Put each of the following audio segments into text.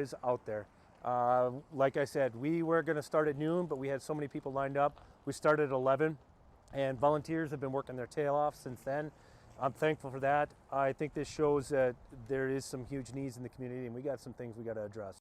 is out there. Like I said, we were going to start at noon, but we had so many people lined up. We started at 11, and volunteers have been working their tail off since then. I'm thankful for that. I think this shows that there is some huge needs in the community, and we got some things we got to address.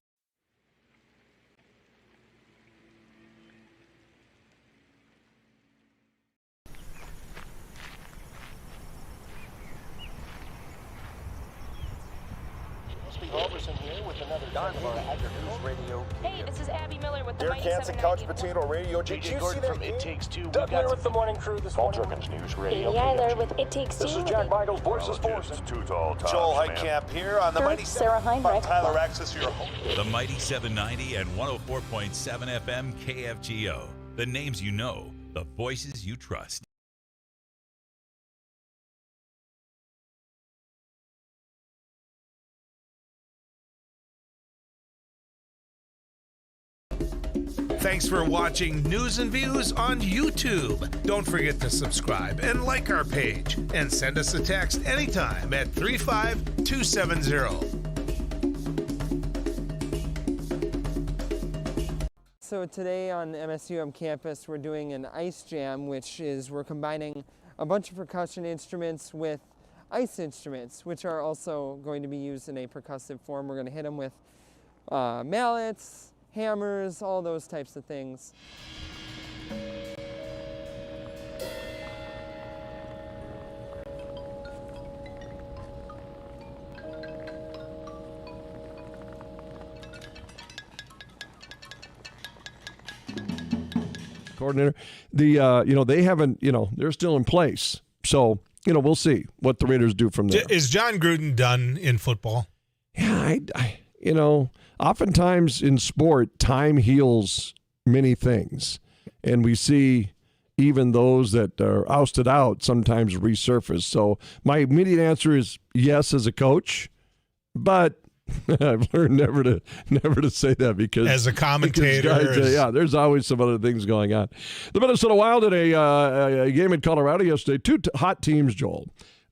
Here with another News Radio. Hey, this is Abby Miller with the Derek Hansen, Couch Potato Radio. Did you see that? It Takes Two. Doug Miller with the morning crew this morning. News Radio. Amy Eiler with It Takes Two. This is Jack Michaels, Voices Force. Joel Heitkamp here on the Mighty Sarah Heinrich. Tyler Access, your home. The Mighty 790 and 104.7 FM KFGO. The names you know, the voices you trust. Thanks for watching News and Views on YouTube. Don't forget to subscribe and like our page. And send us a text anytime at 35270. So today on MSUM campus, we're doing an ice jam, which is we're combining a bunch of percussion instruments with ice instruments, which are also going to be used in a percussive form. We're going to hit them with mallets, hammers, all those types of things. Coordinator, they haven't, they're still in place. So, we'll see what the Raiders do from there. Is John Gruden done in football? Yeah, oftentimes in sport, time heals many things. And we see even those that are ousted out sometimes resurface. So my immediate answer is yes as a coach, but I've learned never to say that because as a commentator, there's always some other things going on. The Minnesota Wild had a game in Colorado yesterday. Two hot teams, Joel.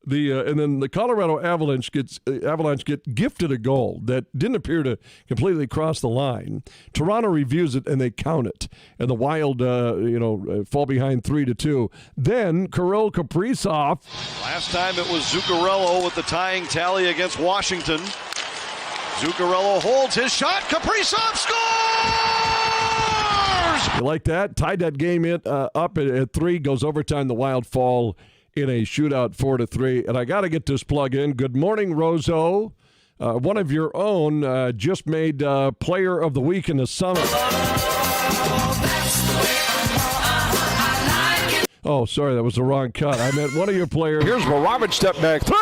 And then the Colorado Avalanche get gifted a goal that didn't appear to completely cross the line. Toronto reviews it and they count it, and the Wild fall behind 3-2. Then Kirill Kaprizov. Last time it was Zuccarello with the tying tally against Washington. Zuccarello holds his shot. Kaprizov scores! You like that? Tied that game up at 3. Goes overtime. The Wild fall in a shootout 4-3. And I got to get this plug in. Good morning, Rozo. One of your own just made Player of the Week in the Summit. Oh, sorry, that was the wrong cut. I meant one of your players. Here's Moravich step back. 3!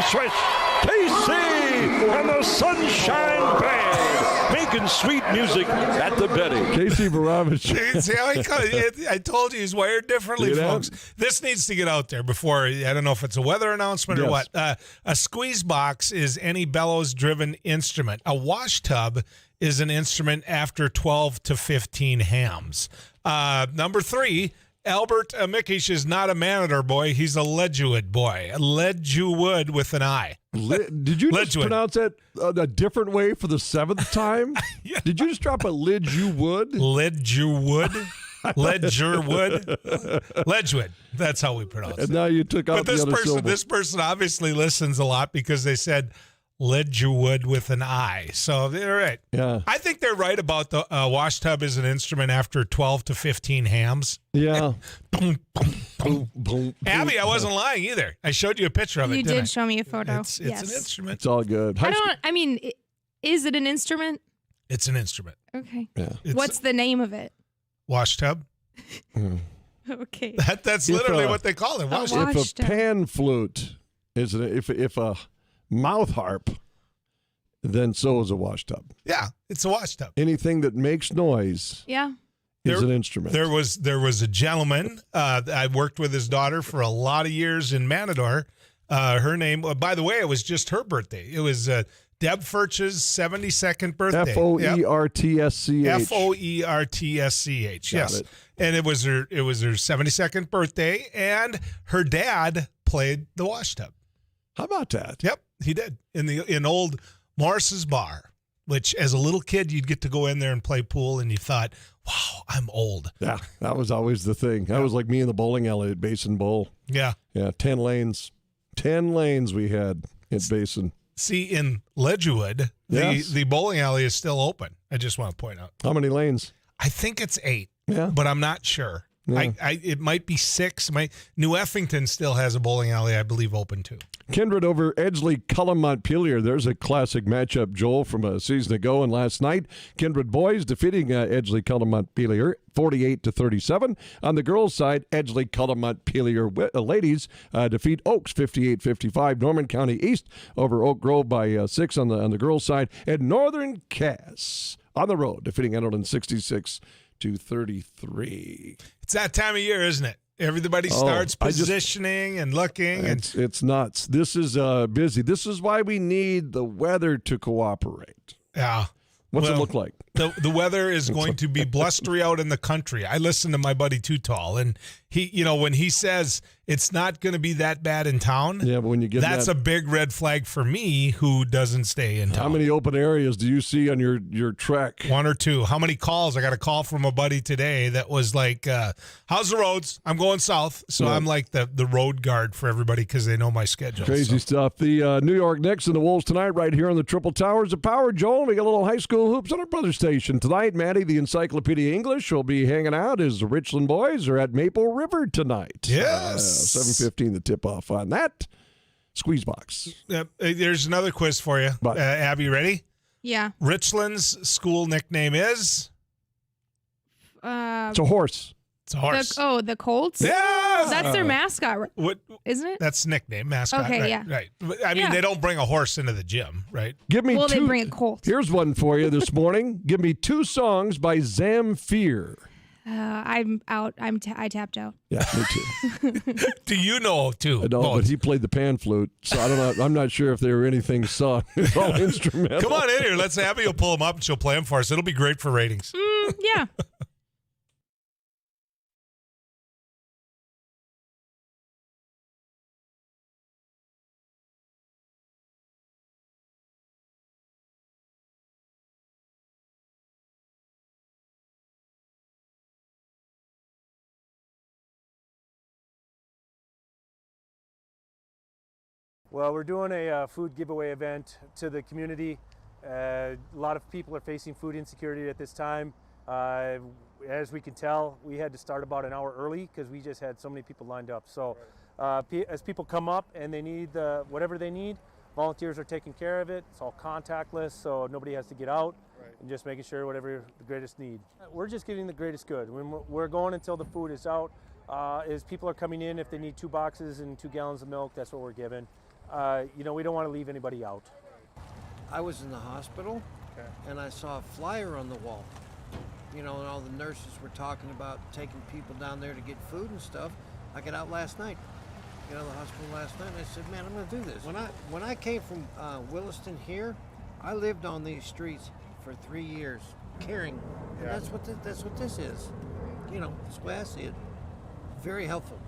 Switch! KC and the Sunshine Band making sweet music at the Betty. Casey Moravich. See how I told you he's wired differently, folks. This needs to get out there before, I don't know if it's a weather announcement or what. A squeeze box is any bellows-driven instrument. A wash tub is an instrument after 12 to 15 hams. Number 3, Albert Mikish is not a Manador boy. He's a Ledgewood boy. Ledgewood with an I. Did you just pronounce that a different way for the 7th time? Yeah. Did you just drop a Ledgewood? Ledgewood. Ledgewood. That's how we pronounce it. And now you took out the other syllable. This person obviously listens a lot because they said Ledgewood with an I. So they're right. Yeah. I think they're right about the wash tub is an instrument after 12 to 15 hams. Yeah. Boom, boom, boom. Boom, Abby, I wasn't lying either. I showed you a picture of it. You did show me a photo. It's an instrument. It's all good. Is it an instrument? It's an instrument. Okay. Yeah. What's the name of it? Wash tub. Okay. That's literally what they call it. Wash tub. If a pan flute is if a mouth harp, then so is a wash tub. Yeah, it's a wash tub. Anything that makes noise is an instrument. There was a gentleman, I worked with his daughter for a lot of years in Manador. Her name, by the way, it was just her birthday. It was Deb Furch's 72nd birthday. Foertschch. Foertschch. Yes. And it was her 72nd birthday, and her dad played the wash tub. How about that? Yep, he did in old Morris's Bar which as a little kid, you'd get to go in there and play pool, and you thought, wow, I'm old. Yeah, that was always the thing. That was like me in the bowling alley at Basin Bowl. Yeah. Yeah, 10 lanes. 10 lanes we had at Basin. See, in Ledgewood, the bowling alley is still open. I just want to point out. How many lanes? I think it's 8, Yeah. but I'm not sure. Yeah. It might be 6. New Effington still has a bowling alley, I believe, open too. Kindred over Edgeley Cullum Montpelier. There's a classic matchup, Joel, from a season ago and last night. Kindred boys defeating Edgeley Cullum Montpelier 48-37. On the girls' side, Edgeley Cullum Montpelier ladies defeat Oaks 58-55. Norman County East over Oak Grove by 6 on the girls' side. And Northern Cass on the road defeating Enderlin 66-33. It's that time of year, isn't it? Everybody starts positioning and looking. It's nuts. This is busy. This is why we need the weather to cooperate. Yeah. What's it look like? The weather is going to be blustery out in the country. I listened to my buddy Too Tall, and he, when he says it's not going to be that bad in town, yeah, but when you get that's a big red flag for me who doesn't stay in town. How many open areas do you see on your trek? 1 or 2. How many calls? I got a call from a buddy today that was like, how's the roads? I'm going south. So I'm like the road guard for everybody because they know my schedule. Crazy stuff. The New York Knicks and the Wolves tonight right here on the Triple Towers of Power. Joel, we got a little high school hoops on our brother station tonight. Maddie, the Encyclopedia English, will be hanging out as the Richland boys are at Maple River tonight. Yes. 7:15 the tip-off on that. Squeeze box. There's another quiz for you. Abby, ready? Yeah. Richland's school nickname is? It's a horse. It's a horse. The Colts? Yeah. That's their mascot, isn't it? That's nickname, mascot. Okay, right, yeah. Right. I mean, they don't bring a horse into the gym, right? Give me they bring a Colt. Here's one for you this morning. Give me 2 songs by Zamfir. I'm out. I tapped out. Yeah, me too. Do you know too? No, but he played the pan flute, so I don't know. I'm not sure if they were anything sung. It's all instrumental. Come on in here. Let's Abby will pull them up and she'll play them for us. It'll be great for ratings. Yeah. Well, we're doing a food giveaway event to the community. A lot of people are facing food insecurity at this time. As we can tell, we had to start about an hour early because we just had so many people lined up. So as people come up and they need whatever they need, volunteers are taking care of it. It's all contactless, so nobody has to get out, and just making sure whatever the greatest need. We're just giving the greatest good. When we're going until the food is out. As people are coming in, if they need 2 boxes and 2 gallons of milk, that's what we're giving. We don't want to leave anybody out. I was in the hospital, and I saw a flyer on the wall. And all the nurses were talking about taking people down there to get food and stuff. I got out last night, the hospital last night, and I said, man, I'm going to do this. When I came from Williston here, I lived on these streets for 3 years, caring. And that's what this is. That's the way I see it. Very helpful.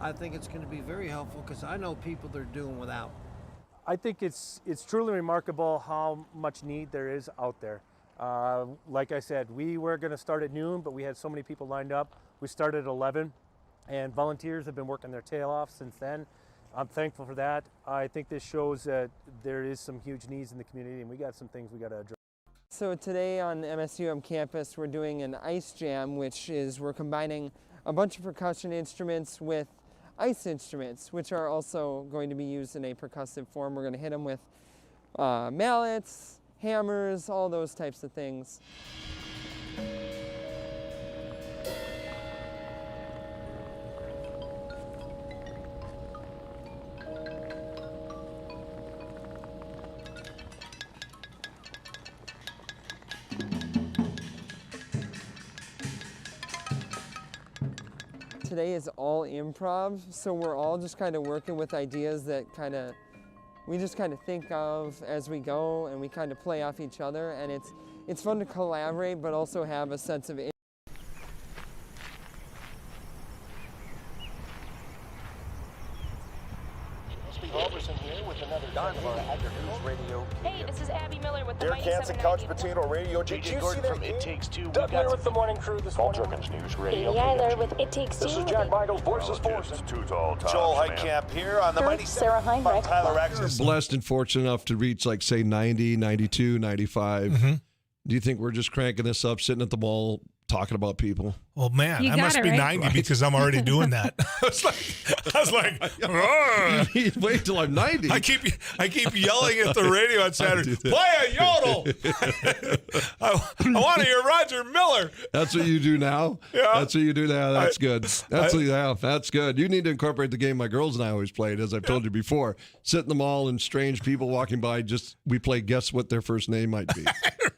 I think it's going to be very helpful because I know people that are doing without. I think it's truly remarkable how much need there is out there. Like I said, we were going to start at noon, but we had so many people lined up. We started at 11, and volunteers have been working their tail off since then. I'm thankful for that. I think this shows that there is some huge needs in the community, and we got some things we got to address. So today on MSUM campus, we're doing an ice jam, which is we're combining a bunch of percussion instruments with ice instruments, which are also going to be used in a percussive form. We're going to hit them with mallets, hammers, all those types of things. Today is all improv, so we're all just kind of working with ideas that we just kind of think of as we go, and we kind of play off each other, and it's fun to collaborate, but also have a sense of. Here with another Hey, this is Abby Miller with the Derek Mighty Hansen, 790 couch Couch Potato Radio. Did you see that? It Takes Two. Doug Lear with the morning crew this morning. News Radio. Amy Eiler with It Takes Two. This is Jack Michaels, voices Poorest. Joel Heitkamp here on the mighty Sarah Heinrich. Tyler Richest. Blessed and fortunate enough to reach, like, say, 90, 92, 95. Mm-hmm. Do you think we're just cranking this up, sitting at the mall, talking about people? Well, man, You I got must it, be right? 90 because I'm already doing that. I was like, "Ugh." Wait till I'm 90. I keep yelling at the radio on Saturday, play a yodel. I want to hear Roger Miller. That's what you do now? Yeah. That's what you do now? That's good. That's good. You need to incorporate the game my girls and I always played, as I've told you before. Sit in the mall and strange people walking by, we play guess what their first name might be.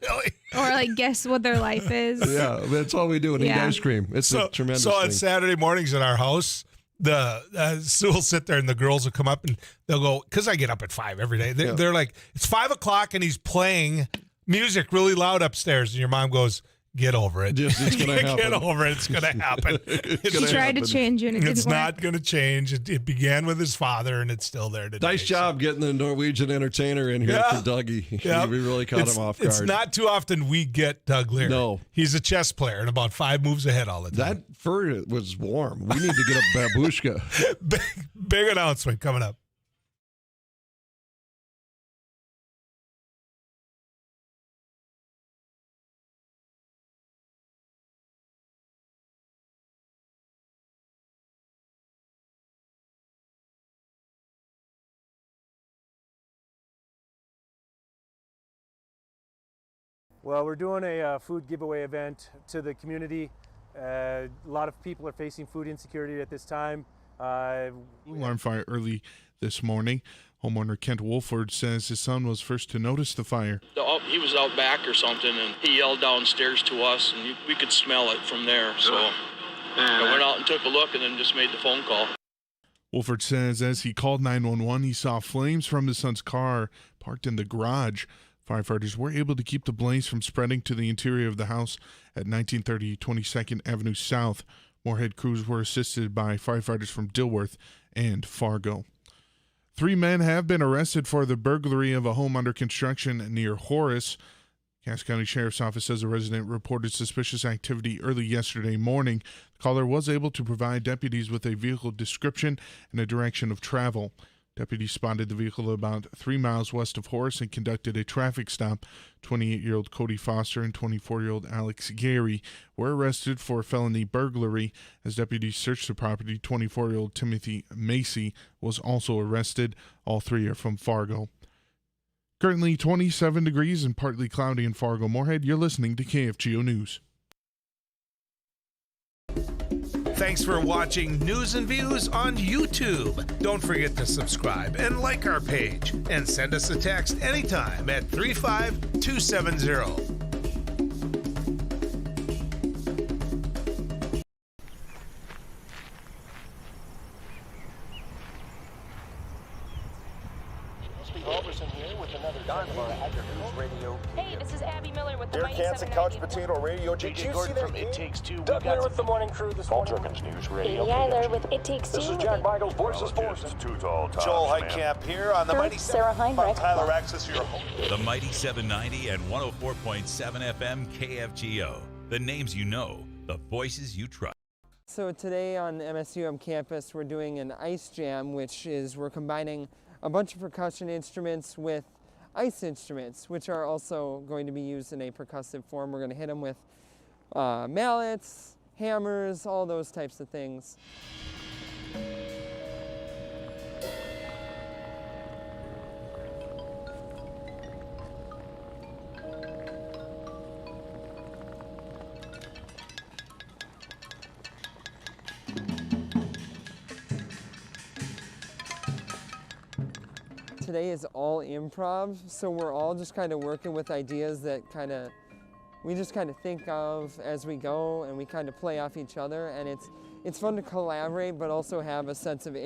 Really? Or like guess what their life is. Yeah, that's all we do and eat Yeah. ice cream. It's a tremendous So on thing. Saturday mornings at our house, Sue will sit there and the girls will come up and they'll go, because I get up at 5 every day. They're like, it's 5 o'clock and he's playing music really loud upstairs. And your mom goes, get over it. It's going to happen. Get over it. It's going to happen. She tried to change it and it didn't It's work. not going to change. It began with his father and it's still there today. Nice job getting the Norwegian entertainer in here for Dougie. Yeah. We really caught him off guard. It's not too often we get Doug Lear. No. He's a chess player and about 5 moves ahead all the time. That fur was warm. We need to get a babushka. Big announcement coming up. Well, we're doing a food giveaway event to the community. A lot of people are facing food insecurity at this time. Alarm fire early this morning. Homeowner Kent Wolford says his son was first to notice the fire. He was out back or something, and he yelled downstairs to us, and we could smell it from there. So I went out and took a look and then just made the phone call. Wolford says as he called 911, he saw flames from his son's car parked in the garage. Firefighters were able to keep the blaze from spreading to the interior of the house at 1930 22nd Avenue South. Moorhead crews were assisted by firefighters from Dilworth and Fargo. 3 men have been arrested for the burglary of a home under construction near Horace. Cass County Sheriff's Office says a resident reported suspicious activity early yesterday morning. The caller was able to provide deputies with a vehicle description and a direction of travel. Deputies spotted the vehicle about 3 miles west of Horace and conducted a traffic stop. 28-year-old Cody Foster and 24-year-old Alex Gary were arrested for felony burglary. As deputies searched the property, 24-year-old Timothy Macy was also arrested. All 3 are from Fargo. Currently 27 degrees and partly cloudy in Fargo-Moorhead. You're listening to KFGO News. Thanks for watching News and Views on YouTube. Don't forget to subscribe and like our page. And send us a text anytime at 35270. Hey, this is Abby Miller with the Derek mighty Hansen, Couch Potato Radio. Did you see that? From It Takes Two. Doug Lear with the morning crew this morning. News Amy Radio. Eiler with It Takes Two. This is Jack Michaels, voices Poorest. Joel Heitkamp here on the mighty Sarah Heinrich. Tyler Richest, your home. The mighty 790 and 104.7 FM KFGO. The names you know, the voices you trust. So today on MSUM campus, we're doing an ice jam, which is we're combining a bunch of percussion instruments with ice instruments, which are also going to be used in a percussive form. We're going to hit them with mallets, hammers, all those types of things. Today is all improv, so we're all just kind of working with ideas that we just kind of think of as we go, and we kind of play off each other, and it's fun to collaborate but also have a sense of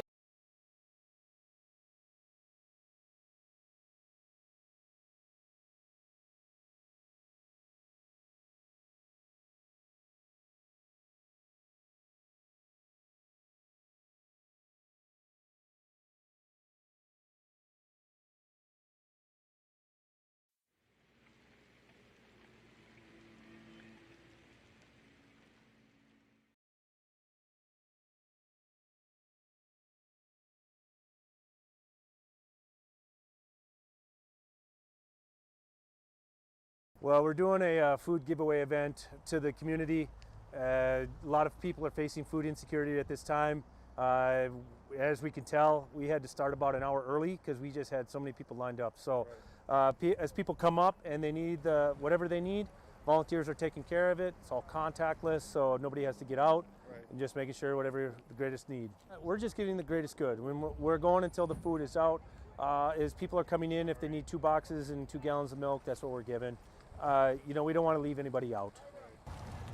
Well, we're doing a food giveaway event to the community. A lot of people are facing food insecurity at this time. As we can tell, we had to start about an hour early because we just had so many people lined up. So as people come up and they need whatever they need, volunteers are taking care of it. It's all contactless, so nobody has to get out. And just making sure whatever the greatest need. We're just giving the greatest good. When we're going until the food is out. As people are coming in, if they need 2 boxes and 2 gallons of milk, that's what we're giving. We don't want to leave anybody out.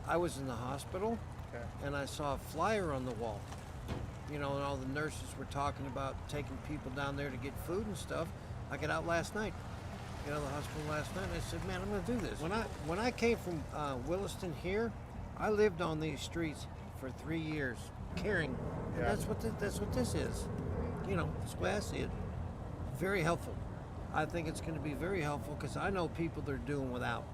I was in the hospital, and I saw a flyer on the wall. And all the nurses were talking about taking people down there to get food and stuff. I got out last night, the hospital last night, and I said, man, I'm going to do this. When I came from Williston here, I lived on these streets for 3 years, caring. And that's what this is. That's the way I see it. Very helpful. I think it's going to be very helpful because I know people that are doing without.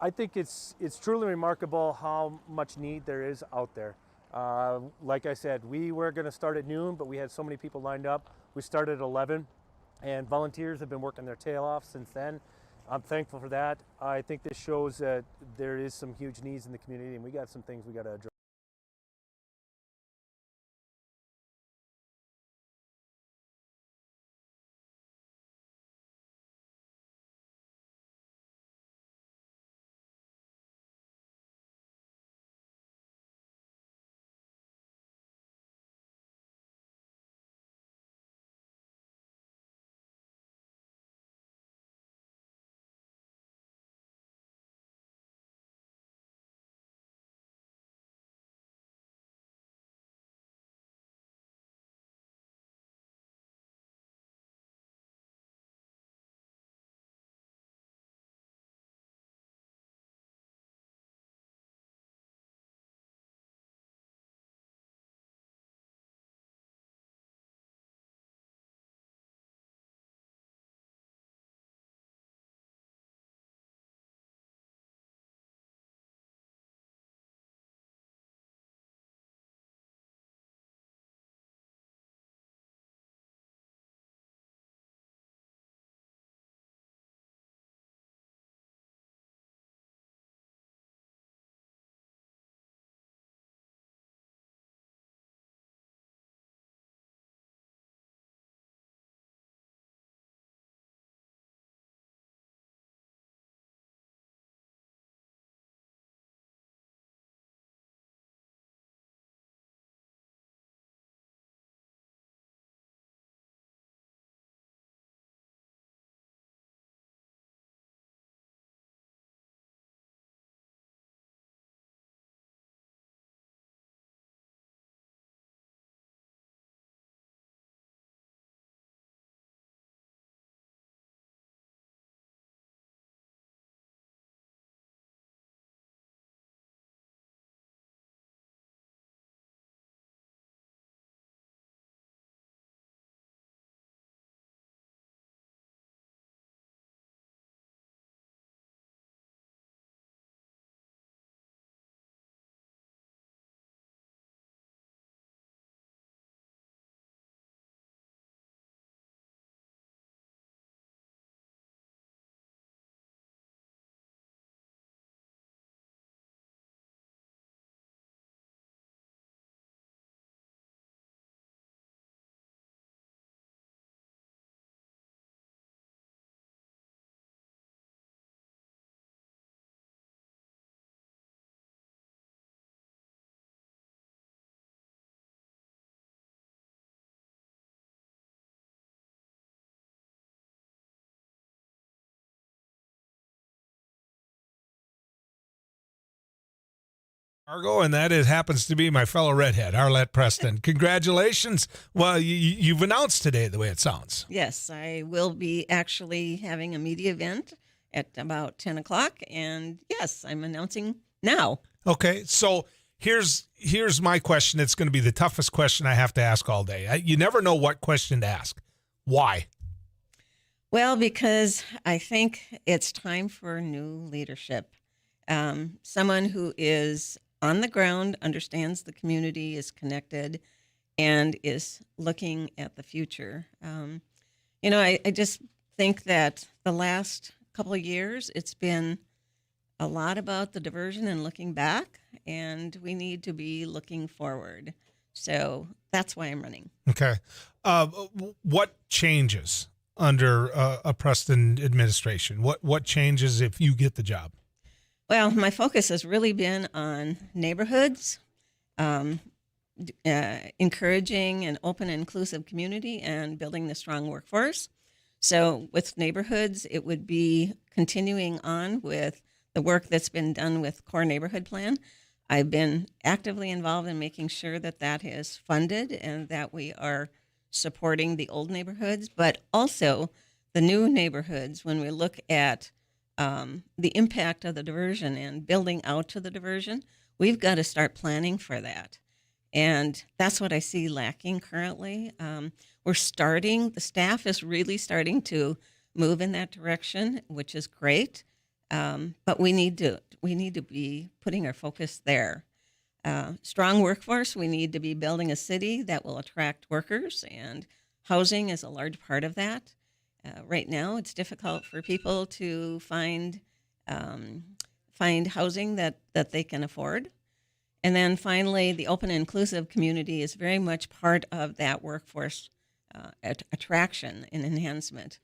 I think it's truly remarkable how much need there is out there. Like I said, we were going to start at noon, but we had so many people lined up. We started at 11, and volunteers have been working their tail off since then. I'm thankful for that. I think this shows that there is some huge needs in the community, and we got some things we got to address. Fargo, and that happens to be my fellow redhead, Arlette Preston. Congratulations. Well, you've announced today the way it sounds. Yes, I will be actually having a media event at about 10 o'clock, and yes, I'm announcing now. Okay, so here's my question. It's going to be the toughest question I have to ask all day. You never know what question to ask. Why? Well, because I think it's time for new leadership. Someone who is on the ground, understands the community, is connected, and is looking at the future. I just think that the last couple of years, it's been a lot about the diversion and looking back, and we need to be looking forward. So that's why I'm running. Okay. What changes under a Preston administration? What changes if you get the job? Well, my focus has really been on neighborhoods, encouraging an open and inclusive community, and building the strong workforce. So with neighborhoods, it would be continuing on with the work that's been done with Core Neighborhood Plan. I've been actively involved in making sure that that is funded and that we are supporting the old neighborhoods, but also the new neighborhoods. When we look at the impact of the diversion and building out to the diversion, we've got to start planning for that. And that's what I see lacking currently. The staff is really starting to move in that direction, which is great. But we need to be putting our focus there. Strong workforce, we need to be building a city that will attract workers, and housing is a large part of that. Right now, it's difficult for people to find housing that they can afford. And then finally, the open and inclusive community is very much part of that workforce attraction and enhancement.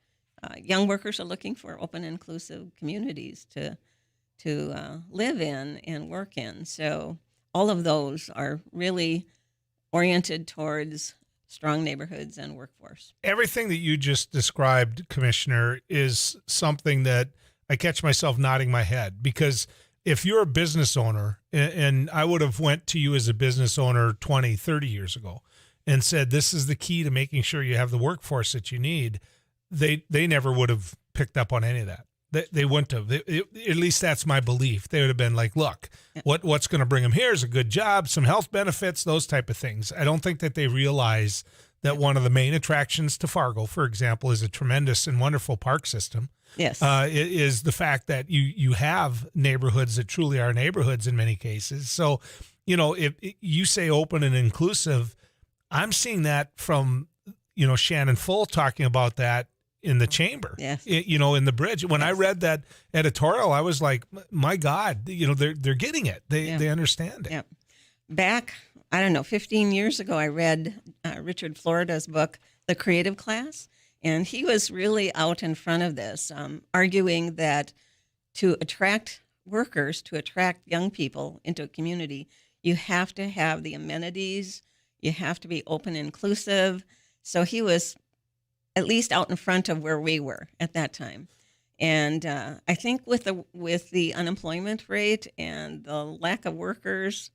Young workers are looking for open and inclusive communities to live in and work in. So all of those are really oriented towards strong neighborhoods and workforce. Everything that you just described, Commissioner, is something that I catch myself nodding my head, because if you're a business owner, and I would have went to you as a business owner 20, 30 years ago and said, this is the key to making sure you have the workforce that you need, they never would have picked up on any of that. They wouldn't have. At least that's my belief. They would have been like, look, what's going to bring them here is a good job, some health benefits, those type of things. I don't think that they realize that one of the main attractions to Fargo, for example, is a tremendous and wonderful park system. Yes. It is the fact that you have neighborhoods that truly are neighborhoods in many cases. So, if you say open and inclusive, I'm seeing that from, Shannon Full talking about that in the chamber, yes. In the bridge. When I read that editorial, I was like, my God, they're getting it. They understand it. Yeah. Back, 15 years ago, I read Richard Florida's book, The Creative Class, and he was really out in front of this, arguing that to attract workers, to attract young people into a community, you have to have the amenities, you have to be open and inclusive. So he was at least out in front of where we were at that time. And I think with the unemployment rate and the lack of workers,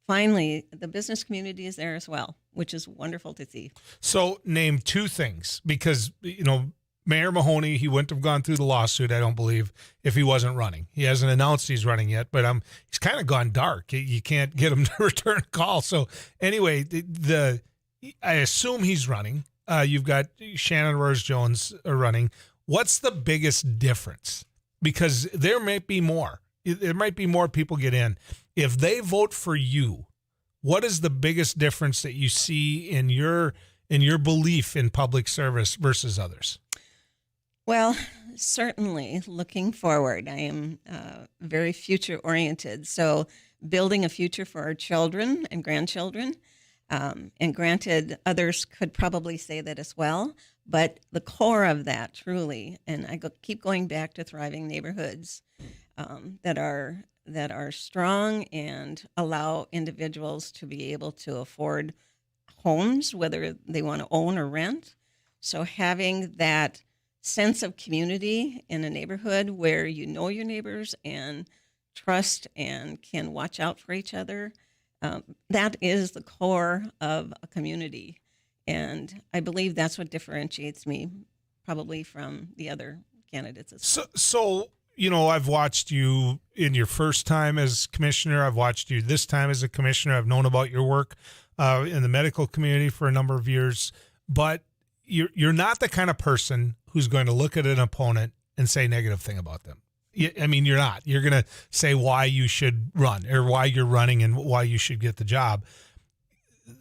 finally, the business community is there as well, which is wonderful to see. So name two things, because, Mayor Mahoney, he wouldn't have gone through the lawsuit, I don't believe, if he wasn't running. He hasn't announced he's running yet, but he's kind of gone dark. You can't get him to return a call. So anyway, I assume he's running. You've got Shannon Rose-Jones running. What's the biggest difference? Because there might be more. There might be more people get in. If they vote for you, what is the biggest difference that you see in your belief in public service versus others? Well, certainly looking forward. I am very future-oriented. So building a future for our children and grandchildren. And granted, others could probably say that as well, but the core of that truly, and keep going back to thriving neighborhoods that are strong and allow individuals to be able to afford homes, whether they want to own or rent. So having that sense of community in a neighborhood where you know your neighbors and trust and can watch out for each other, that is the core of a community. And I believe that's what differentiates me probably from the other candidates as well. So I've watched you in your first time as commissioner. I've watched you this time as a commissioner. I've known about your work in the medical community for a number of years. But you're not the kind of person who's going to look at an opponent and say a negative thing about them. You're not. You're going to say why you should run or why you're running and why you should get the job.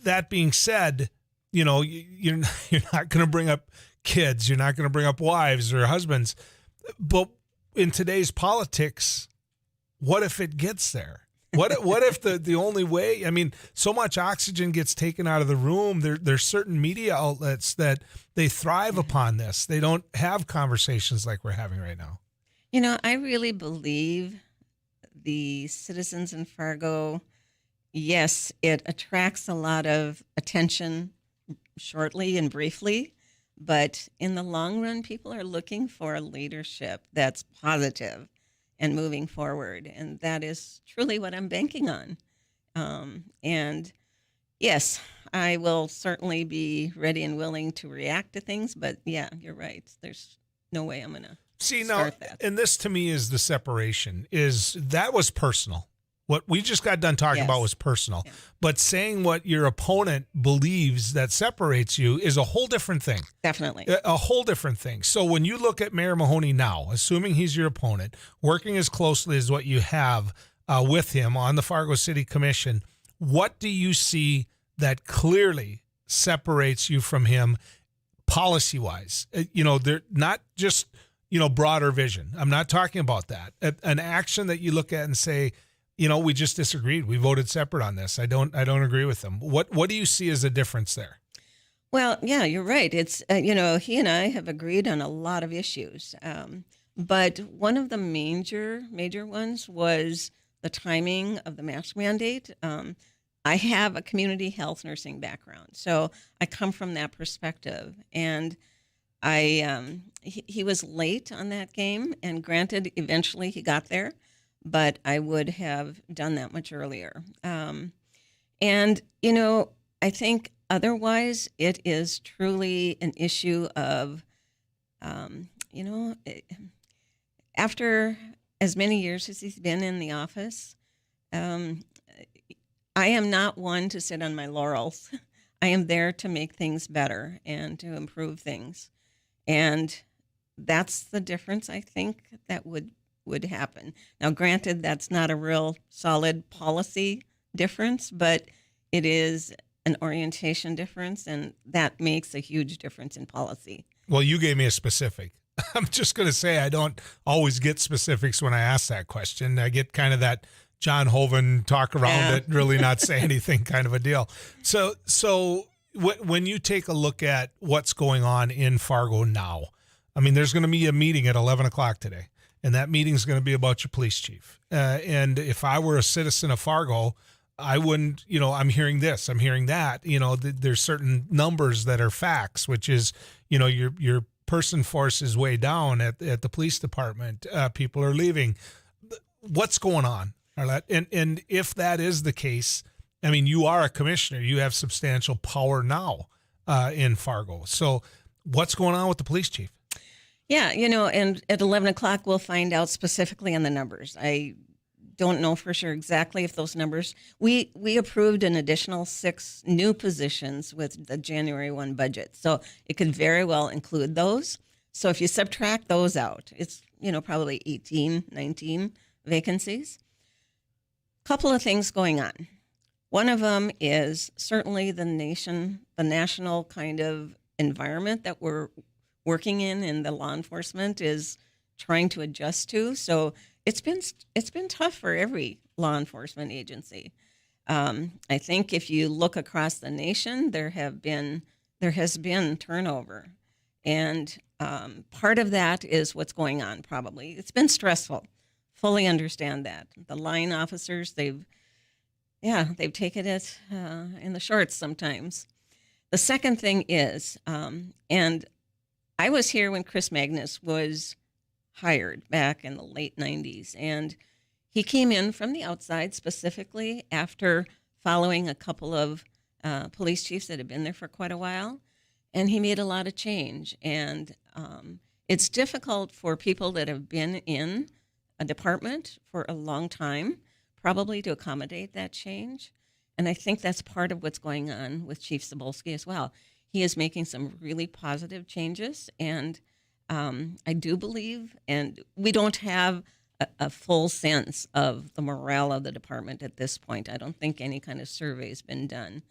That being said, you're not going to bring up kids. You're not going to bring up wives or husbands. But in today's politics, what if it gets there? What if the only way, I mean, so much oxygen gets taken out of the room. There's certain media outlets that they thrive upon this. They don't have conversations like we're having right now. You know, I really believe the citizens in Fargo, yes, it attracts a lot of attention shortly and briefly, but in the long run, people are looking for leadership that's positive and moving forward. And that is truly what I'm banking on. And yes, I will certainly be ready and willing to react to things. But yeah, you're right. There's no way I'm going to start that. And this to me is the separation, is that was personal. What we just got done talking about was personal. Yeah. But saying what your opponent believes that separates you is a whole different thing. Definitely. A whole different thing. So when you look at Mayor Mahoney now, assuming he's your opponent, working as closely as what you have with him on the Fargo City Commission, what do you see that clearly separates you from him policy-wise? They're not just, broader vision. I'm not talking about that. An action that you look at and say, we just disagreed. We voted separate on this. I don't agree with them. What do you see as a difference there? Well, yeah, you're right. It's, he and I have agreed on a lot of issues. But one of the major ones was the timing of the mask mandate. I have a community health nursing background, so I come from that perspective. And he was late on that game, and granted, eventually he got there, but I would have done that much earlier. And, I think otherwise it is truly an issue of, after as many years as he's been in the office, I am not one to sit on my laurels. I am there to make things better and to improve things. And that's the difference, I think, that would happen. Now, granted, that's not a real solid policy difference, but it is an orientation difference, and that makes a huge difference in policy. Well, you gave me a specific. I'm just going to say I don't always get specifics when I ask that question. I get kind of that John Hoven talk around it, really not say anything kind of a deal. So when you take a look at what's going on in Fargo now, I mean, there's going to be a meeting at 11 o'clock today, and that meeting is going to be about your police chief. And if I were a citizen of Fargo, I wouldn't, I'm hearing this, I'm hearing that. There's certain numbers that are facts, which is, your person force is way down at the police department. People are leaving. What's going on, Arlette? And if that is the case, I mean, you are a commissioner. You have substantial power now in Fargo. So what's going on with the police chief? Yeah, and at 11 o'clock, we'll find out specifically on the numbers. I don't know for sure exactly if those numbers, we approved an additional 6 new positions with the January 1 budget. So it could very well include those. So if you subtract those out, it's, probably 18, 19 vacancies. Couple of things going on. One of them is certainly the national kind of environment that we're working in the law enforcement is trying to adjust to. So it's been tough for every law enforcement agency. I think if you look across the nation, there has been turnover, and part of that is what's going on. Probably it's been stressful. Fully understand that. The line officers, they've taken it in the shorts sometimes. The second thing is, and I was here when Chris Magnus was hired back in the late 90s, and he came in from the outside specifically after following a couple of police chiefs that had been there for quite a while, and he made a lot of change. And it's difficult for people that have been in a department for a long time probably to accommodate that change. And I think that's part of what's going on with Chief Cebulski as well. He is making some really positive changes, and I do believe, and we don't have a full sense of the morale of the department at this point. I don't think any kind of survey has been done.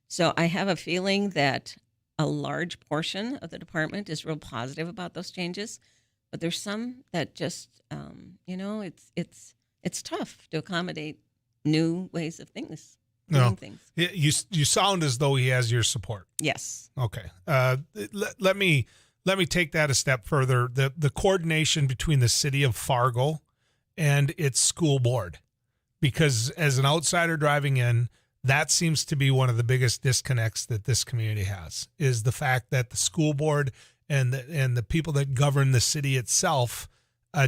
So I have a feeling that a large portion of the department is real positive about those changes, but there's some that just, it's it's tough to accommodate new ways of doing No, things. you sound as though he has your support. Yes. Okay. Let me take that a step further. The coordination between the city of Fargo and its school board, because as an outsider driving in, that seems to be one of the biggest disconnects that this community has, is the fact that the school board and the people that govern the city itself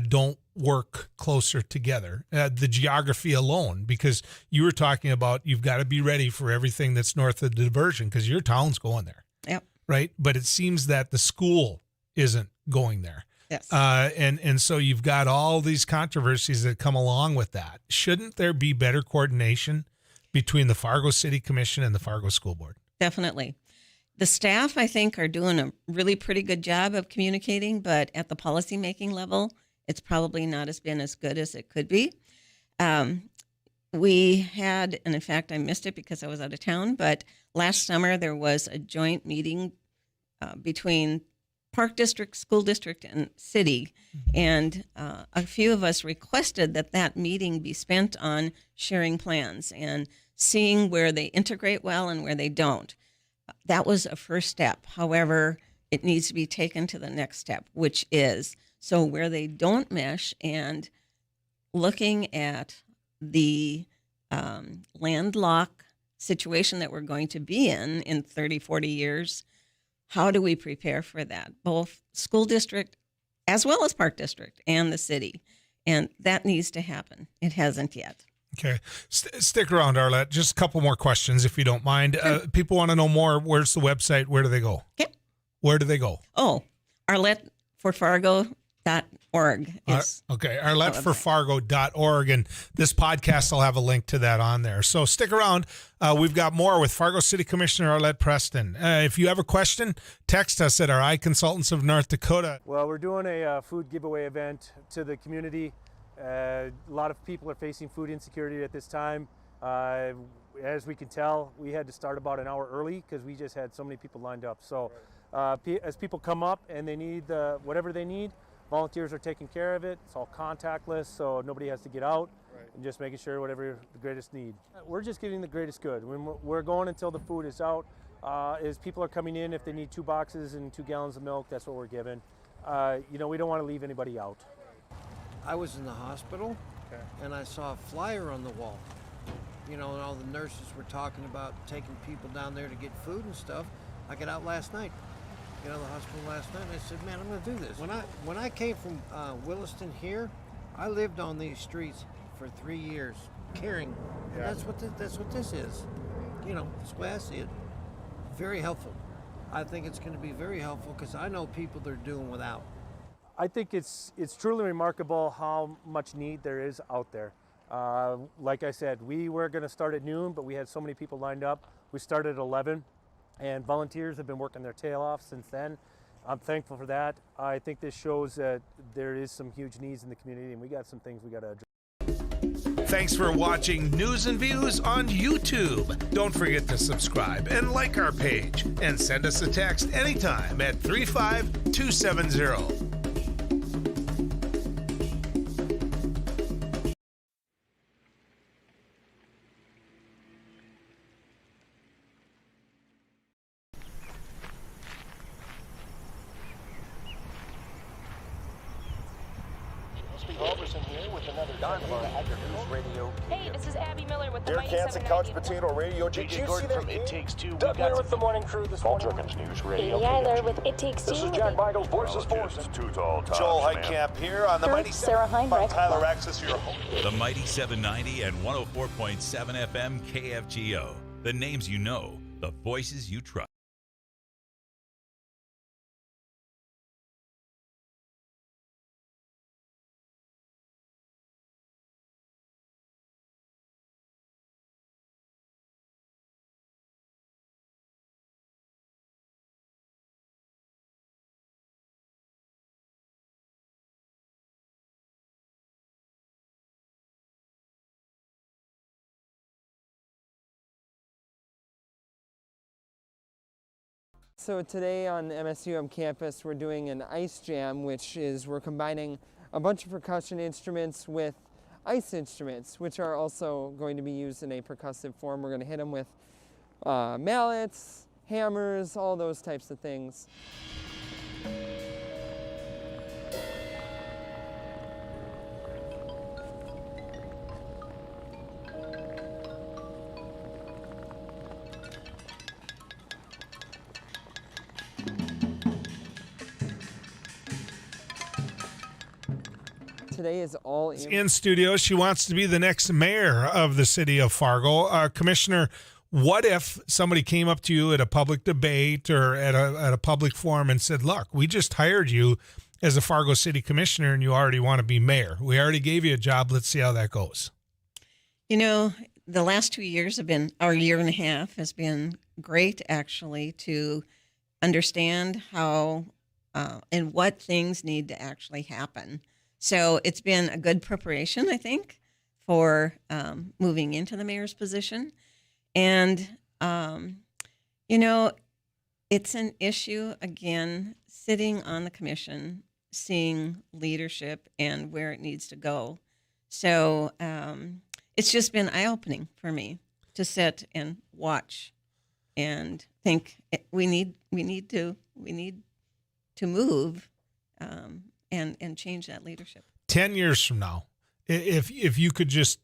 don't work closer together. The geography alone, because you were talking about you've got to be ready for everything that's north of the diversion because your town's going there. Yep. Right. But it seems that the school isn't going there. Yes. And so you've got all these controversies that come along with that. Shouldn't there be better coordination between the Fargo City Commission and the Fargo School Board? Definitely. The staff, I think, are doing a really pretty good job of communicating, but at the policymaking level, it's probably not been as good as it could be. We had, and in fact, I missed it because I was out of town, but last summer there was a joint meeting between Park District, School District, and City, and a few of us requested that meeting be spent on sharing plans and seeing where they integrate well and where they don't. That was a first step. However, it needs to be taken to the next step, which is so where they don't mesh and looking at the landlocked situation that we're going to be in 30, 40 years, how do we prepare for that? Both school district as well as Park District and the city. And that needs to happen. It hasn't yet. Okay. Stick around, Arlette. Just a couple more questions, if you don't mind. Sure. People want to know more. Where's the website? Where do they go? Okay. Where do they go? Oh, ArletteForFargo.org. Okay, ArletteForFargo.org, and this podcast will have a link to that on there. So stick around. We've got more with Fargo City Commissioner Arlette Preston. If you have a question, text us at our iConsultants of North Dakota. Well, we're doing a food giveaway event to the community. A lot of people are facing food insecurity at this time. As we can tell, we had to start about an hour early because we just had so many people lined up. So as people come up and they need whatever they need, volunteers are taking care of it. It's all contactless, so nobody has to get out, and just making sure whatever the greatest need. We're just giving the greatest good. We're going until the food is out. As people are coming in, if they need 2 boxes and 2 gallons of milk, that's what we're giving. We don't want to leave anybody out. I was in the hospital, and I saw a flyer on the wall. And all the nurses were talking about taking people down there to get food and stuff. I got out last night. The hospital last night, and I said, man, I'm going to do this. When I came from Williston here, I lived on these streets for 3 years, caring. Yeah. That's what this is. That's the way I see it. Very helpful. I think it's going to be very helpful because I know people that are doing without. I think it's truly remarkable how much need there is out there. Like I said, we were going to start at noon, but we had so many people lined up. We started at 11. And volunteers have been working their tail off since then. I'm thankful for that. I think this shows that there is some huge needs in the community, and we got some things we got to address. Thanks for watching News and Views on YouTube. Don't forget to subscribe and like our page, and send us a text anytime at 35270. Hey, this is Abby Miller with the Dear Mighty Kansas 790. Couch Potato Radio. Did you see that? It Takes Two. Doug Miller with the morning crew this morning. Jerkins News Radio. Katie Eiler with It Takes Two. This is Jack Michaels, Voices Force. Joel Heitkamp here on the Mighty Sarah Heinrich. Tyler Axis, your home. The Mighty 790 and 104.7 FM KFGO. The names you know, the voices you trust. So today on MSUM campus, we're doing an ice jam, which is we're combining a bunch of percussion instruments with ice instruments, which are also going to be used in a percussive form. We're going to hit them with mallets, hammers, all those types of things. Today is all in studio. She wants to be the next mayor of the city of Fargo. Commissioner, what if somebody came up to you at a public debate or at a public forum and said, look, we just hired you as a Fargo City Commissioner and you already want to be mayor. We already gave you a job. Let's see how that goes. You know, the last 2 years have been, or year and a half has been great, actually, to understand how and what things need to actually happen. So it's been a good preparation, I think, for moving into the mayor's position. And, you know, it's an issue, again, sitting on the commission, seeing leadership and where it needs to go. So it's just been eye-opening for me to sit and watch and think we need to move and change that leadership. 10 years from now, if you could just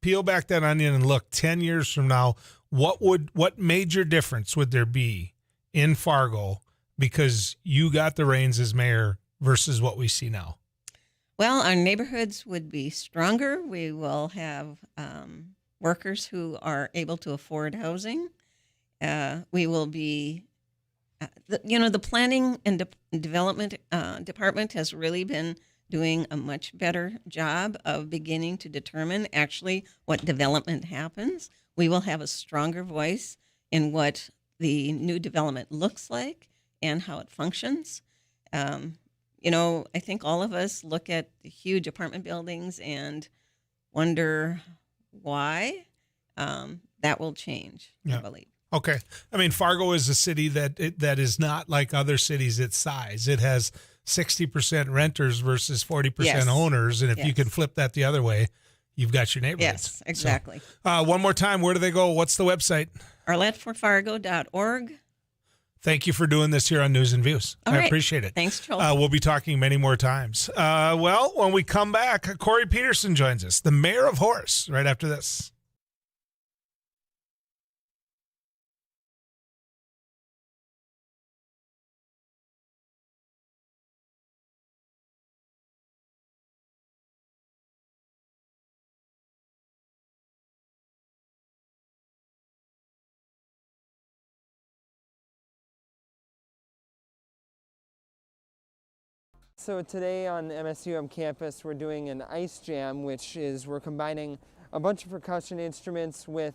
peel back that onion and look 10 years from now, what major difference would there be in Fargo because you got the reins as mayor versus what we see now? Well, our neighborhoods would be stronger. We will have workers who are able to afford housing. We will be, the planning and development department has really been doing a much better job of beginning to determine actually what development happens. We will have a stronger voice in what the new development looks like and how it functions. I think all of us look at the huge apartment buildings and wonder why. That will change, I believe. Okay. I mean, Fargo is a city that is not like other cities its size. It has 60% renters versus 40% owners. And if you can flip that the other way, you've got your neighborhoods. Yes, exactly. So, one more time, where do they go? What's the website? ArletteForFargo.org. Thank you for doing this here on News and Views. All right. Appreciate it. Thanks, Joel. We'll be talking many more times. When we come back, Corey Peterson joins us, the mayor of Horace, right after this. So today on MSUM campus, we're doing an ice jam, which is we're combining a bunch of percussion instruments with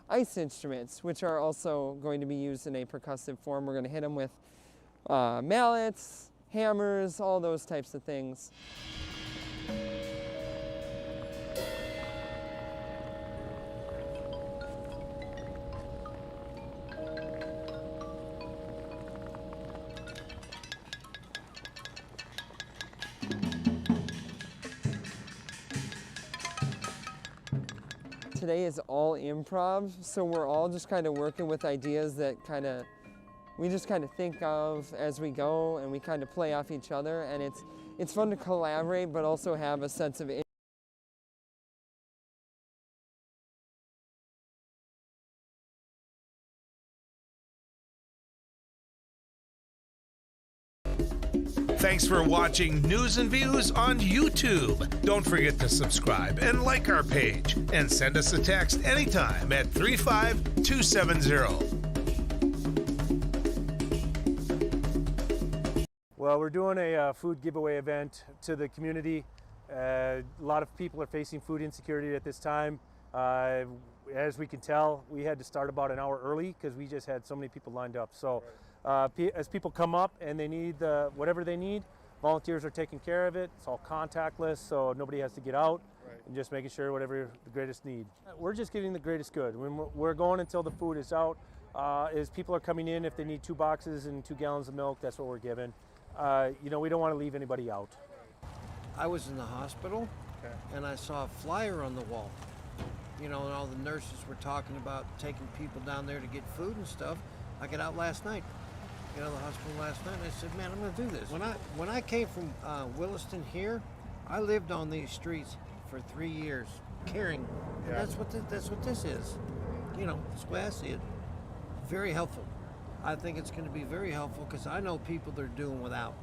ice instruments, which are also going to be used in a percussive form. We're going to hit them with mallets, hammers, all those types of things. Today is all improv, so we're all just kind of working with ideas that we just kind of think of as we go, and we kind of play off each other, and it's fun to collaborate, but also have a sense of Thanks for watching News and Views on YouTube. Don't forget to subscribe and like our page and send us a text anytime at 35270. Well, we're doing a food giveaway event to the community. A lot of people are facing food insecurity at this time. As we can tell, we had to start about an hour early because we just had so many people lined up. So as people come up and they need whatever they need, volunteers are taking care of it. It's all contactless, so nobody has to get out, and just making sure whatever the greatest need. We're just giving the greatest good. When we're going until the food is out. As people are coming in, if they need 2 boxes and 2 gallons of milk, that's what we're giving. We don't want to leave anybody out. I was in the hospital, and I saw a flyer on the wall. You know, and all the nurses were talking about taking people down there to get food and stuff. I got out last night, the hospital last night, and I said, man, I'm going to do this. When I came from Williston here, I lived on these streets for 3 years, caring. And that's what this is. That's the way I see it. Very helpful. I think it's going to be very helpful because I know people that are doing without.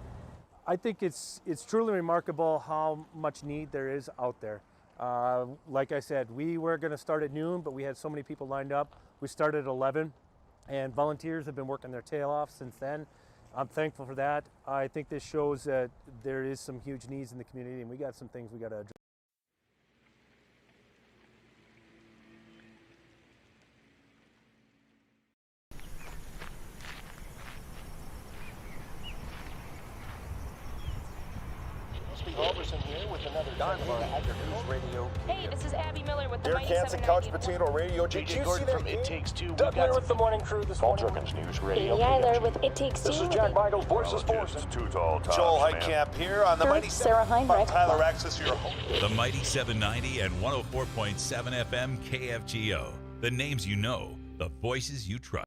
I think it's truly remarkable how much need there is out there. Like I said, we were going to start at noon, but we had so many people lined up. We started at 11, and volunteers have been working their tail off since then. I'm thankful for that. I think this shows that there is some huge needs in the community, and we got some things we got to address. Here with another News Radio. Hey, this is Abby Miller with the Bear Mighty Cats and 790. Couch Potato Radio. Did you see that? It Takes Two. Doug here with the morning crew this morning. News Radio. Katie Eiler with It Takes Two. This is Jack Michaels, Voices Force. Joel Heitkamp here on the Mighty Sarah Heinrich. Tyler Access, your home. The Mighty 790 and 104.7 FM KFGO. The names you know, the voices you trust.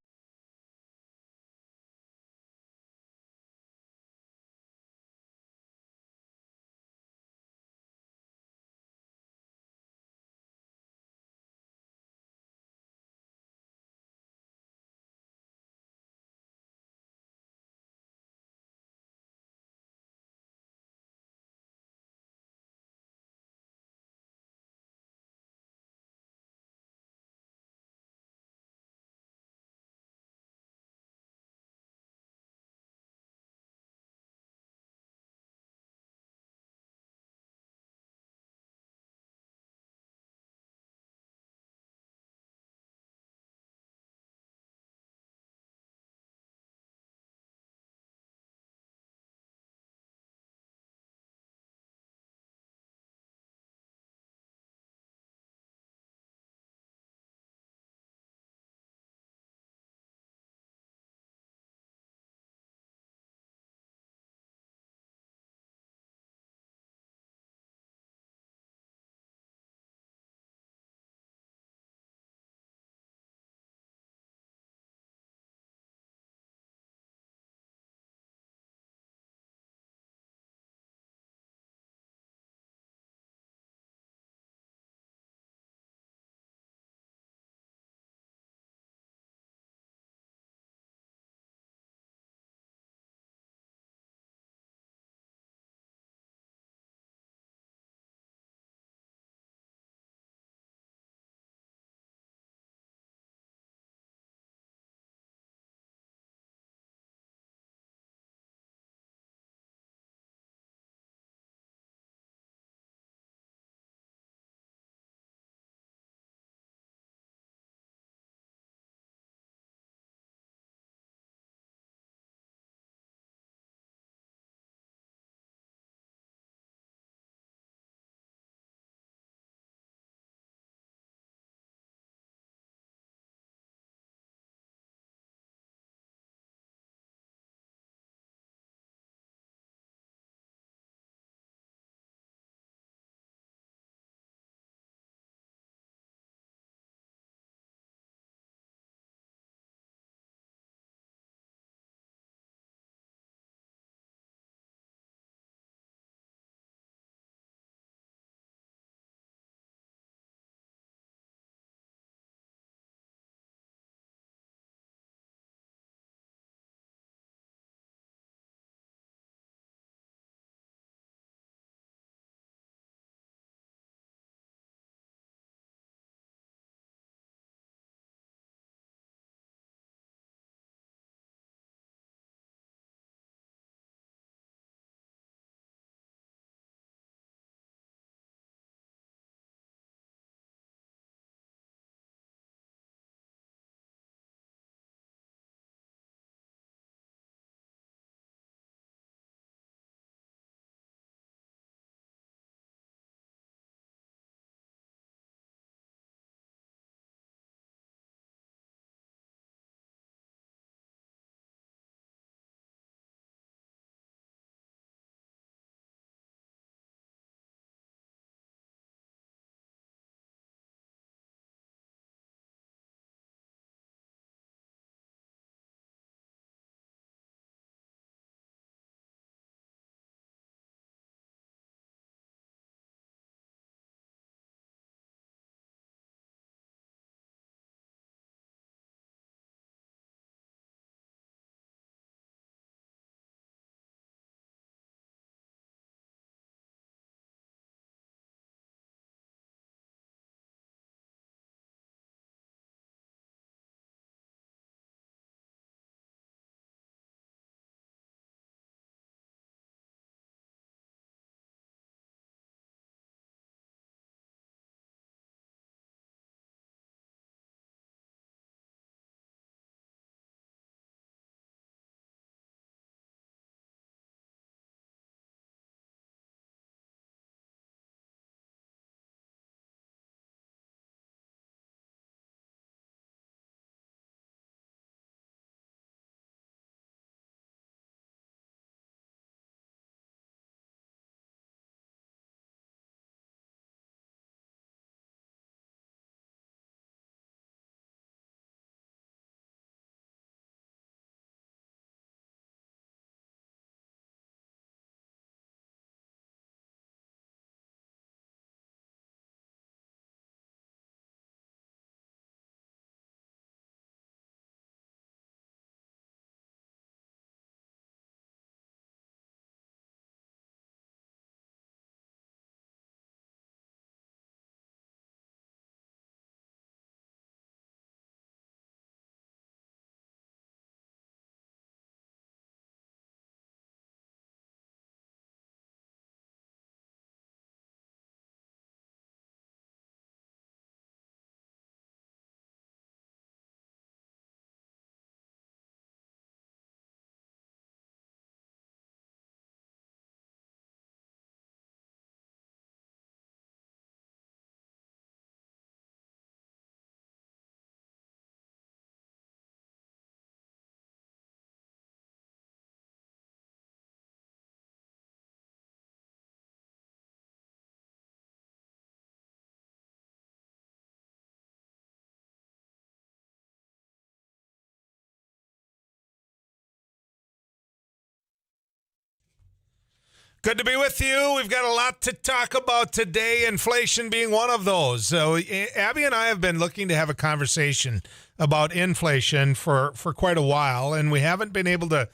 Good to be with you. We've got a lot to talk about today, inflation being one of those. So Abby and I have been looking to have a conversation about inflation for quite a while, and we haven't been able to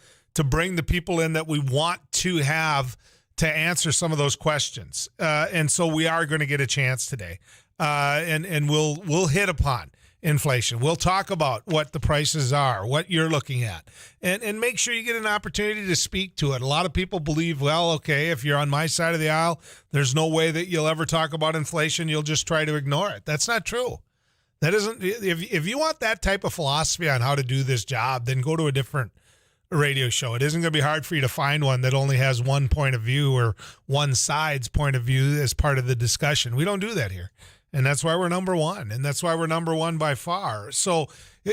bring the people in that we want to have to answer some of those questions. And so we are going to get a chance today. And we'll hit upon inflation. We'll talk about what the prices are, what you're looking at, and make sure you get an opportunity to speak to it. A lot of people believe, well, okay, if you're on my side of the aisle, there's no way that you'll ever talk about inflation. You'll just try to ignore it. That's not true. That isn't. If you want that type of philosophy on how to do this job, then go to a different radio show. It isn't going to be hard for you to find one that only has one point of view or one side's point of view as part of the discussion. We don't do that here. And that's why we're number one. And that's why we're number one by far. So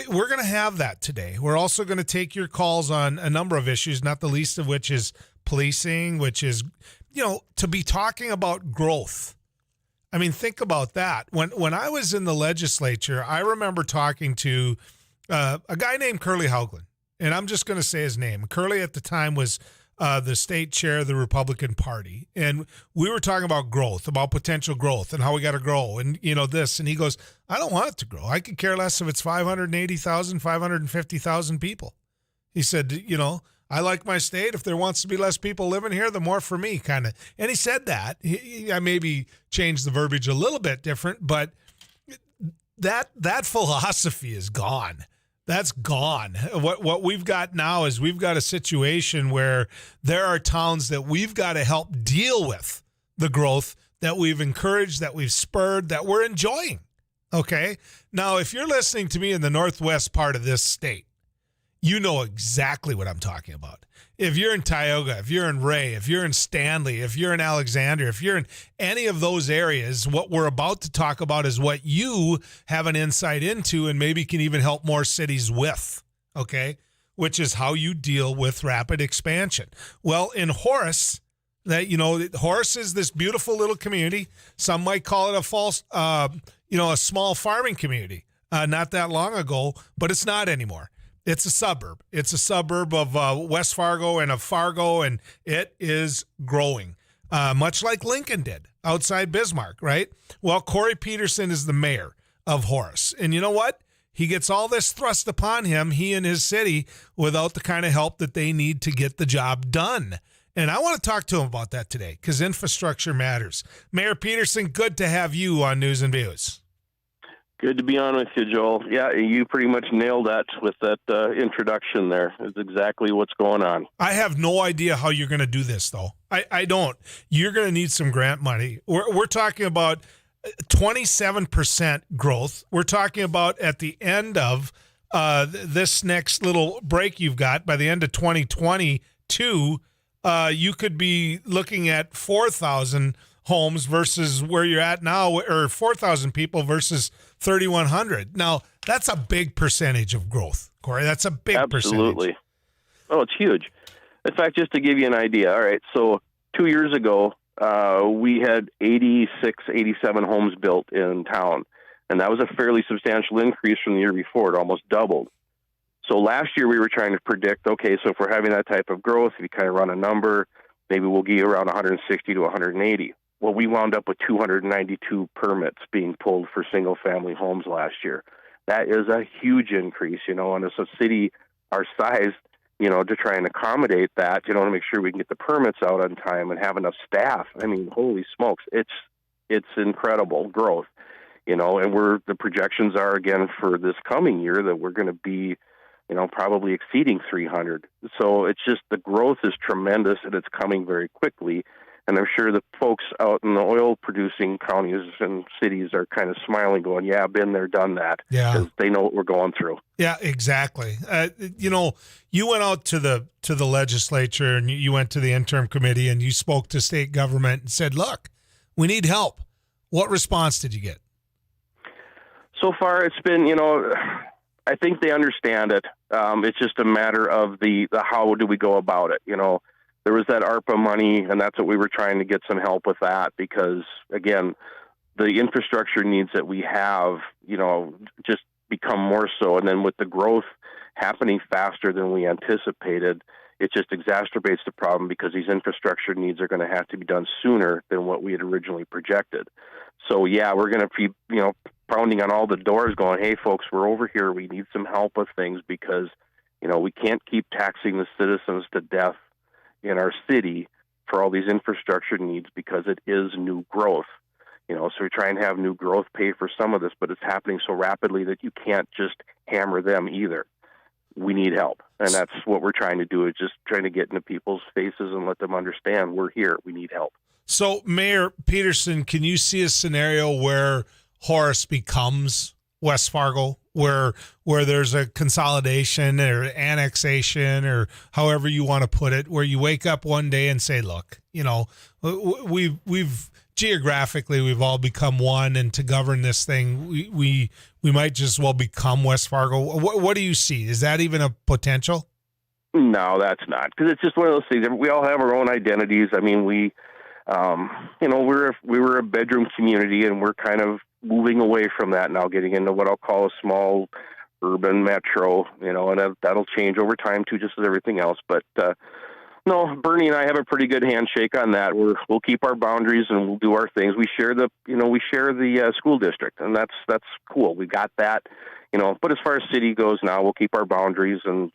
we're going to have that today. We're also going to take your calls on a number of issues, not the least of which is policing, which is, to be talking about growth. I mean, think about that. When I was in the legislature, I remember talking to a guy named Curly Hauglin. And I'm just going to say his name. Curly at the time was the state chair of the Republican Party. And we were talking about growth, about potential growth and how we got to grow and, this. And he goes, I don't want it to grow. I could care less if it's 580,000, 550,000 people. He said, I like my state. If there wants to be less people living here, the more for me, kind of. And he said that. I maybe changed the verbiage a little bit different, but that philosophy is gone. That's gone. What we've got now is we've got a situation where there are towns that we've got to help deal with the growth that we've encouraged, that we've spurred, that we're enjoying. Okay? Now, if you're listening to me in the northwest part of this state, you know exactly what I'm talking about. If you're in Tioga, if you're in Ray, if you're in Stanley, if you're in Alexander, if you're in any of those areas, what we're about to talk about is what you have an insight into and maybe can even help more cities with, okay? Which is how you deal with rapid expansion. Well, in Horace, Horace is this beautiful little community. Some might call it a small farming community not that long ago, but it's not anymore. It's a suburb. It's a suburb of West Fargo and of Fargo, and it is growing, much like Lincoln did outside Bismarck, right? Well, Corey Peterson is the mayor of Horace. And you know what? He gets all this thrust upon him, he and his city, without the kind of help that they need to get the job done. And I want to talk to him about that today because infrastructure matters. Mayor Peterson, good to have you on News and Views. Good to be on with you, Joel. Yeah, you pretty much nailed that with that introduction there. It's exactly what's going on. I have no idea how you're going to do this, though. I don't. You're going to need some grant money. We're talking about 27% growth. We're talking about at the end of this next little break you've got, by the end of 2022, you could be looking at 4,000 homes versus where you're at now, or 4,000 people versus 3,100. Now, that's a big percentage of growth, Corey. That's a big Absolutely. percentage. Oh, it's huge. In fact, just to give you an idea, all right, so 2 years ago, we had 86, 87 homes built in town, and that was a fairly substantial increase from the year before. It almost doubled. So last year, we were trying to predict, okay, so if we're having that type of growth, if you kind of run a number, maybe we'll get around 160 to 180. Well, we wound up with 292 permits being pulled for single-family homes last year. That is a huge increase, and as a city our size, to try and accommodate that, to make sure we can get the permits out on time and have enough staff. I mean, holy smokes, it's incredible growth, and the projections are, again, for this coming year that we're going to be, probably exceeding 300. So it's just the growth is tremendous, and it's coming very quickly. And I'm sure the folks out in the oil-producing counties and cities are kind of smiling, going, yeah, been there, done that. Yeah. Because they know what we're going through. Yeah, exactly. You went out to the legislature and you went to the interim committee and you spoke to state government and said, look, we need help. What response did you get? So far, it's been, I think they understand it. It's just a matter of the how do we go about it, There was that ARPA money, and that's what we were trying to get some help with that because, again, the infrastructure needs that we have, just become more so. And then with the growth happening faster than we anticipated, it just exacerbates the problem because these infrastructure needs are going to have to be done sooner than what we had originally projected. So yeah, we're going to be, pounding on all the doors going, hey folks, we're over here. We need some help with things because, we can't keep taxing the citizens to death in our city for all these infrastructure needs because it is new growth. So we try and have new growth pay for some of this, but it's happening so rapidly that you can't just hammer them either. We need help. And that's what we're trying to do, is just trying to get into people's faces and let them understand we're here. We need help. So, Mayor Peterson, can you see a scenario where Horace becomes West Fargo, where there's a consolidation or annexation or however you want to put it, where you wake up one day and say, look, we've geographically we've all become one, and to govern this thing, we might just well become West Fargo. What do you see? Is that even a potential? No, that's not, because it's just one of those things. We all have our own identities. I mean, we were a bedroom community, and we're kind of moving away from that now, getting into what I'll call a small urban metro, and that'll change over time too, just as everything else. But no, Bernie and I have a pretty good handshake on that. We'll keep our boundaries and we'll do our things. We share the school district, and that's cool. We got that, But as far as city goes now, we'll keep our boundaries, and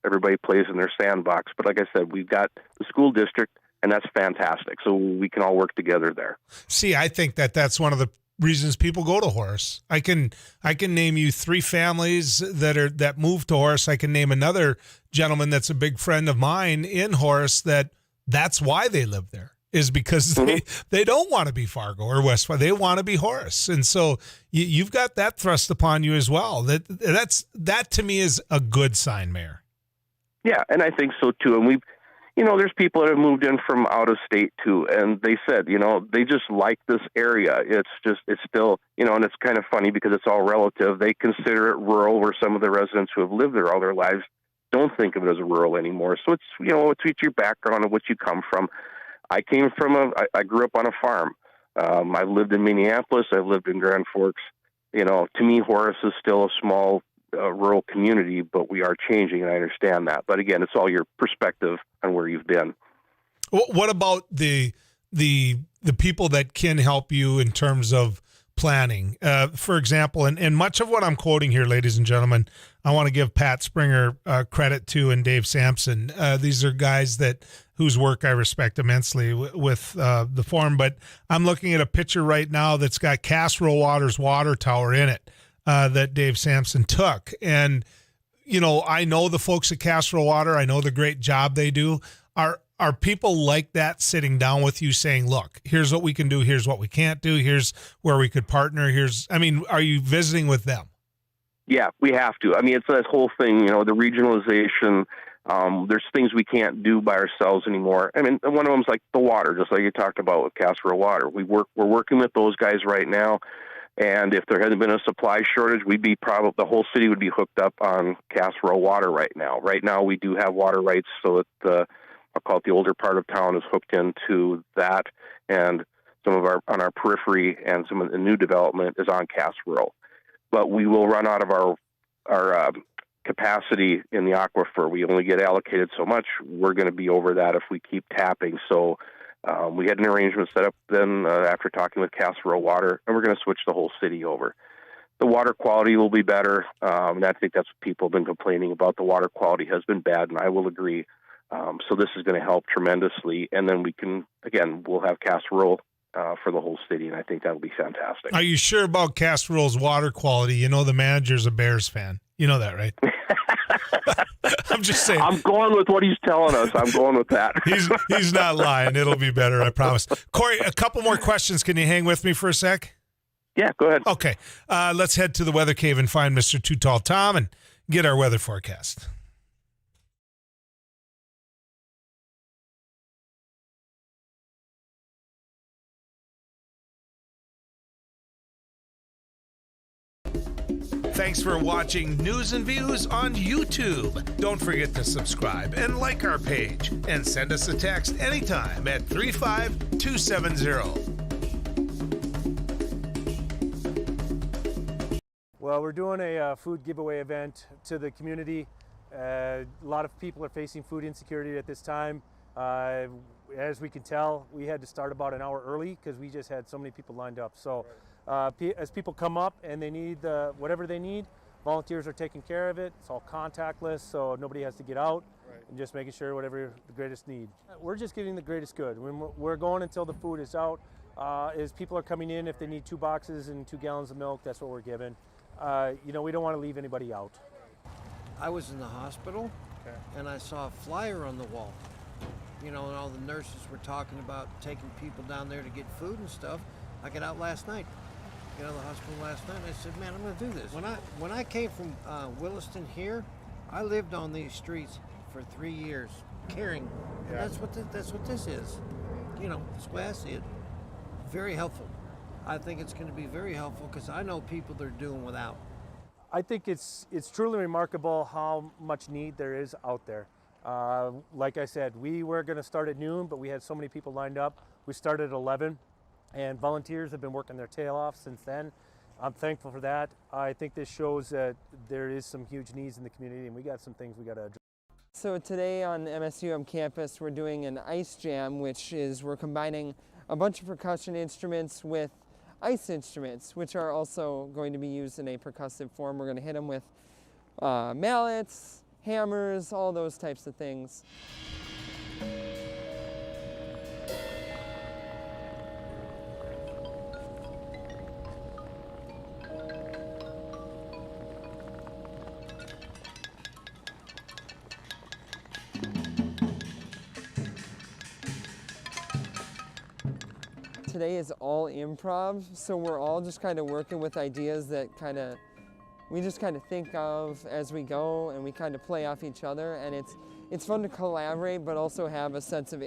everybody plays in their sandbox. But like I said, we've got the school district, and that's fantastic. So we can all work together there. See, I think that's one of the reasons people go to Horace. I can name you 3 families that moved to Horace. I can name another gentleman that's a big friend of mine in Horace that's why they live there, is because they don't want to be Fargo or West Fargo. They want to be Horace. And so you've got that thrust upon you as well. That to me is a good sign, Mayor. Yeah, and I think so too. And we've there's people that have moved in from out of state too, and they said, they just like this area. It's still, and it's kind of funny because it's all relative. They consider it rural, where some of the residents who have lived there all their lives don't think of it as rural anymore. So it's, it's your background and what you come from. I grew up on a farm. I've lived in Minneapolis. I've lived in Grand Forks. To me, Horace is still a small rural community, but we are changing, and I understand that. But again, it's all your perspective on where you've been. What about the people that can help you in terms of planning? For example, and much of what I'm quoting here, ladies and gentlemen, I want to give Pat Springer credit to, and Dave Sampson. These are guys whose work I respect immensely with the forum. But I'm looking at a picture right now that's got Casserole Water's water tower in it. That Dave Sampson took. And, I know the folks at Casserole Water. I know the great job they do. Are people like that sitting down with you saying, look, here's what we can do, here's what we can't do, here's where we could partner, are you visiting with them? Yeah, we have to. I mean, it's that whole thing, the regionalization. There's things we can't do by ourselves anymore. I mean, one of them is like the water, just like you talked about with Casserole Water. We're working with those guys right now. And if there hadn't been a supply shortage, the whole city would be hooked up on Casserole Water right now. Right now, we do have water rights, so that I'll call it the older part of town is hooked into that, and some of on our periphery and some of the new development is on Casserole. But we will run out of our capacity in the aquifer. We only get allocated so much. We're going to be over that if we keep tapping. So. We had an arrangement set up then after talking with Casserole Water, and we're going to switch the whole city over. The water quality will be better, and I think that's what people have been complaining about. The water quality has been bad, and I will agree. So this is going to help tremendously, and then we'll have Casserole for the whole city, and I think that'll be fantastic. Are you sure about Casserole's water quality? The manager's a Bears fan. You know that, right? I'm just saying. I'm going with what he's telling us. I'm going with that. He's not lying. It'll be better, I promise. Corey, a couple more questions. Can you hang with me for a sec? Yeah, go ahead. Okay. Let's head to the weather cave and find Mr. Too Tall Tom and get our weather forecast. Thanks for watching News and Views on YouTube. Don't forget to subscribe and like our page, and send us a text anytime at 35270. Well, we're doing a food giveaway event to the community A lot of people are facing food insecurity at this time. As we can tell, we had to start about an hour early because we just had so many people lined up. So as people come up and they need whatever they need, volunteers are taking care of it. It's all contactless, so nobody has to get out, and just making sure whatever the greatest need. We're just giving the greatest good. We're going until the food is out. As people are coming in, if they need 2 boxes and 2 gallons of milk, that's what we're giving. We don't want to leave anybody out. I was in the hospital, and I saw a flyer on the wall. And all the nurses were talking about taking people down there to get food and stuff. I got out last night, the hospital last night, and I said, man, I'm going to do this. When I came from Williston here, I lived on these streets for 3 years, caring. And that's what this is. That's the way I see it. Very helpful. I think it's going to be very helpful because I know people that are doing without. I think it's truly remarkable how much need there is out there. Like I said, we were going to start at noon, but we had so many people lined up. We started at 11, and volunteers have been working their tail off since then. I'm thankful for that. I think this shows that there is some huge needs in the community, and we got some things we got to address. So today on MSUM campus, we're doing an ice jam, which is we're combining a bunch of percussion instruments with ice instruments, which are also going to be used in a percussive form. We're going to hit them with mallets, hammers, all those types of things. Today is all improv, so we're all just kind of working with ideas that we just kind of think of as we go, and we kind of play off each other, and it's fun to collaborate but also have a sense of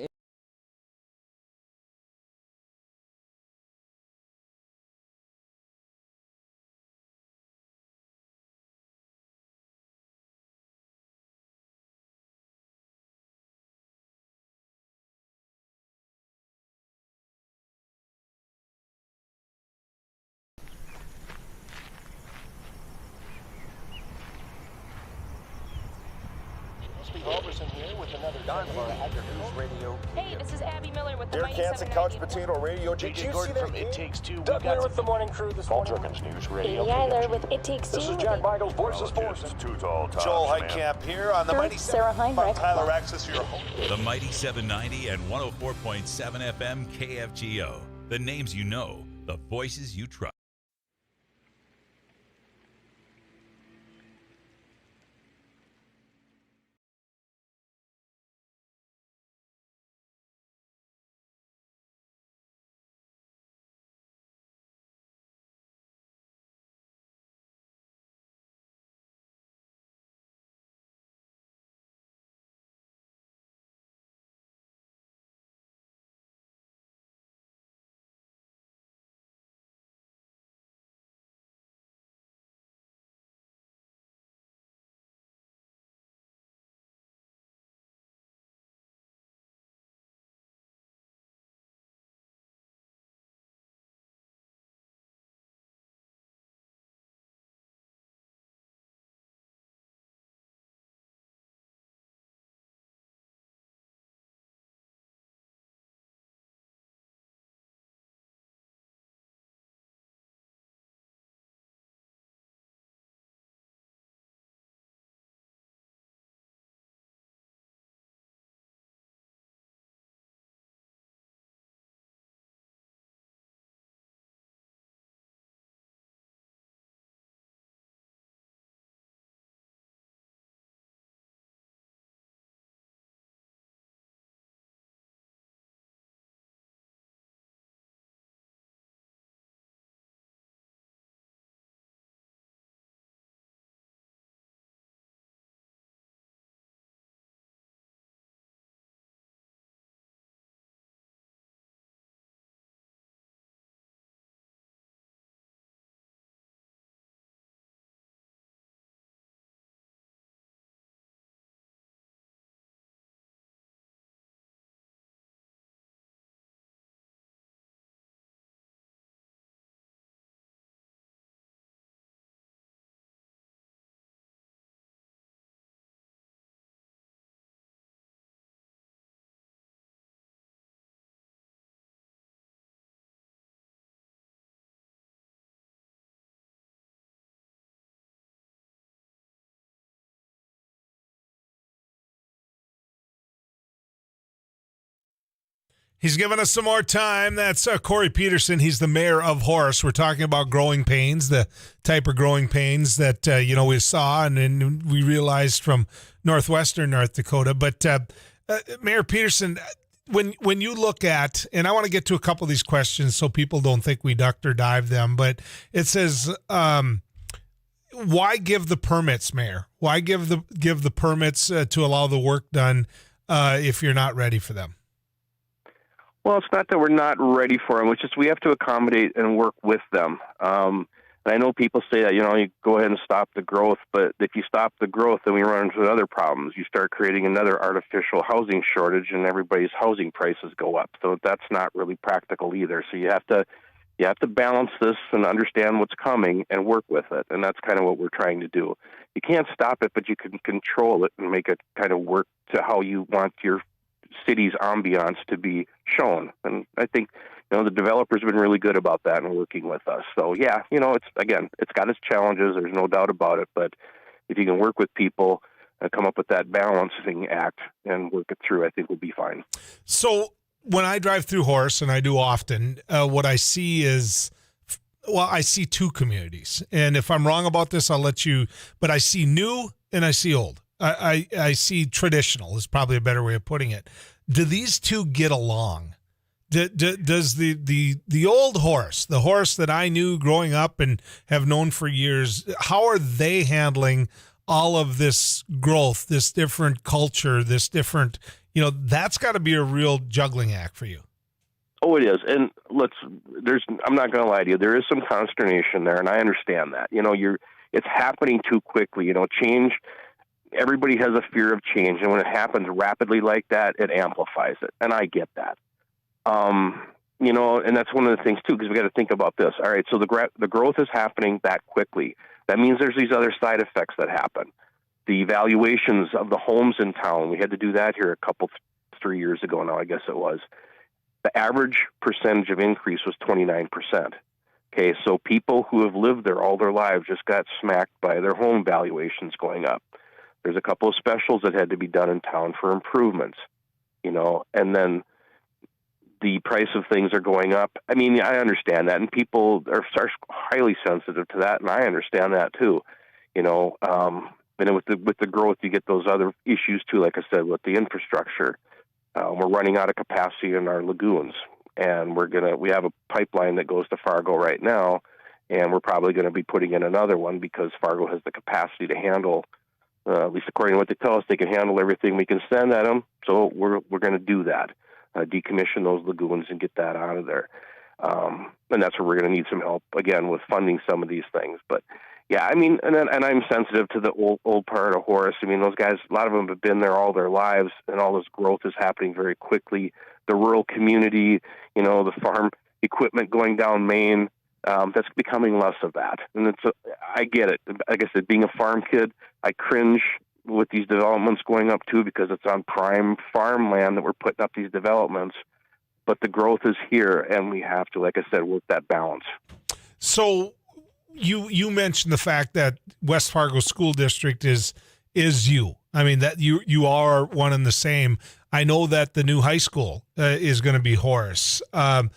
Hey, this is Abby Miller with the Derek Mighty Hansen, 790. Couch Potato Radio. Did you Gordon see from that It game? Takes Two. Doug Miller with the morning crew this morning. News Radio. Katie Eiler with It Takes Two. This is Jack Michaels, Voices Force. Joel Heitkamp here on the Mighty Sarah Heinrich. Tyler Access, your home. The Mighty 790 and 104.7 FM KFGO. The names you know, the voices you trust. He's given us some more time. That's Corey Peterson. He's the mayor of Horace. We're talking about growing pains, the type of growing pains that, we saw and we realized from northwestern North Dakota. But Mayor Peterson, when you look at, and I want to get to a couple of these questions so people don't think we ducked or dived them, but it says, why give the permits, Mayor? Why give the permits to allow the work done if you're not ready for them? Well, it's not that we're not ready for them. It's just we have to accommodate and work with them. And I know people say that, you go ahead and stop the growth, but if you stop the growth, then we run into other problems. You start creating another artificial housing shortage, and everybody's housing prices go up. So that's not really practical either. So you have to balance this and understand what's coming and work with it. And that's kind of what we're trying to do. You can't stop it, but you can control it and make it kind of work to how you want your city's ambiance to be shown. And I think, the developers have been really good about that and working with us. So yeah, it's got its challenges. There's no doubt about it. But if you can work with people and come up with that balancing act and work it through, I think we'll be fine. So when I drive through Horace, and I do often, what I see is, I see two communities. And if I'm wrong about this, I'll let you, but I see new and I see old. I see traditional is probably a better way of putting it. Do these two get along? Does the old Horace, the Horace that I knew growing up and have known for years, how are they handling all of this growth, this different culture, this different, that's got to be a real juggling act for you. Oh, it is. And I'm not going to lie to you. There is some consternation there, and I understand that. It's happening too quickly. Change. Everybody has a fear of change, and when it happens rapidly like that, it amplifies it, and I get that. And that's one of the things too, because we got to think about this. All right, so the growth is happening that quickly. That means there's these other side effects that happen. The valuations of the homes in town. We had to do that here 3 years ago now, I guess it was. The average percentage of increase was 29%. Okay, so people who have lived there all their lives just got smacked by their home valuations going up. There's a couple of specials that had to be done in town for improvements, and then the price of things are going up. I mean, I understand that, and people are highly sensitive to that, and I understand that too, and then with the growth, you get those other issues too, like I said, with the infrastructure. We're running out of capacity in our lagoons, and we have a pipeline that goes to Fargo right now, and we're probably going to be putting in another one because Fargo has the capacity to handle, at least according to what they tell us, they can handle everything we can send at them. So we're going to do that, decommission those lagoons and get that out of there. And that's where we're going to need some help again with funding some of these things. But yeah, I mean, and I'm sensitive to the old part of Horace. I mean, those guys, a lot of them have been there all their lives, and all this growth is happening very quickly. The rural community, the farm equipment going down Main, that's becoming less of that. And I get it. Like I said, being a farm kid, I cringe with these developments going up too, because it's on prime farmland that we're putting up these developments. But the growth is here, and we have to, like I said, work that balance. So you mentioned the fact that West Fargo School District is you. I mean, that you are one and the same. I know that the new high school is going to be Horace. I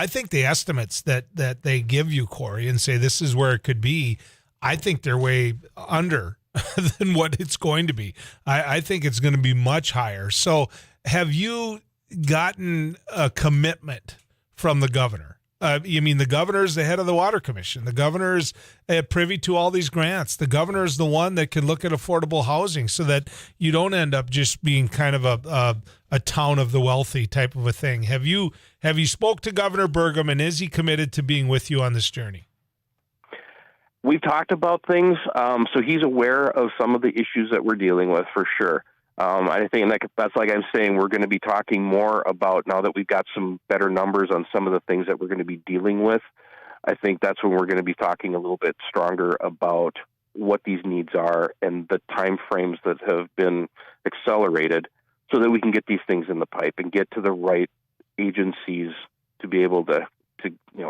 think the estimates that they give you, Corey, and say this is where it could be, I think they're way under than what it's going to be. I think it's going to be much higher. So have you gotten a commitment from the governor? The governor is the head of the Water Commission. The governor is privy to all these grants. The governor is the one that can look at affordable housing so that you don't end up just being kind of a town of the wealthy type of a thing. Have you spoke to Governor Burgum, and is he committed to being with you on this journey? We've talked about things, so he's aware of some of the issues that we're dealing with for sure. I think that's like I'm saying, we're going to be talking more about, now that we've got some better numbers on some of the things that we're going to be dealing with. I think that's when we're going to be talking a little bit stronger about what these needs are and the time frames that have been accelerated so that we can get these things in the pipe and get to the right agencies to be able to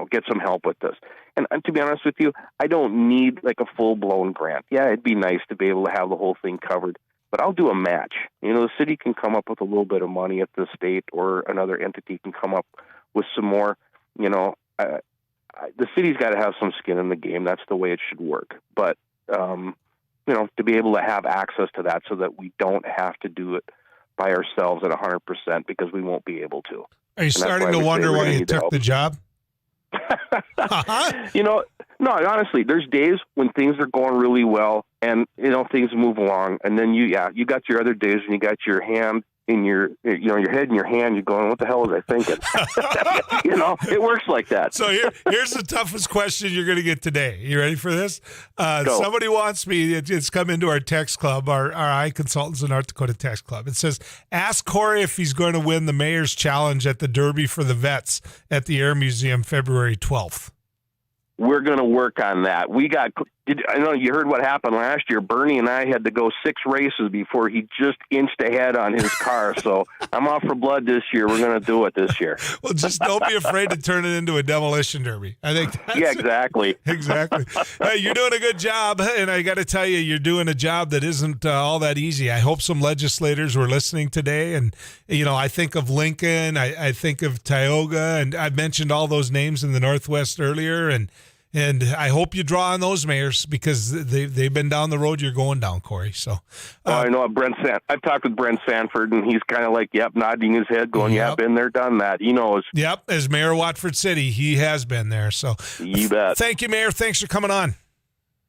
get some help with this. And to be honest with you, I don't need like a full-blown grant. Yeah, it'd be nice to be able to have the whole thing covered. but I'll do a match. You know, the city can come up with a little bit of money if the state or another entity can come up with some more. You know, the city's got to have some skin in the game. That's the way it should work. But, you know, to be able to have access to that so that we don't have to do it by ourselves at 100% because we won't be able to. Are you starting to wonder why you took the job? You know, no, honestly, there's days when things are going really well and, you know, things move along. And then you got your other days when you got your hand in your head in your hand. You're going, what the hell was I thinking? You know, it works like that. So here's the toughest question you're going to get today. You ready for this? Somebody wants me, it's come into our text club, our eye consultants in North Dakota text club. It says, ask Corey if he's going to win the mayor's challenge at the Derby for the Vets at the Air Museum February 12th. We're going to work on that. I know you heard what happened last year. Bernie and I had to go 6 races before he just inched ahead on his car. So I'm off for blood this year. We're going to do it this year. Well, just don't be afraid to turn it into a demolition derby. I think yeah, exactly. Exactly. Hey, you're doing a good job. And I got to tell you, you're doing a job that isn't all that easy. I hope some legislators were listening today. And, you know, I think of Lincoln. I think of Tioga. And I've mentioned all those names in the Northwest earlier. And I hope you draw on those mayors because they've been down the road you're going down, Corey. So I know I've talked with Brent Sanford, and he's kind of like, yep, nodding his head, going, yeah, been there, done that. He knows. Yep, as Mayor of Watford City, he has been there. So you bet. Thank you, Mayor. Thanks for coming on.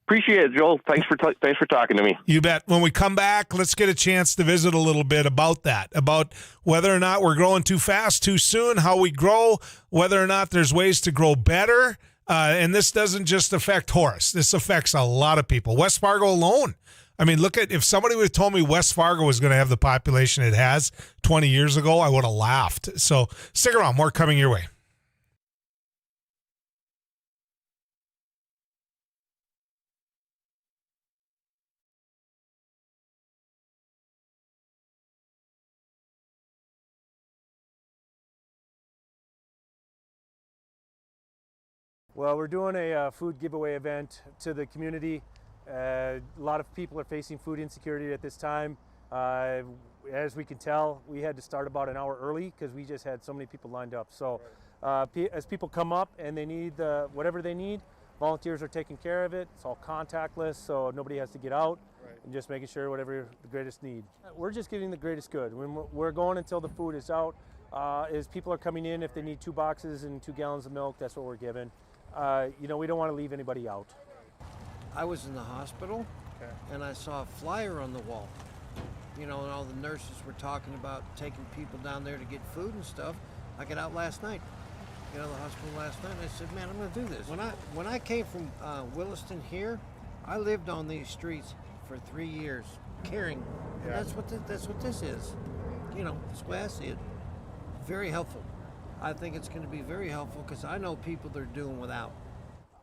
Appreciate it, Joel. Thanks for talking to me. You bet. When we come back, let's get a chance to visit a little bit about that, about whether or not we're growing too fast, too soon, how we grow, whether or not there's ways to grow better. And this doesn't just affect Horace. This affects a lot of people. West Fargo alone. I mean, look at, if somebody would have told me West Fargo was going to have the population it has 20 years ago, I would have laughed. So stick around. More coming your way. Well, we're doing a food giveaway event to the community. A lot of people are facing food insecurity at this time. As we can tell, we had to start about an hour early because we just had so many people lined up. So as people come up and they need whatever they need, volunteers are taking care of it. It's all contactless, so nobody has to get out. Right. And just making sure whatever the greatest need. We're just giving the greatest good. When we're going until the food is out. As people are coming in, if they need 2 boxes and 2 gallons of milk, that's what we're giving. You know, we don't want to leave anybody out. I was in the hospital, and I saw a flyer on the wall. You know, and all the nurses were talking about taking people down there to get food and stuff. I got out last night. Got out of the hospital last night, and I said, man, I'm going to do this. When I came from Williston here, I lived on these streets for 3 years, caring. Yeah. That's what this is. You know, that's the way I see it. Very helpful. I think it's going to be very helpful because I know people that are doing without.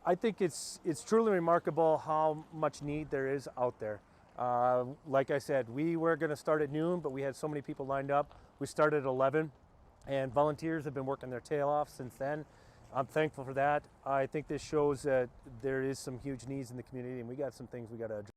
I think it's truly remarkable how much need there is out there. Like I said, we were going to start at noon, but we had so many people lined up. We started at 11, and volunteers have been working their tail off since then. I'm thankful for that. I think this shows that there is some huge needs in the community, and we got some things we got to address.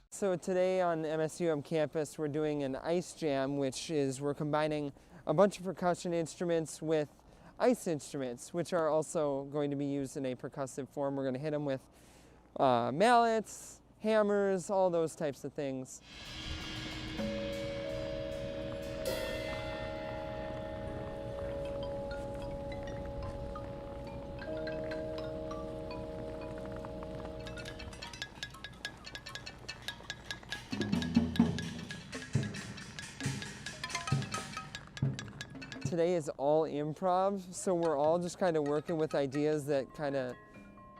So today on MSUM campus, we're doing an ice jam, we're combining a bunch of percussion instruments with ice instruments, which are also going to be used in a percussive form. We're going to hit them with mallets, hammers, all those types of things. Today is all improv, so we're all just kind of working with ideas that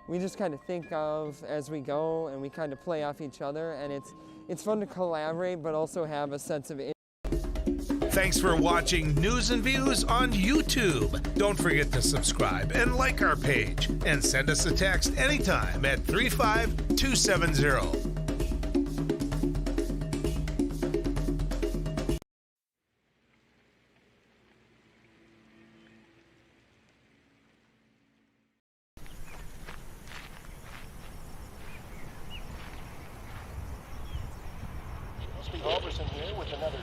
we just kind of think of as we go, and we kind of play off each other, and it's fun to collaborate, but also have a sense of. Thanks for watching News and Views on YouTube. Don't forget to subscribe and like our page, and send us a text anytime at 35270.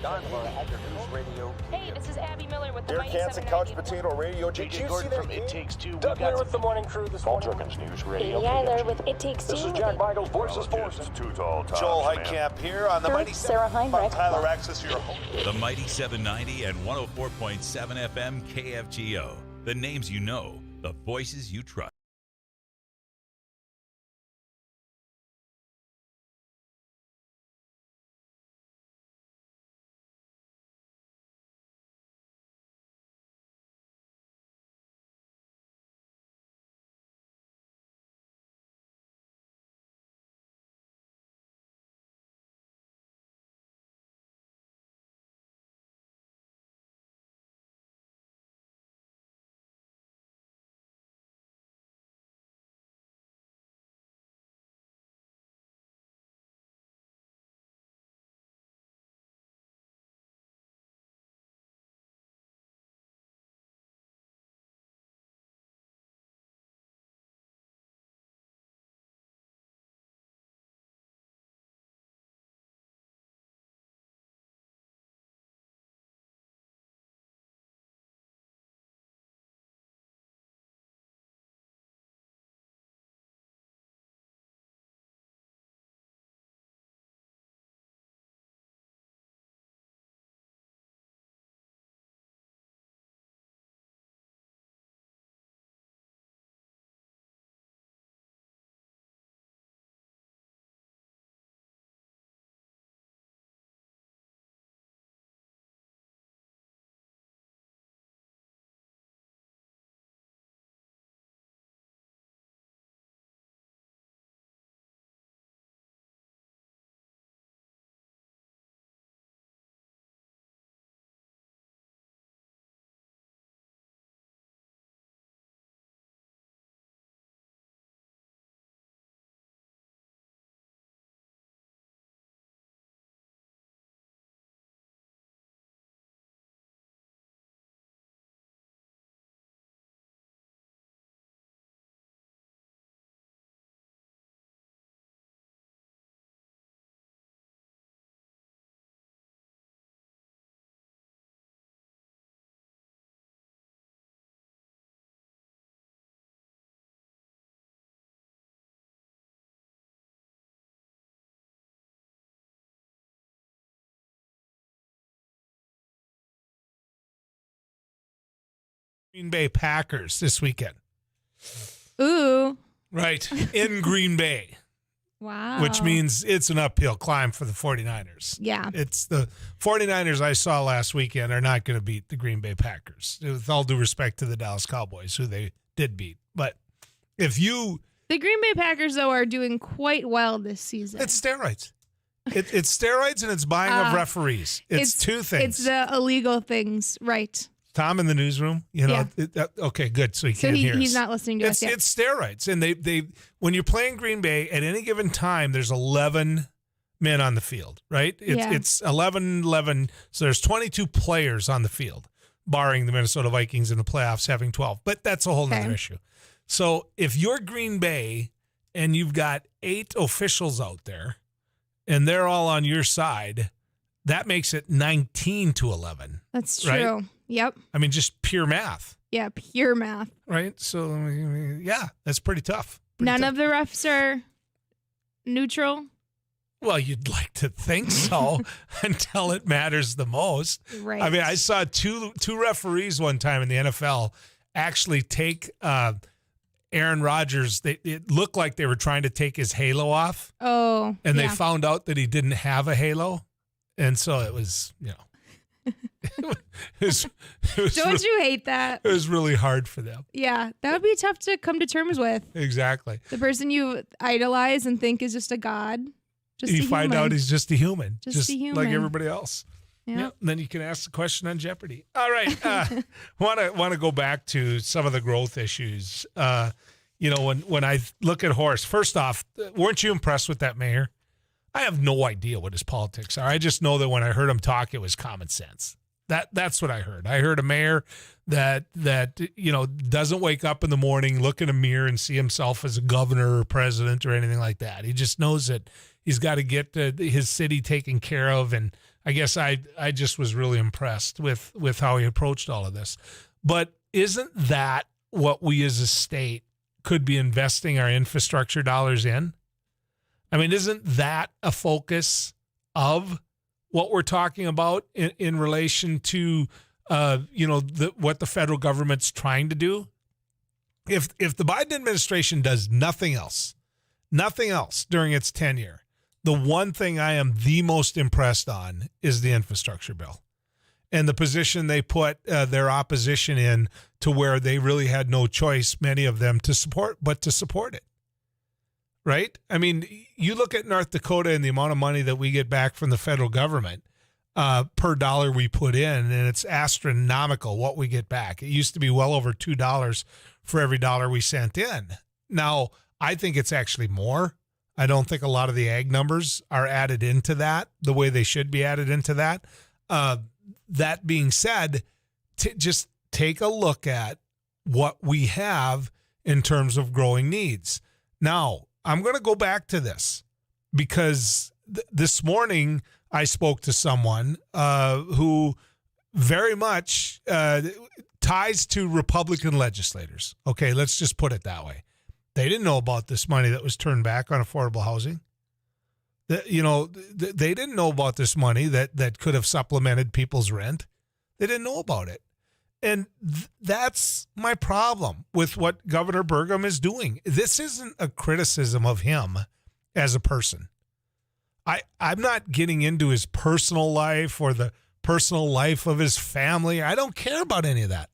Hey, this is Abby Miller with the Derek Mighty Hansen, 790. Couch Potato Radio. Did JJ you Gordon see from that It game? Takes Two. Doug Miller with the morning crew this morning. News Radio. Katie Eiler with It Takes Two. This is Jack Michaels, Voices Force. Too tall, Joel Heitkamp here on the Mighty Sarah Heinrich. Tyler Axis, your host. The Mighty 790 and 104.7 FM KFGO. The names you know, the voices you trust. Green Bay Packers this weekend. Ooh. Right. In Green Bay. Wow. Which means it's an uphill climb for the 49ers. Yeah. It's the 49ers I saw last weekend are not going to beat the Green Bay Packers. With all due respect to the Dallas Cowboys, who they did beat. But if you... The Green Bay Packers, though, are doing quite well this season. It's steroids. It's steroids and it's buying of referees. It's two things. It's the illegal things, right. Tom in the newsroom, you know. Yeah. Okay, good. So he can't hear us. He's not listening to us yet. It's steroids, and they when you're playing Green Bay at any given time, there's 11 men on the field, right? It's 11. So there's 22 players on the field, barring the Minnesota Vikings in the playoffs having 12. But that's a whole nother issue. So if you're Green Bay and you've got 8 officials out there, and they're all on your side, that makes it 19-11. That's true. Right? Yep. I mean, just pure math. Yeah, pure math. Right? So, yeah, that's pretty tough. None of the refs are neutral? Well, you'd like to think so until it matters the most. Right. I mean, I saw two referees one time in the NFL actually take Aaron Rodgers. It looked like they were trying to take his halo off. Oh, and they found out that he didn't have a halo. And so it was, Don't you hate that? It was really hard for them. Yeah, that would be tough to come to terms with. Exactly. The person you idolize and think is just a god. You find out he's just a human. Just a human. Like everybody else. Yeah. And then you can ask the question on Jeopardy. All right. Want to go back to some of the growth issues. When I look at Horst, first off, weren't you impressed with that mayor? I have no idea what his politics are. I just know that when I heard him talk, it was common sense. That's what I heard. I heard a mayor that doesn't wake up in the morning, look in a mirror, and see himself as a governor or president or anything like that. He just knows that he's got to get his city taken care of. And I guess I just was really impressed with how he approached all of this. But isn't that what we as a state could be investing our infrastructure dollars in? I mean, isn't that a focus of what we're talking about in relation to, what the federal government's trying to do? If the Biden administration does nothing else during its tenure, the one thing I am the most impressed on is the infrastructure bill and the position they put their opposition in, to where they really had no choice, many of them, to support it. Right? I mean, you look at North Dakota and the amount of money that we get back from the federal government per dollar we put in, and it's astronomical what we get back. It used to be well over $2 for every dollar we sent in. Now, I think it's actually more. I don't think a lot of the ag numbers are added into that the way they should be added into that. That being said, just take a look at what we have in terms of growing needs. Now, I'm going to go back to this because this morning I spoke to someone who very much ties to Republican legislators. Okay, let's just put it that way. They didn't know about this money that was turned back on affordable housing. They didn't know about this money that could have supplemented people's rent. They didn't know about it. And that's my problem with what Governor Burgum is doing. This isn't a criticism of him as a person. I'm not getting into his personal life or the personal life of his family. I don't care about any of that.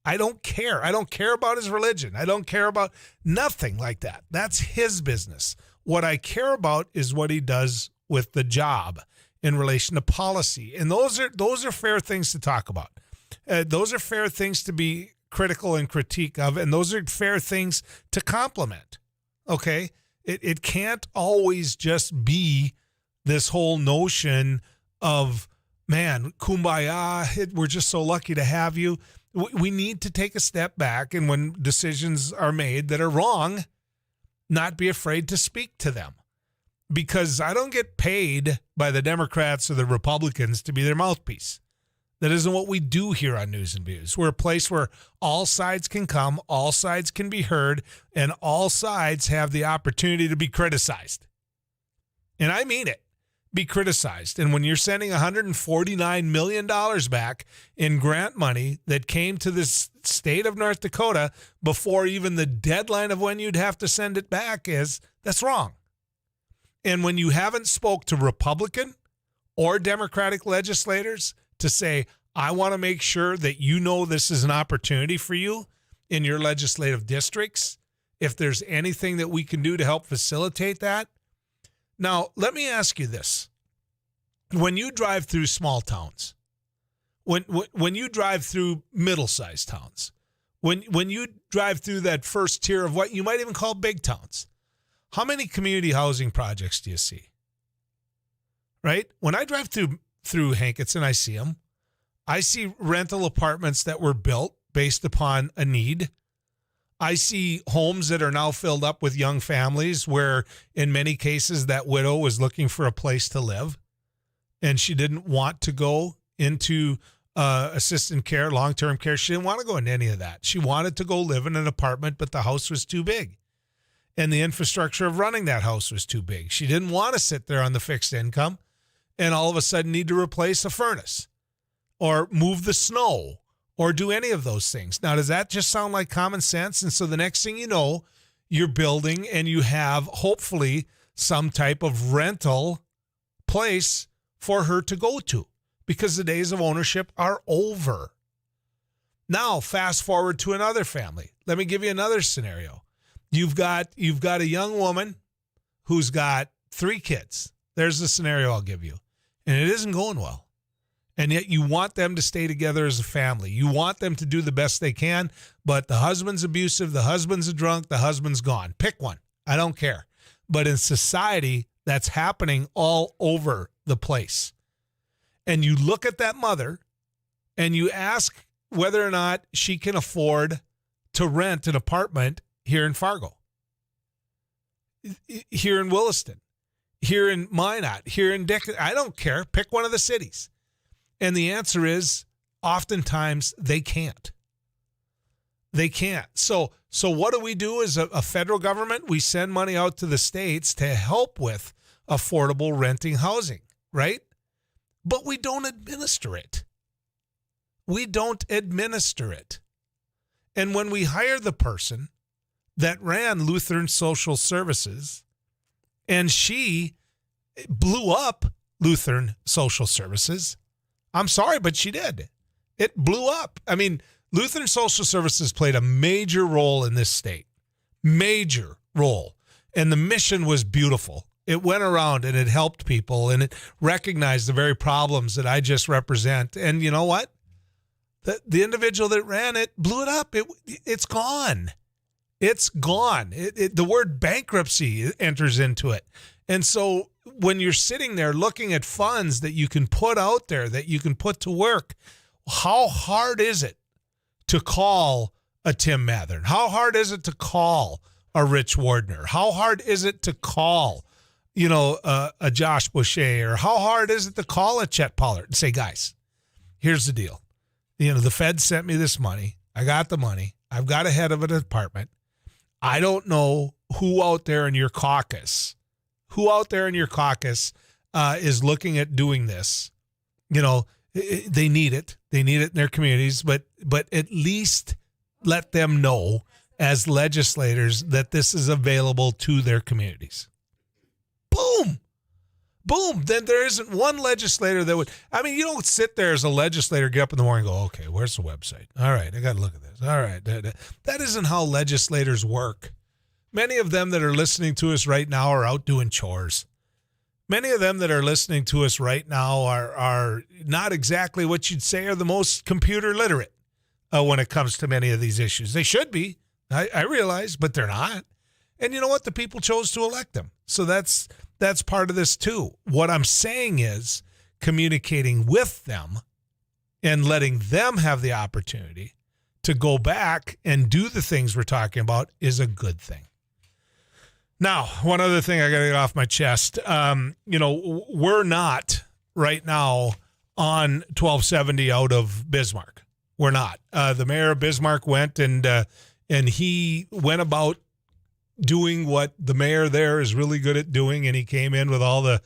I don't care. I don't care about his religion. I don't care about nothing like that. That's his business. What I care about is what he does with the job in relation to policy. And those are fair things to talk about. Those are fair things to be critical and critique of, and those are fair things to compliment. Okay? It can't always just be this whole notion of, man, kumbaya, we're just so lucky to have you. We need to take a step back, and when decisions are made that are wrong, not be afraid to speak to them. Because I don't get paid by the Democrats or the Republicans to be their mouthpiece. That isn't what we do here on News and Views. We're a place where all sides can come, all sides can be heard, and all sides have the opportunity to be criticized. And I mean it. Be criticized. And when you're sending $149 million back in grant money that came to this state of North Dakota before even the deadline of when you'd have to send it back is, that's wrong. And when you haven't spoke to Republican or Democratic legislators to say, I want to make sure that you know this is an opportunity for you in your legislative districts, if there's anything that we can do to help facilitate that. Now, let me ask you this. When you drive through small towns, when you drive through middle-sized towns, when you drive through that first tier of what you might even call big towns, how many community housing projects do you see? Right? When I drive through Hankinson, I see them. I see rental apartments that were built based upon a need. I see homes that are now filled up with young families where, in many cases, that widow was looking for a place to live and she didn't want to go into assisted care, long-term care. She didn't want to go into any of that. She wanted to go live in an apartment, but the house was too big. And the infrastructure of running that house was too big. She didn't want to sit there on the fixed income and all of a sudden need to replace a furnace or move the snow or do any of those things. Now, does that just sound like common sense? And so the next thing you know, you're building and you have hopefully some type of rental place for her to go to because the days of ownership are over. Now, fast forward to another family. Let me give you another scenario. You've got a young woman who's got 3 kids. There's the scenario I'll give you. And it isn't going well. And yet you want them to stay together as a family. You want them to do the best they can, but the husband's abusive, the husband's a drunk, the husband's gone. Pick one. I don't care. But in society, that's happening all over the place. And you look at that mother and you ask whether or not she can afford to rent an apartment here in Fargo, here in Williston, here in Minot, here in Dick. I don't care. Pick one of the cities. And the answer is oftentimes they can't. They can't. So what do we do as a federal government? We send money out to the states to help with affordable renting housing, right? But we don't administer it. We don't administer it. And when we hire the person that ran Lutheran Social Services, and she blew up Lutheran Social Services, I'm sorry, but she did. It blew up. I mean, Lutheran Social Services played a major role in this state. Major role. And the mission was beautiful. It went around and it helped people and it recognized the very problems that I just represent. And you know what? The individual that ran it blew it up. It's gone. It's gone. The word bankruptcy enters into it. And so when you're sitting there looking at funds that you can put out there, that you can put to work, how hard is it to call a Tim Mathern? How hard is it to call a Rich Wardner? How hard is it to call, a Josh Boucher? Or how hard is it to call a Chet Pollard and say, guys, here's the deal. The Fed sent me this money. I got the money. I've got a head of a department. I don't know who out there in your caucus is looking at doing this. They need it. They need it in their communities, but at least let them know as legislators that this is available to their communities. Boom. Boom. Then there isn't one legislator that would, you don't sit there as a legislator, get up in the morning and go, okay, where's the website? All right, I got to look at this. All right. That isn't how legislators work. Many of them that are listening to us right now are out doing chores. Many of them that are listening to us right now are not exactly what you'd say are the most computer literate when it comes to many of these issues. They should be, I realize, but they're not. And you know what? The people chose to elect them. So that's part of this too. What I'm saying is communicating with them and letting them have the opportunity to go back and do the things we're talking about is a good thing. Now, one other thing I got to get off my chest. We're not right now on 1270 out of Bismarck. We're not. The mayor of Bismarck went and he went about doing what the mayor there is really good at doing, and he came in with all the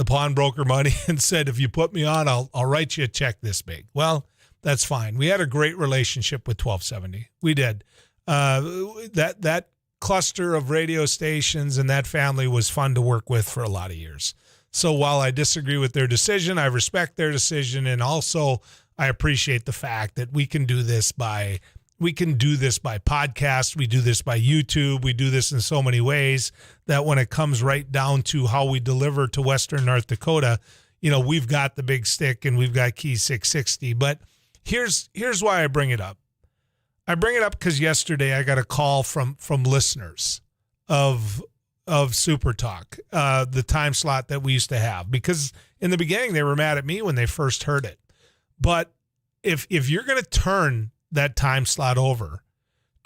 pawnbroker money and said, if you put me on, I'll write you a check this big. Well, that's fine. We had a great relationship with 1270. We did. That cluster of radio stations and that family was fun to work with for a lot of years. So while I disagree with their decision, I respect their decision, and also I appreciate the fact that we can do this by podcast, we do this by YouTube, we do this in so many ways that when it comes right down to how we deliver to Western North Dakota, we've got the big stick and we've got Key 660. But here's why I bring it up. I bring it up because yesterday I got a call from listeners of Super Talk, the time slot that we used to have, because in the beginning they were mad at me when they first heard it. But if you're going to turn that time slot over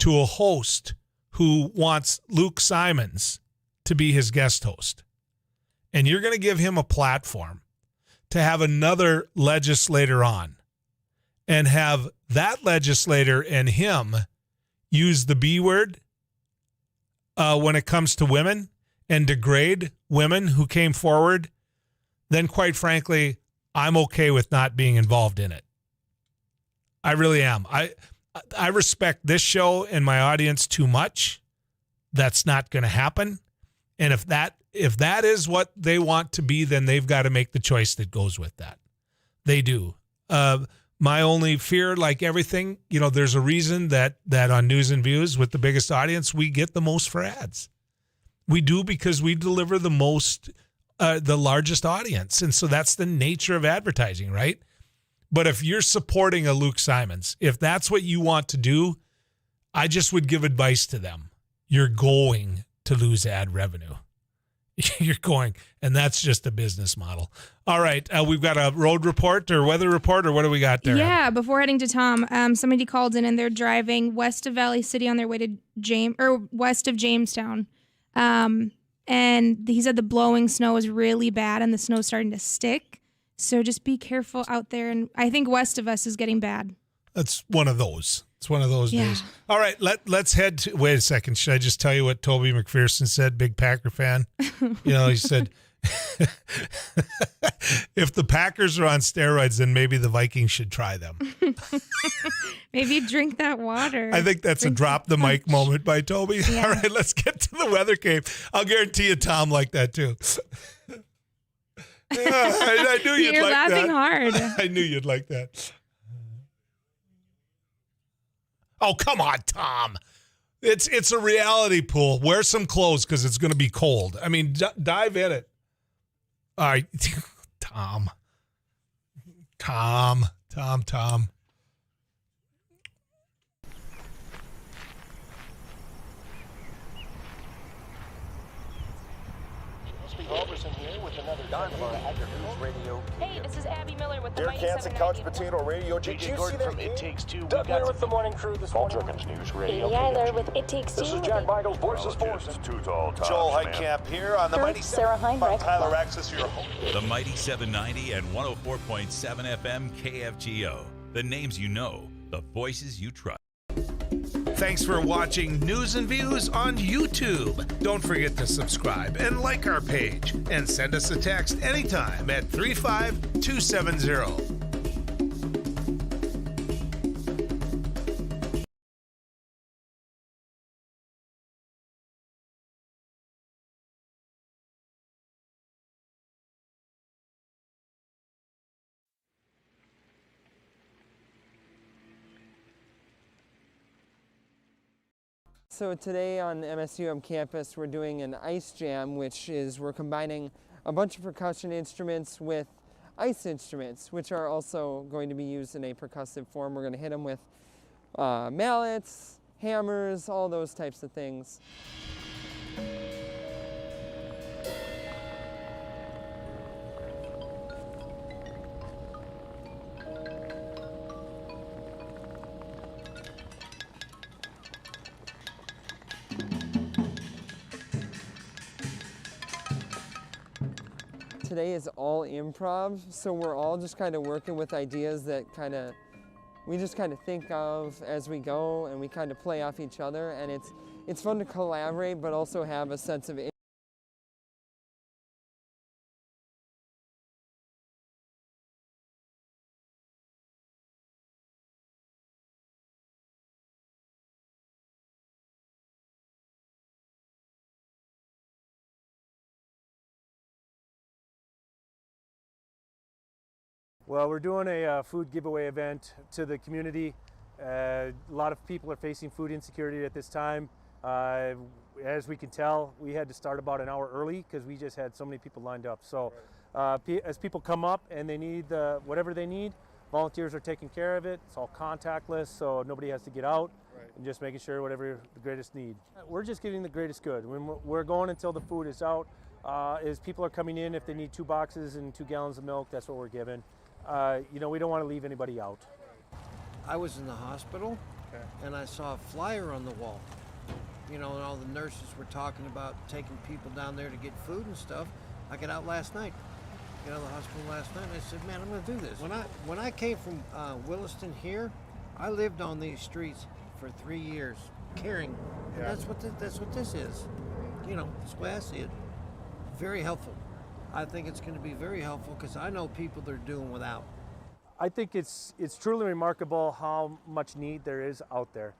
to a host who wants Luke Simons to be his guest host, and you're going to give him a platform to have another legislator on and have that legislator and him use the B word when it comes to women and degrade women who came forward, then quite frankly, I'm okay with not being involved in it. I really am. I respect this show and my audience too much. That's not going to happen. And if that is what they want to be, then they've got to make the choice that goes with that. They do. My only fear, like everything, there's a reason that on News and Views with the biggest audience, we get the most for ads. We do, because we deliver the most, the largest audience. And so that's the nature of advertising, right? But if you're supporting a Luke Simons, if that's what you want to do, I just would give advice to them. You're going to lose ad revenue. You're going, and that's just a business model. All right, we've got a road report or weather report, or what do we got there? Yeah, before heading to Tom, somebody called in and they're driving west of Valley City on their way to west of Jamestown. And he said the blowing snow is really bad and the snow's starting to stick. So just be careful out there. And I think west of us is getting bad. That's one of those. It's one of those Yeah. days. All right, let's head to. Wait a second. Should I just tell you what Toby McPherson said? Big Packer fan. He said, if the Packers are on steroids, then maybe the Vikings should try them. Maybe drink that water. I think that's Drink a drop the mic moment by Toby. Yeah. All right, let's get to the weather cave. I'll guarantee you Tom liked that too. I knew you'd You're like that. laughing hard. I knew you'd like that. Oh, come on, Tom. It's a reality pool. Wear some clothes because it's going to be cold. I mean, dive in it. All right, Tom. Hey, this is Abby Miller with the Derek Mighty Hansen, 790. Couch Potato Radio. Did you see that? It Takes Two. Doug Miller with the morning crew this morning. News Katie Eiler with It Takes Two. This is Jack Michaels, Voices Poorest. Too tall, Joel Heitkamp here on the Mighty Sarah Heinrich. Tyler Axis, your host. The Mighty 790 and 104.7 FM KFGO. The names you know, the voices you trust. Thanks for watching News and Views on YouTube. Don't forget to subscribe and like our page. And send us a text anytime at 35270. So today on the MSUM campus, we're doing an ice jam, which is we're combining a bunch of percussion instruments with ice instruments, which are also going to be used in a percussive form. We're going to hit them with mallets, hammers, all those types of things. Today is all improv, so we're all just kind of working with ideas that we just kind of think of as we go, and we kind of play off each other, and it's fun to collaborate, but also have a sense of Well, we're doing a food giveaway event to the community. A lot of people are facing food insecurity at this time. As we can tell, we had to start about an hour early because we just had so many people lined up. So as people come up and they need whatever they need, volunteers are taking care of it. It's all contactless, so nobody has to get out. And just making sure whatever the greatest need. We're just getting the greatest good. When we're going until the food is out. As people are coming in, if they need 2 boxes and 2 gallons of milk, that's what we're giving. We don't want to leave anybody out. I was in the hospital, and I saw a flyer on the wall. And all the nurses were talking about taking people down there to get food and stuff. I got out last night, the hospital last night, and I said, man, I'm going to do this. When I came from Williston here, I lived on these streets for 3 years, caring. And that's what this is. That's the way I see it. Very helpful. I think it's going to be very helpful because I know people that are doing without. I think it's truly remarkable how much need there is out there.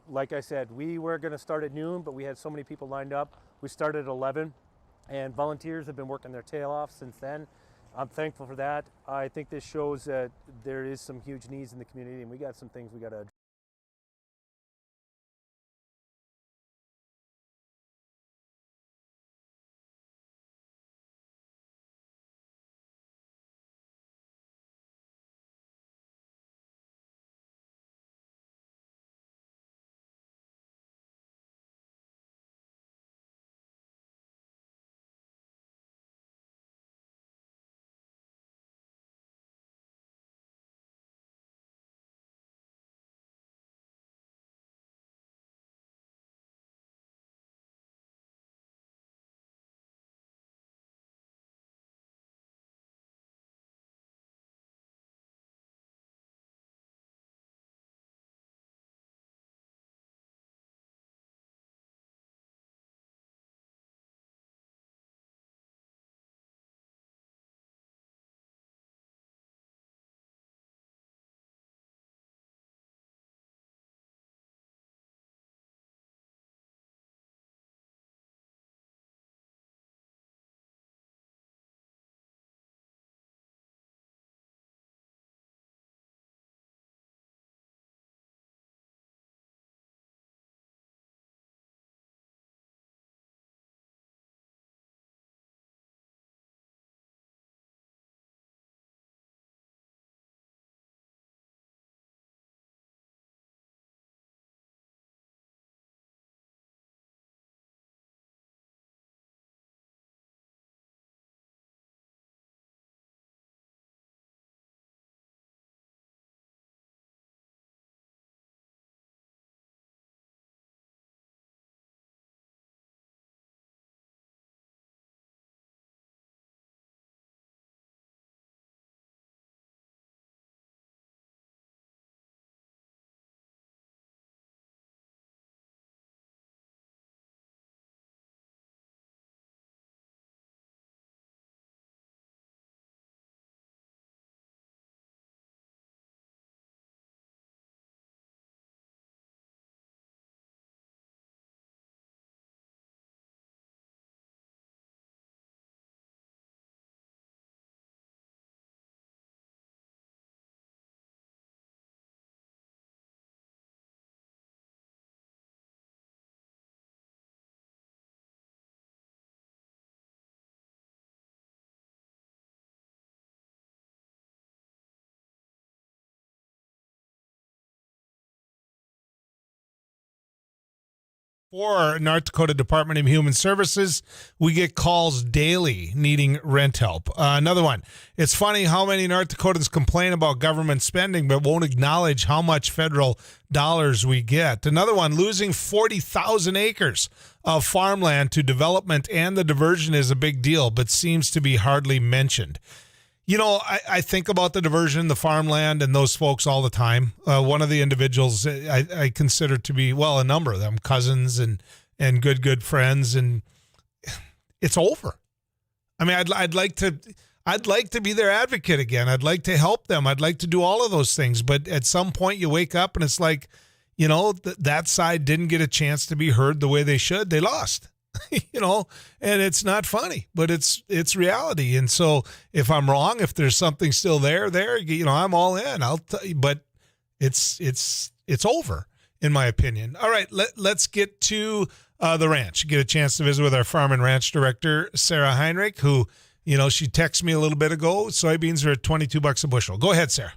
Like I said, we were going to start at noon, but we had so many people lined up. We started at 11, and volunteers have been working their tail off since then. I'm thankful for that. I think this shows that there is some huge needs in the community, and we got some things we got to address. For North Dakota Department of Human Services, we get calls daily needing rent help. Another one. It's funny how many North Dakotans complain about government spending but won't acknowledge how much federal dollars we get. Another one. Losing 40,000 acres of farmland to development and the diversion is a big deal, but seems to be hardly mentioned. You know, I think about the diversion, the farmland, and those folks all the time. One of the individuals I consider to be, well, a number of them, cousins and good friends, and it's over. I mean, I'd like to be their advocate again. I'd like to help them. I'd like to do all of those things. But at some point, you wake up and it's like, you know, that side didn't get a chance to be heard the way they should. They lost. You know, and it's not funny, but it's reality. And so if I'm wrong, if there's something still there, you know, I'm all in. I'll tell you, but it's over in my opinion. All right, let's get to the ranch. Get a chance to visit with our farm and ranch director, Sarah Heinrich, who, you know, she texted me a little bit ago. Soybeans are at $22 a bushel. Go ahead, Sarah.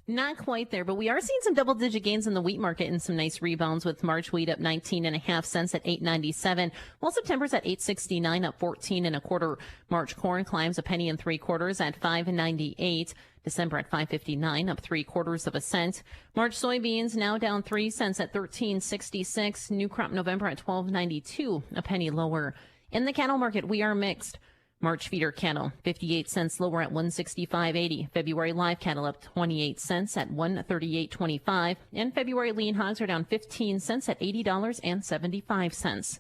Not quite there, but we are seeing some double-digit gains in the wheat market and some nice rebounds with March wheat up 19.5 cents at $8.97, while September's at $8.69, up 14.25. March corn climbs a penny and 3/4 at $5.98. December at $5.59, up 3/4 of a cent. March soybeans now down 3 cents at $13.66. New crop November at $12.92, a penny lower. In the cattle market, we are mixed. March feeder cattle, 58 cents lower at $165.80. February live cattle up 28 cents at $138.25. And February lean hogs are down 15 cents at $80.75.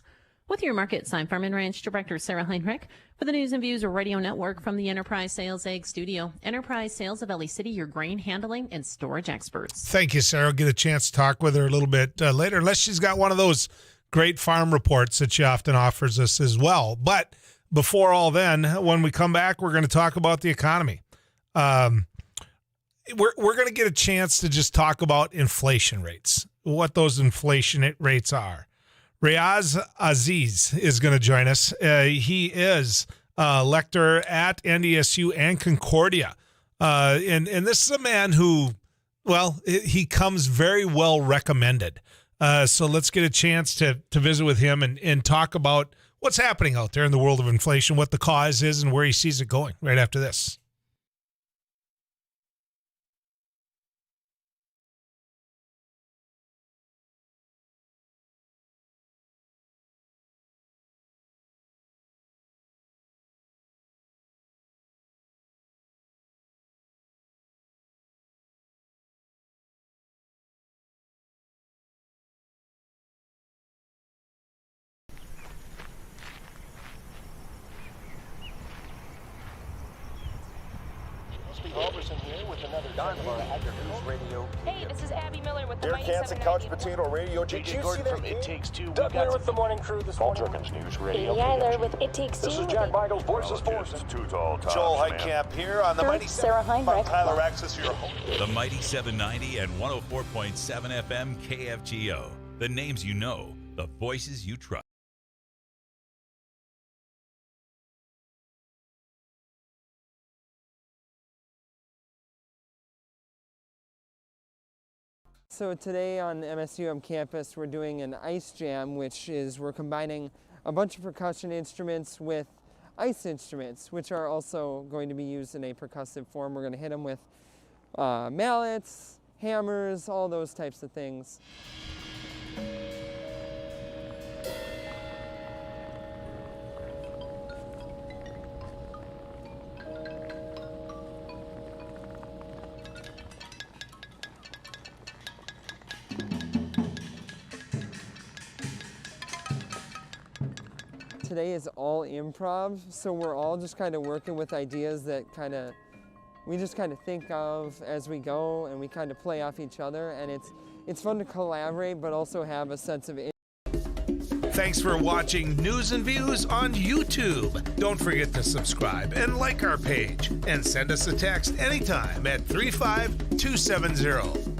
With your markets, I'm Farm and Ranch Director Sarah Heinrich for the News and Views Radio Network from the Enterprise Sales Egg Studio. Enterprise Sales of Valley City, your grain handling and storage experts. Thank you, Sarah. I'll get a chance to talk with her a little bit later, unless she's got one of those great farm reports that she often offers us as well. But before all then, when we come back, we're going to talk about the economy. We're going to get a chance to just talk about inflation rates, what those inflation rates are. Riaz Aziz is going to join us. He is a lecturer at NDSU and Concordia. And this is a man who, well, he comes very well recommended. So let's get a chance to visit with him and talk about what's happening out there in the world of inflation, what the cause is, and where he sees it going right after this. Hey, this is Abby Miller with the Derek Mighty Hansen, 790. Couch Potato Radio. Did you see that from game? It Takes Two. Doug Miller with the morning crew this morning. News Radio. Amy Eiler with It Takes Two. This is Jack Michaels, Voices Poorest. Too tall, Joel Heitkamp here on the Mighty Sarah Heinrich. Tyler Access, your home. The Mighty 790 and 104.7 FM KFGO. The names you know, the voices you trust. So today on the MSUM campus, we're doing an ice jam, which is we're combining a bunch of percussion instruments with ice instruments, which are also going to be used in a percussive form. We're going to hit them with mallets, hammers, all those types of things. Today is all improv, so we're all just kind of working with ideas that we just kind of think of as we go, and we kind of play off each other, and it's fun to collaborate, but also have a sense of. Thanks for watching News and Views on YouTube. Don't forget to subscribe and like our page, and send us a text anytime at 35270.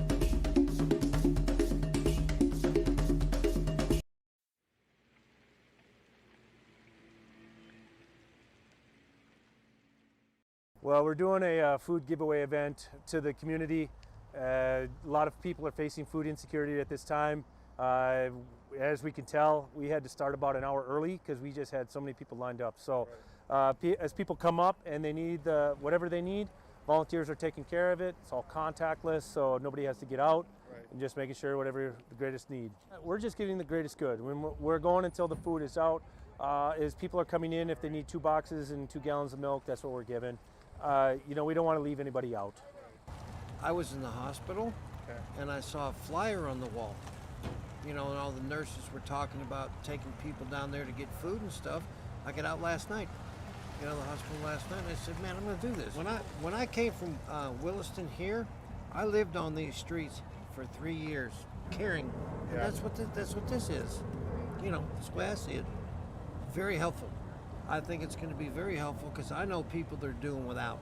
Well, we're doing a food giveaway event to the community. A lot of people are facing food insecurity at this time. As we can tell, we had to start about an hour early because we just had so many people lined up. So as people come up and they need whatever they need, volunteers are taking care of it. It's all contactless, so nobody has to get out, and just making sure whatever the greatest need. We're just giving the greatest good. When we're going until the food is out. As people are coming in, if they need 2 boxes and 2 gallons of milk, that's what we're giving. We don't want to leave anybody out. I was in the hospital, and I saw a flyer on the wall. And all the nurses were talking about taking people down there to get food and stuff. I got out last night, the hospital last night, and I said, man, I'm going to do this. When I came from Williston here, I lived on these streets for 3 years, caring. And that's what this is. That's the way I see it. Very helpful. I think it's going to be very helpful because I know people that are doing without.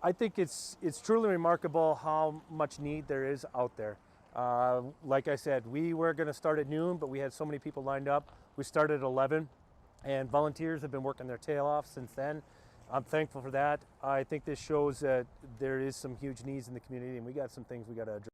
I think it's truly remarkable how much need there is out there. Like I said, we were going to start at noon, but we had so many people lined up. We started at 11, and volunteers have been working their tail off since then. I'm thankful for that. I think this shows that there is some huge needs in the community, and we got some things we got to address.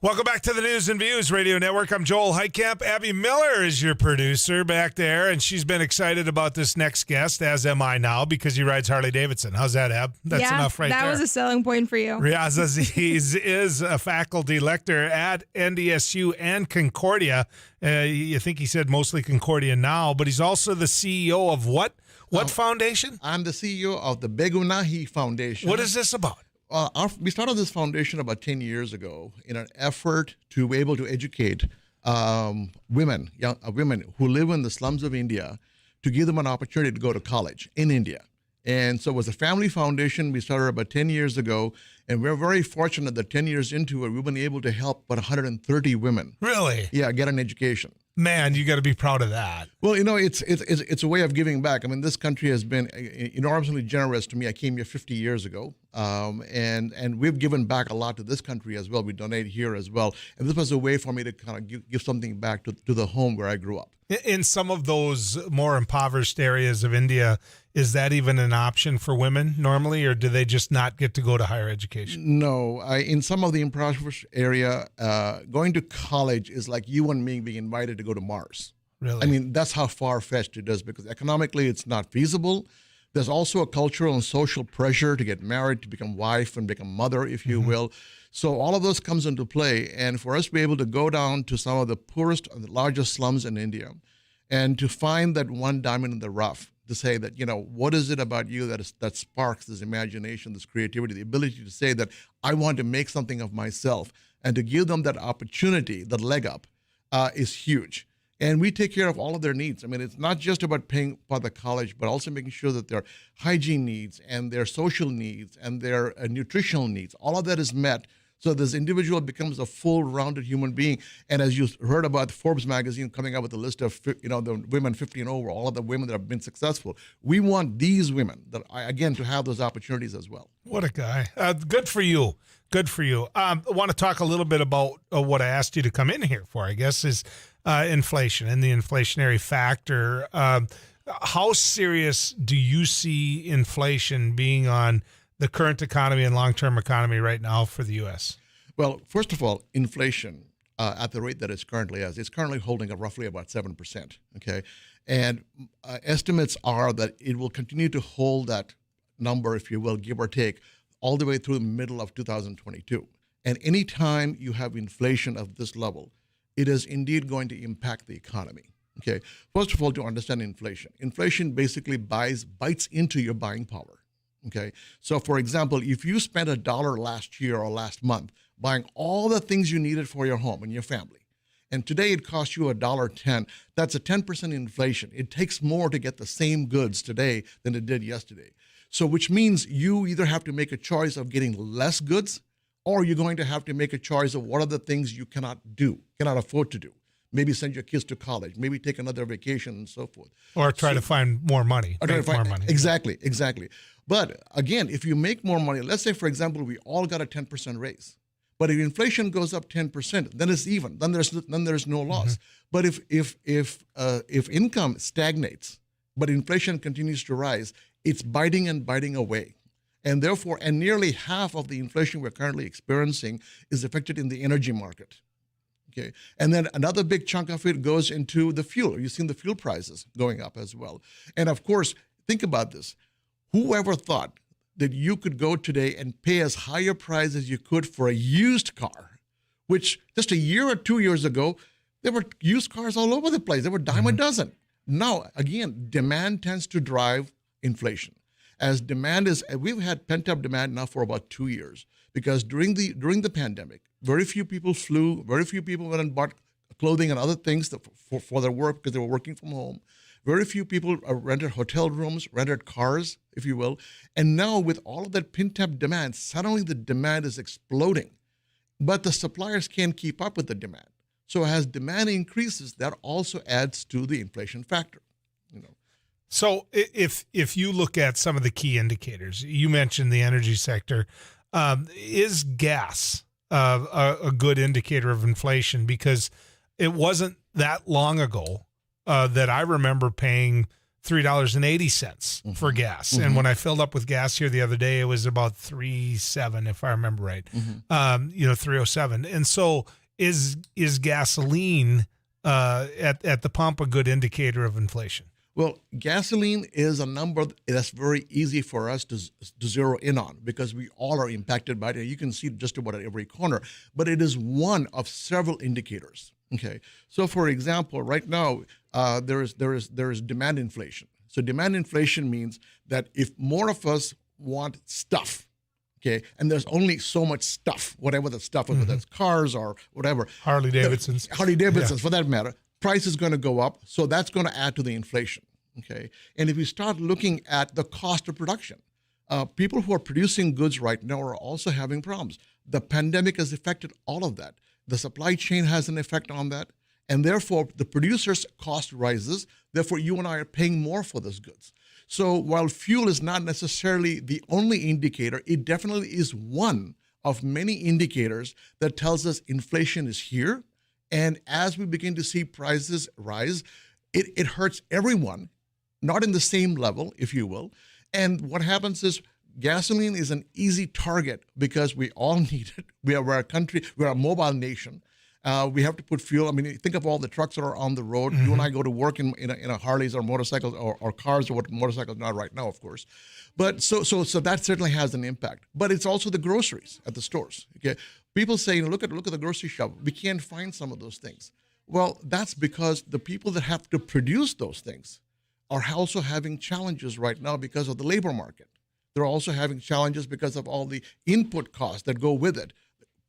Welcome back to the News and Views Radio Network. I'm Joel Heitkamp. Abby Miller is your producer back there, and she's been excited about this next guest, as am I now, because he rides Harley-Davidson. How's that, Ab? That's enough right there. That was a selling point for you. Riaz Aziz is a faculty lecturer at NDSU and Concordia. You think he said mostly Concordia now, but he's also the CEO of what foundation? I'm the CEO of the Begunahi Foundation. What is this about? We started this foundation about 10 years ago in an effort to be able to educate women who live in the slums of India, to give them an opportunity to go to college in India. And so it was a family foundation. We started about 10 years ago, and we're very fortunate that 10 years into it, we've been able to help about 130 women. Really? Yeah, get an education. Man, you got to be proud of that. Well, it's a way of giving back. I mean, this country has been enormously generous to me. I came here 50 years ago, and we've given back a lot to this country as well. We donate here as well, and this was a way for me to kind of give something back to the home where I grew up. In some of those more impoverished areas of India, is that even an option for women normally, or do they just not get to go to higher education? No. In some of the impoverished area, going to college is like you and me being invited to go to Mars. Really? I mean, that's how far-fetched it is, because economically it's not feasible. There's also a cultural and social pressure to get married, to become wife and become mother, if you will. So all of those comes into play. And for us to be able to go down to some of the poorest and the largest slums in India and to find that one diamond in the rough, to say that, what is it about you that sparks this imagination, this creativity, the ability to say that I want to make something of myself, and to give them that opportunity, that leg up, is huge. And we take care of all of their needs. I mean, it's not just about paying for the college, but also making sure that their hygiene needs and their social needs and their nutritional needs, all of that is met, so this individual becomes a full-rounded human being. And as you heard about Forbes magazine coming out with a list of the women 50 and over, all of the women that have been successful, we want these women to have those opportunities as well. What a guy! Good for you. Good for you. I want to talk a little bit about what I asked you to come in here for, I guess, is inflation and the inflationary factor. How serious do you see inflation being on the current economy and long-term economy right now for the U.S.? Well, first of all, inflation at the rate that it's currently at, it's currently holding up roughly about 7%, okay? And estimates are that it will continue to hold that number, if you will, give or take, all the way through the middle of 2022. And any time you have inflation of this level, it is indeed going to impact the economy, okay? First of all, to understand inflation basically bites into your buying power. Okay, so for example, if you spent $1 last year or last month buying all the things you needed for your home and your family, and today it costs you $1.10, that's a 10% inflation. It takes more to get the same goods today than it did yesterday. So which means you either have to make a choice of getting less goods, or you're going to have to make a choice of what are the things you cannot afford to do. Maybe send your kids to college, maybe take another vacation and so forth. Or try to find more money. More money. Exactly. But again, if you make more money, let's say, for example, we all got a 10% raise. But if inflation goes up 10%, then it's even. Then there's no loss. But if income stagnates, but inflation continues to rise, it's biting away. And therefore, nearly half of the inflation we're currently experiencing is affected in the energy market. Okay, and then another big chunk of it goes into the fuel. You've seen the fuel prices going up as well. And of course, think about this. Whoever thought that you could go today and pay as high a price as you could for a used car, which just a year or 2 years ago, there were used cars all over the place. There were dime a dozen. Now, again, demand tends to drive inflation. As demand is, we've had pent-up demand now for about 2 years, because during the pandemic, very few people flew, very few people went and bought clothing and other things for their work because they were working from home. Very few people rented hotel rooms, rented cars, if you will. And now with all of that pent-up demand, suddenly the demand is exploding. But the suppliers can't keep up with the demand. So as demand increases, that also adds to the inflation factor. So if you look at some of the key indicators, you mentioned the energy sector, is gas a good indicator of inflation? Because it wasn't that long ago that I remember paying $3.80 for gas. And when I filled up with gas here the other day, it was about $3.07, if I remember right. $3.07. And so is gasoline at the pump a good indicator of inflation? Well, gasoline is a number that's very easy for us to zero in on because we all are impacted by it. You can see it just about at every corner, but it is one of several indicators. Okay, so for example, right now there is demand inflation. So demand inflation means that if more of us want stuff, okay, and there's only so much stuff, whatever the stuff, whether that's cars or whatever, Harley Davidsons, for that matter, price is going to go up, so that's going to add to the inflation. Okay, and if you start looking at the cost of production, people who are producing goods right now are also having problems. The pandemic has affected all of that. The supply chain has an effect on that, and therefore the producer's cost rises. Therefore, you and I are paying more for those goods. So while fuel is not necessarily the only indicator, it definitely is one of many indicators that tells us inflation is here. And as we begin to see prices rise, it hurts everyone, not in the same level, if you will. And what happens is gasoline is an easy target because we all need it. We're a country, we're a mobile nation. We have to put fuel. I mean, think of all the trucks that are on the road. You and I go to work in a Harleys or motorcycles or cars or what motorcycles not right now, of course. But so that certainly has an impact. But it's also the groceries at the stores. Okay, people say, look at the grocery shop. We can't find some of those things. Well, that's because the people that have to produce those things are also having challenges right now because of the labor market. They're also having challenges because of all the input costs that go with it,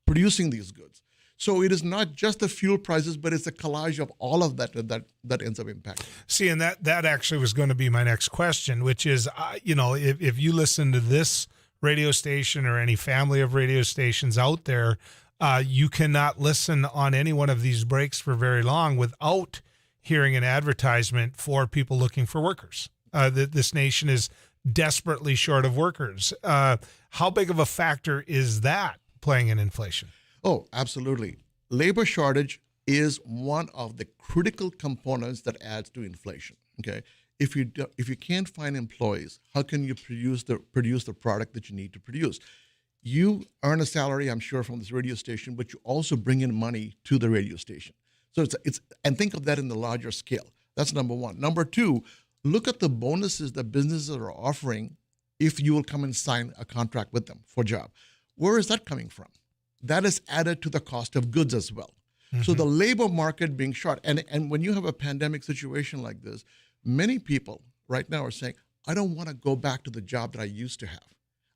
producing these goods. So it is not just the fuel prices, but it's a collage of all of that ends up impacting. See, and that actually was going to be my next question, which is, if you listen to this radio station or any family of radio stations out there, you cannot listen on any one of these breaks for very long without hearing an advertisement for people looking for workers. This nation is desperately short of workers. How big of a factor is that playing in inflation? Oh, absolutely. Labor shortage is one of the critical components that adds to inflation. Okay, if you can't find employees, how can you produce the product that you need to produce? You earn a salary, I'm sure, from this radio station, but you also bring in money to the radio station. So it's and think of that in the larger scale. That's number one. Number two, look at the bonuses that businesses are offering if you will come and sign a contract with them for a job. Where is that coming from? That is added to the cost of goods as well. Mm-hmm. So the labor market being short, and when you have a pandemic situation like this, many people right now are saying, I don't want to go back to the job that I used to have.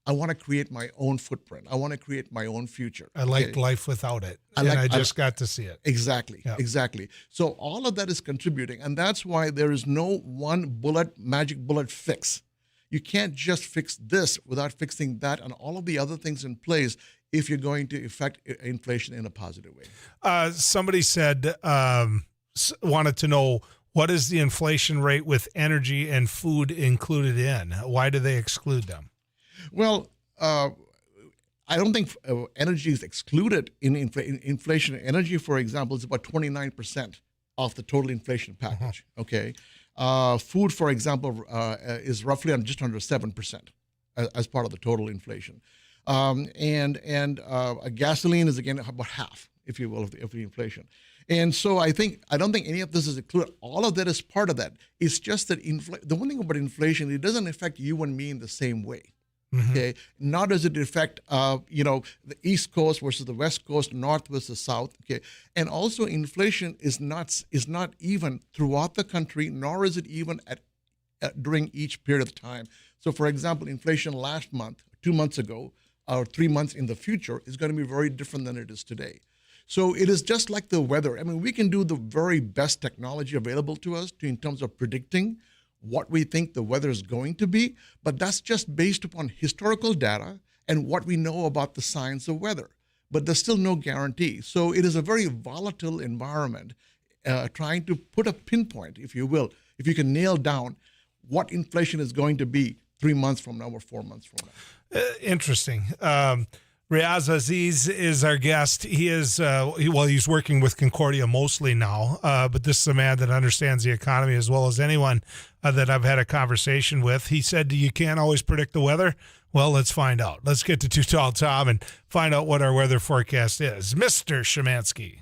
I want to create my own footprint. I want to create my own future. I like life without it. I just got to see it. Exactly. Yeah. Exactly. So all of that is contributing. And that's why there is no one magic bullet fix. You can't just fix this without fixing that and all of the other things in place if you're going to affect inflation in a positive way. Somebody said, wanted to know, what is the inflation rate with energy and food included in? Why do they exclude them? Well, I don't think energy is excluded in inflation. Energy, for example, is about 29% of the total inflation package. Uh-huh. Okay, food, for example, is roughly just under 7% as part of the total inflation, and gasoline is again about half, if you will, of the inflation. And so I don't think any of this is included. All of that is part of that. It's just that the one thing about inflation, it doesn't affect you and me in the same way. Mm-hmm. Okay, nor does it affect the East Coast versus the West Coast, North versus South. Okay, and also inflation is not even throughout the country, nor is it even during each period of time. So, for example, inflation last month, 2 months ago, or 3 months in the future is going to be very different than it is today. So it is just like the weather. I mean, we can do the very best technology available to us in terms of predicting what we think the weather is going to be, but that's just based upon historical data and what we know about the science of weather. But there's still no guarantee. So it is a very volatile environment, trying to put a pinpoint, if you will, if you can nail down what inflation is going to be 3 months from now or 4 months from now. Interesting. Riaz Aziz is our guest. He is, he's working with Concordia mostly now, but this is a man that understands the economy as well as anyone that I've had a conversation with. He said, you can't always predict the weather. Well, let's find out. Let's get to Too Tall Tom and find out what our weather forecast is. Mr. Szymanski.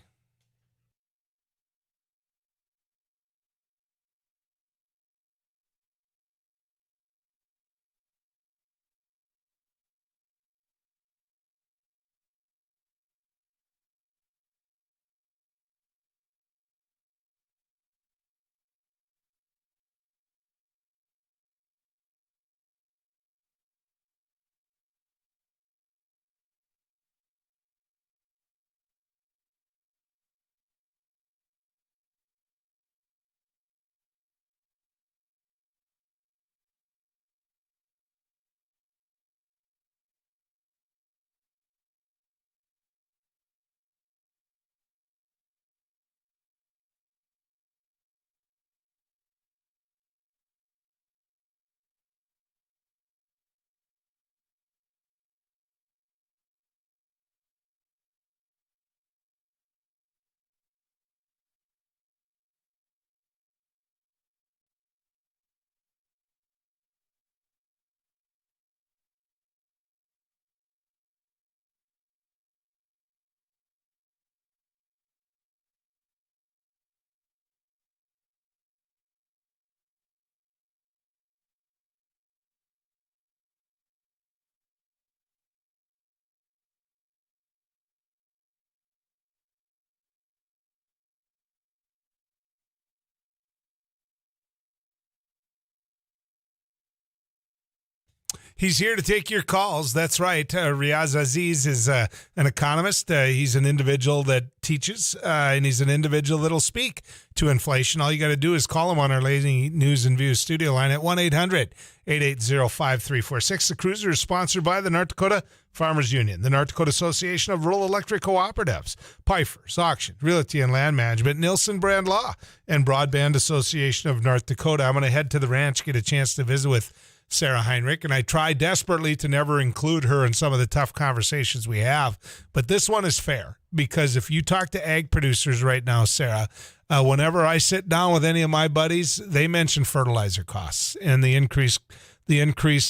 He's here to take your calls. That's right. Riaz Aziz is an economist. He's an individual that teaches, and he's an individual that'll speak to inflation. All you got to do is call him on our Lazy News and Views studio line at 1-800-880-5346. The Cruiser is sponsored by the North Dakota Farmers Union, the North Dakota Association of Rural Electric Cooperatives, Pifers, Auction, Realty and Land Management, Nielsen Brand Law, and Broadband Association of North Dakota. I'm going to head to the ranch, get a chance to visit with Sarah Heinrich, and I try desperately to never include her in some of the tough conversations we have. But this one is fair, because if you talk to ag producers right now, Sarah, whenever I sit down with any of my buddies, they mention fertilizer costs and the increase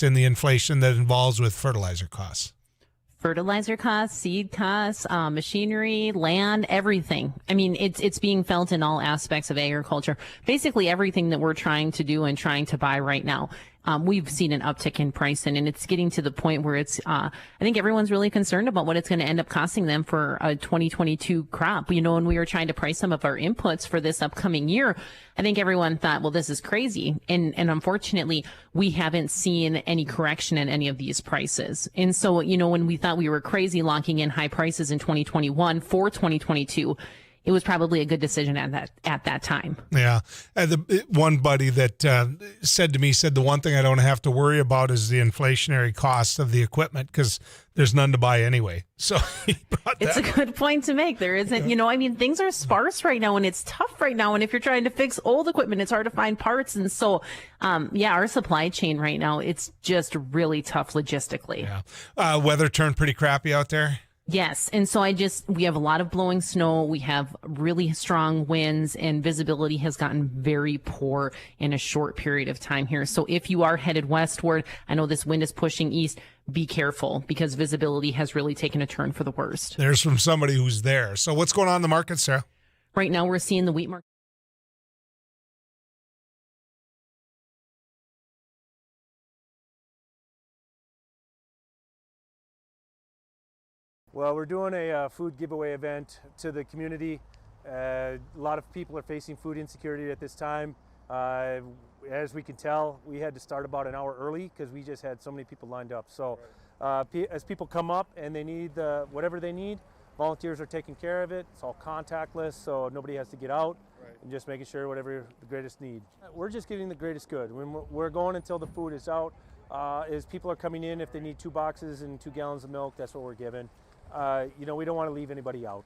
in the inflation that involves with fertilizer costs. Fertilizer costs, seed costs, machinery, land, everything. I mean, it's being felt in all aspects of agriculture. Basically, everything that we're trying to do and trying to buy right now. We've seen an uptick in pricing, and it's getting to the point where it's, I think everyone's really concerned about what it's going to end up costing them for a 2022 crop. You know, when we were trying to price some of our inputs for this upcoming year, I think everyone thought, well, this is crazy. And unfortunately, we haven't seen any correction in any of these prices. And so, you know, when we thought we were crazy locking in high prices in 2021 for 2022, it was probably a good decision at that time. Yeah. One buddy that said the one thing I don't have to worry about is the inflationary cost of the equipment, because there's none to buy anyway. So he brought that. It's a good point to make. There isn't, you know, I mean, things are sparse right now, and it's tough right now. And if you're trying to fix old equipment, it's hard to find parts. And so, our supply chain right now, it's just really tough logistically. Yeah. Weather turned pretty crappy out there. Yes. And so we have a lot of blowing snow. We have really strong winds, and visibility has gotten very poor in a short period of time here. So if you are headed westward, I know this wind is pushing east, be careful, because visibility has really taken a turn for the worst. There's from somebody who's there. So what's going on in the market, Sarah? Right now we're seeing the wheat market. Well, we're doing a food giveaway event to the community. A lot of people are facing food insecurity at this time. As we can tell, we had to start about an hour early because we just had so many people lined up. So as people come up and they need whatever they need, volunteers are taking care of it. It's all contactless, so nobody has to get out, and just making sure whatever the greatest need. We're just giving the greatest good. When we're going until the food is out. As people are coming in, if they need 2 boxes and 2 gallons of milk, that's what we're giving. We don't want to leave anybody out.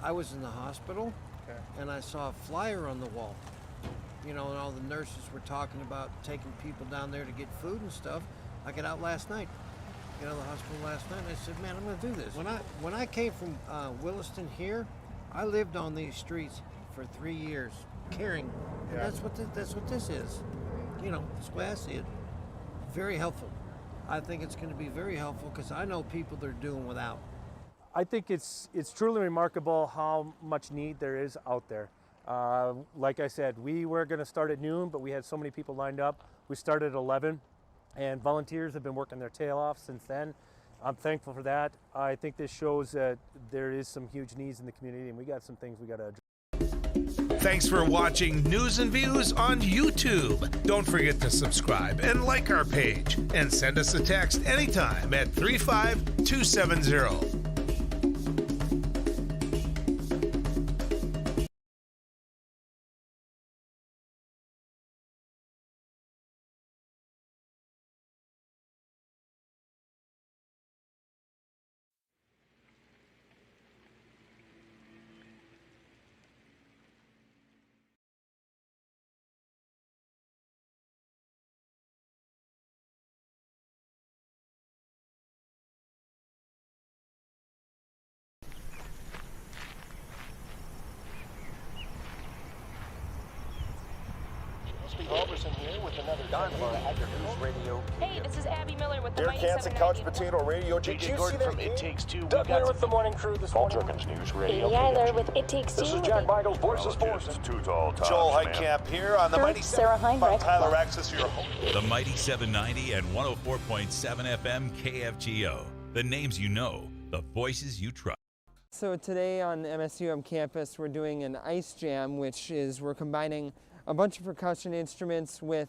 I was in the hospital, and I saw a flyer on the wall. You know, and all the nurses were talking about taking people down there to get food and stuff. I got out last night, get out of the hospital last night, and I said, man, I'm going to do this. When I came from Williston here, I lived on these streets for 3 years, caring. And that's what this is. You know, that's the way I see it. Very helpful. I think it's going to be very helpful because I know people that are doing without. I think it's truly remarkable how much need there is out there. Like I said, we were going to start at noon, but we had so many people lined up. We started at 11, and volunteers have been working their tail off since then. I'm thankful for that. I think this shows that there is some huge needs in the community, and we got some things we got to address. Thanks for watching News and Views on YouTube. Don't forget to subscribe and like our page, and send us a text anytime at 35270. Hey, this is Abby Miller with the Derek Hansen, Couch Potato Radio. Did you see from that? It Takes Two. Doug Miller with the morning crew this morning. News Radio. Amy Eiler with It Takes Two. This is Jack Michaels, Voices Poorest. Too tall, Joel Heitkamp here on the Mighty Sarah Heinrich. Tyler Axis, your host. The Mighty 790 and 104.7 FM KFGO. The names you know, the voices you trust. So today on MSUM campus, we're doing an ice jam, which is we're combining a bunch of percussion instruments with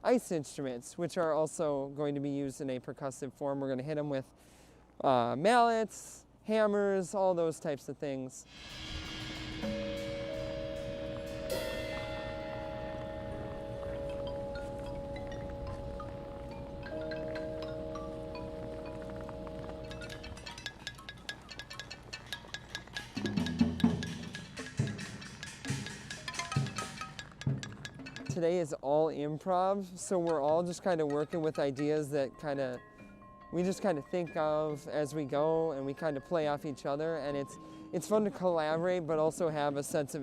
ice instruments, which are also going to be used in a percussive form. We're going to hit them with mallets, hammers, all those types of things. Today is all improv, so we're all just kind of working with ideas that we just kind of think of as we go, and we kind of play off each other, and it's fun to collaborate but also have a sense of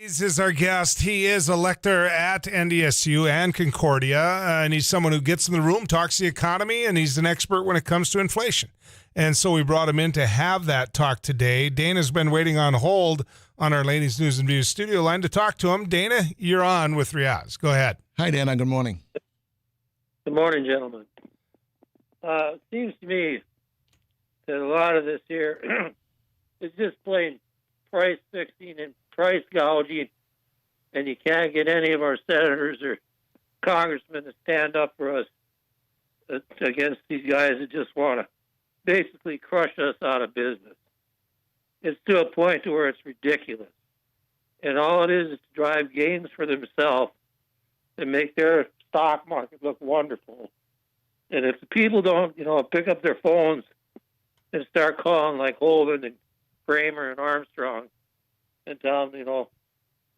Is our guest. He is a lecturer at NDSU and Concordia, and he's someone who gets in the room, talks the economy, and he's an expert when it comes to inflation. And so we brought him in to have that talk today. Dana's been waiting on hold on our Ladies News and Views studio line to talk to him. Dana, you're on with Riaz. Go ahead. Hi, Dana. Good morning. Good morning, gentlemen. It seems to me that a lot of this here is just plain price fixing and price gouging, and you can't get any of our senators or congressmen to stand up for us against these guys that just want to basically crush us out of business. It's to a point to where it's ridiculous. And all it is to drive gains for themselves and make their stock market look wonderful. And if the people don't, pick up their phones and start calling like Holden and Kramer and Armstrong and tell them,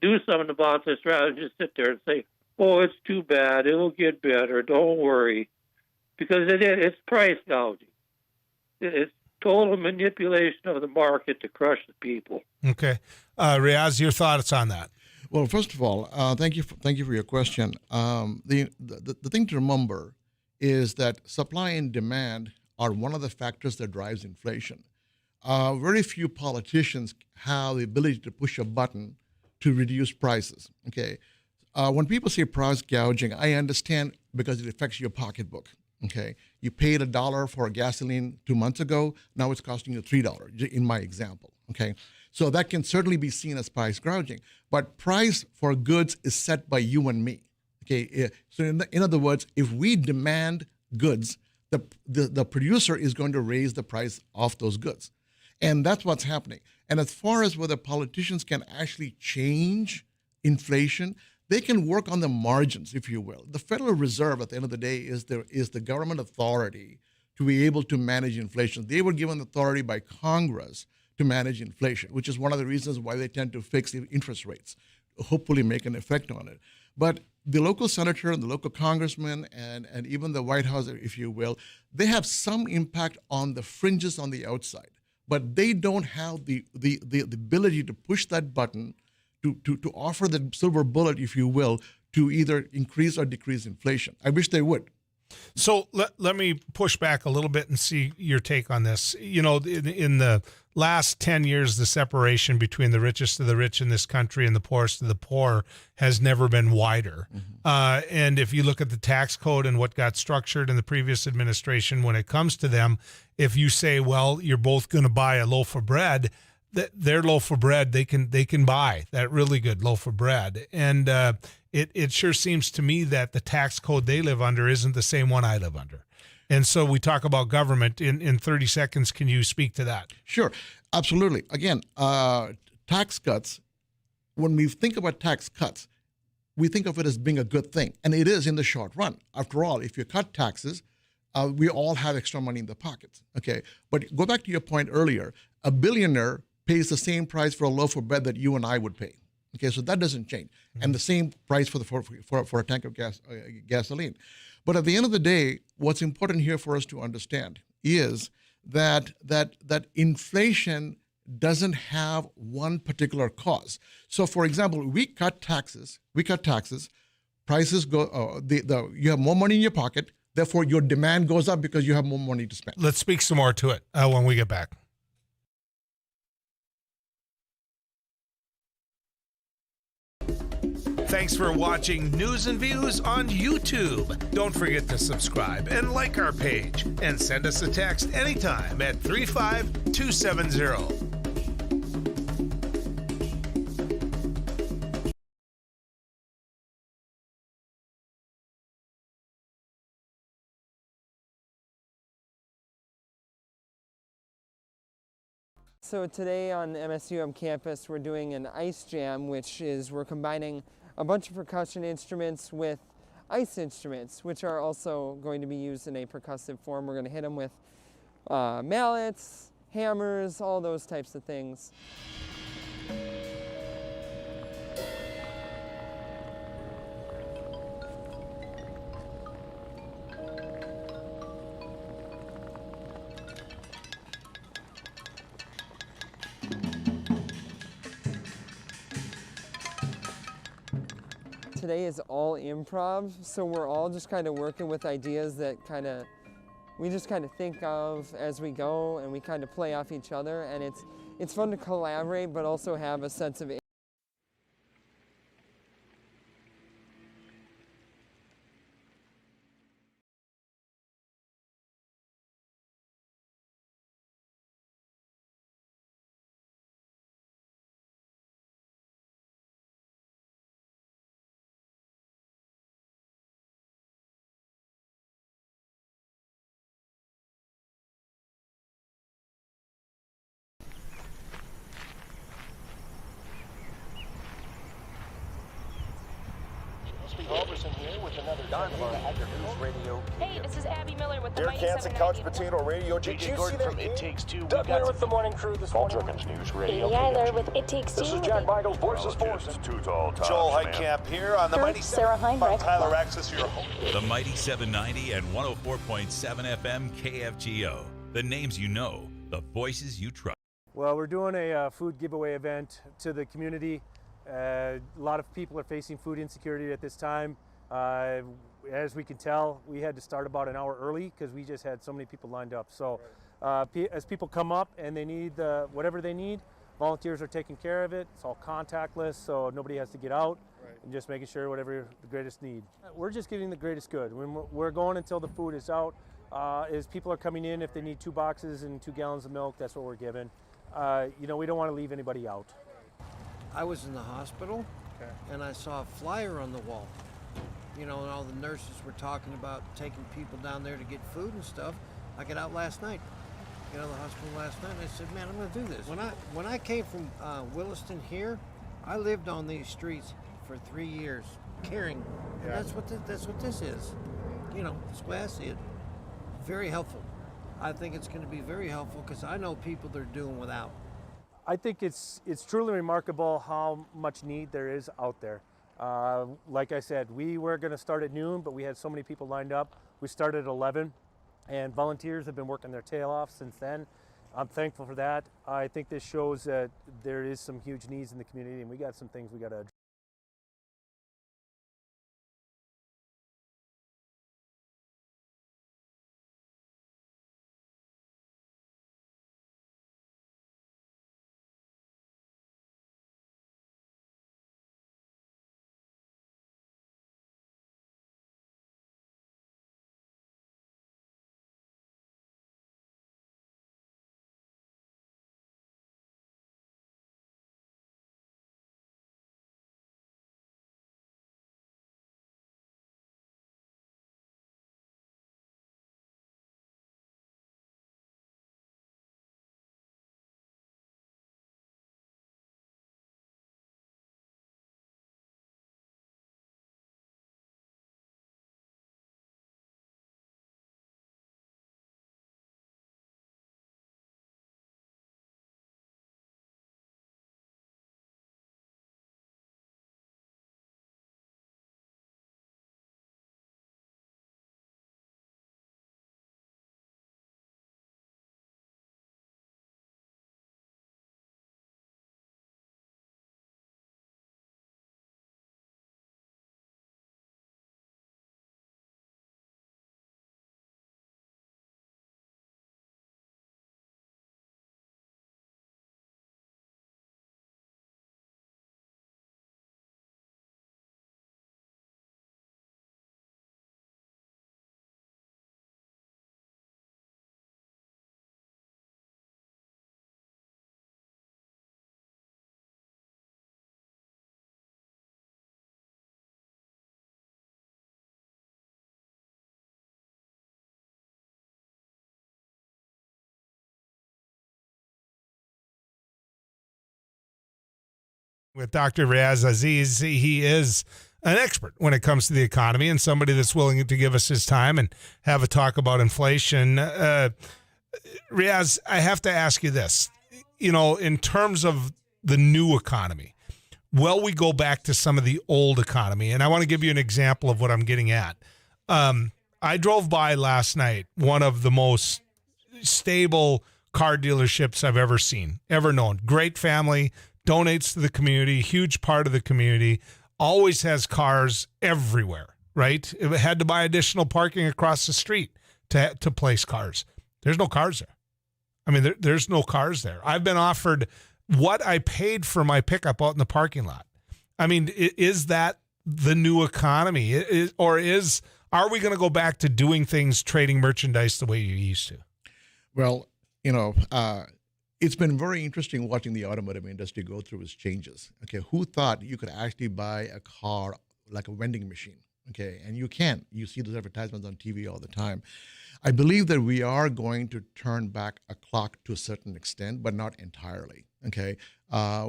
do something about this rather than just sit there and say, oh, it's too bad. It'll get better. Don't worry. Because it's price gouging. It's total manipulation of the market to crush the people. Okay. Riaz, your thoughts on that? Well, first of all, thank you for your question. The thing to remember is that supply and demand are one of the factors that drives inflation. Very few politicians have the ability to push a button to reduce prices. Okay, when people say price gouging, I understand because it affects your pocketbook. Okay, you paid $1 for gasoline 2 months ago. Now it's costing you $3. In my example. Okay, so that can certainly be seen as price gouging. But price for goods is set by you and me. Okay, so in other words, if we demand goods, the producer is going to raise the price of those goods. And that's what's happening. And as far as whether politicians can actually change inflation, they can work on the margins, if you will. The Federal Reserve, at the end of the day, is the government authority to be able to manage inflation. They were given authority by Congress to manage inflation, which is one of the reasons why they tend to fix interest rates, hopefully make an effect on it. But the local senator and the local congressman and even the White House, if you will, they have some impact on the fringes on the outside, but they don't have the ability to push that button to offer the silver bullet, if you will, to either increase or decrease inflation. I wish they would. So let me push back a little bit and see your take on this. You know, in the last 10 years, the separation between the richest of the rich in this country and the poorest of the poor has never been wider. Mm-hmm. And if you look at the tax code and what got structured in the previous administration when it comes to them, if you say, well, you're both going to buy a loaf of bread, their loaf of bread, they can buy that really good loaf of bread. And it sure seems to me that the tax code they live under isn't the same one I live under. And so we talk about government. In 30 seconds, can you speak to that? Sure, absolutely. Again, tax cuts, when we think about tax cuts, we think of it as being a good thing. And it is in the short run. After all, if you cut taxes, we all have extra money in the pockets. Okay, but go back to your point earlier. A billionaire pays the same price for a loaf of bread that you and I would pay. Okay, so that doesn't change, and the same price for a tank of gasoline. But at the end of the day, what's important here for us to understand is that inflation doesn't have one particular cause. So, for example, we cut taxes. Prices go. You have more money in your pocket. Therefore, your demand goes up because you have more money to spend. Let's speak some more to it when we get back. Thanks for watching News and Views on YouTube. Don't forget to subscribe and like our page, and send us a text anytime at 35270. So today on the MSUM campus, we're doing an ice jam, which is we're combining a bunch of percussion instruments with ice instruments, which are also going to be used in a percussive form. We're going to hit them with mallets, hammers, all those types of things. Today is all improv, so we're all just kind of working with ideas that we just kind of think of as we go, and we kind of play off each other, and it's fun to collaborate, but also have a sense of here with another News Radio. Hey, this is Abby Miller with the Beer Mighty cans and 790. couch potato radio. Did you see that? It Takes Two. Doug Miller with the morning crew this morning. News Radio. Katie Eiler with It Takes Two. This is Jack Michaels, voices Poorest. Too tall, Joel Heitkamp here on the Mighty Sarah Heinrich. Tyler Axis, your host. The Mighty 790 and 104.7 FM KFGO. The names you know, the voices you trust. Well, we're doing a food giveaway event to the community. A lot of people are facing food insecurity at this time. As we can tell, we had to start about an hour early because we just had so many people lined up. So as people come up and they need whatever they need, volunteers are taking care of it. It's all contactless, so nobody has to get out. And just making sure whatever the greatest need. We're just giving the greatest good. When we're going until the food is out. As people are coming in, if they need 2 boxes and 2 gallons of milk, that's what we're giving. We don't want to leave anybody out. I was in the hospital, and I saw a flyer on the wall. And all the nurses were talking about taking people down there to get food and stuff. I got out last night, the hospital last night, and I said, man, I'm going to do this. When I came from Williston here, I lived on these streets for 3 years, caring. And that's what this is. That's the way I see it. Very helpful. I think it's going to be very helpful because I know people that are doing without. I think it's truly remarkable how much need there is out there. Like I said, we were going to start at noon, but we had so many people lined up. We started at 11, and volunteers have been working their tail off since then. I'm thankful for that. I think this shows that there is some huge needs in the community, and we got some things we got to address. With Dr. Riaz Aziz, he is an expert when it comes to the economy and somebody that's willing to give us his time and have a talk about inflation. Riaz, I have to ask you this. In terms of the new economy, will we go back to some of the old economy? And I want to give you an example of what I'm getting at. I drove by last night, one of the most stable car dealerships I've ever seen, ever known. Great family, donates to the community, huge part of the community, always has cars everywhere, right? It had to buy additional parking across the street to place cars. There's no cars there. I mean, there's no cars there. I've been offered what I paid for my pickup out in the parking lot. I mean, is that the new economy? Are we going to go back to doing things, trading merchandise the way you used to? Well, it's been very interesting watching the automotive industry go through its changes. Okay, who thought you could actually buy a car like a vending machine? Okay, and you see those advertisements on TV all the time. I believe that we are going to turn back a clock to a certain extent, but not entirely. Okay,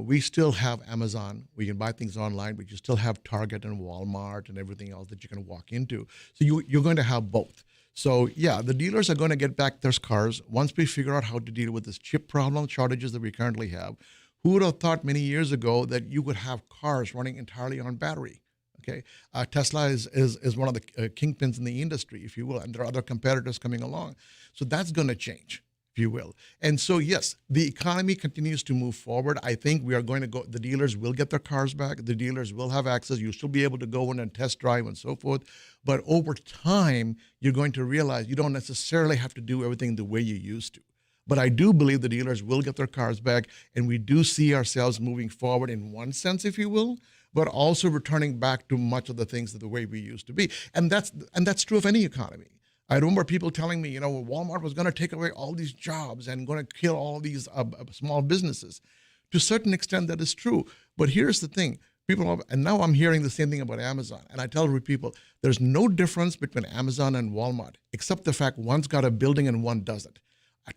we still have Amazon. We can buy things online, but you still have Target and Walmart and everything else that you can walk into. So you're going to have both. So yeah, the dealers are going to get back their cars once we figure out how to deal with this chip problem, shortages that we currently have. Who would have thought many years ago that you would have cars running entirely on battery? Okay, Tesla is one of the kingpins in the industry, if you will, and there are other competitors coming along. So that's going to change, if you will. And so, yes, the economy continues to move forward. I think we are going to go, the dealers will get their cars back. The dealers will have access. You'll still be able to go in and test drive and so forth. But over time, you're going to realize you don't necessarily have to do everything the way you used to. But I do believe the dealers will get their cars back, and we do see ourselves moving forward in one sense, if you will, but also returning back to much of the things that the way we used to be. And that's true of any economy. I remember people telling me, Walmart was going to take away all these jobs and going to kill all these small businesses. To a certain extent, that is true. But here's the thing. And now I'm hearing the same thing about Amazon. And I tell people, there's no difference between Amazon and Walmart, except the fact one's got a building and one doesn't.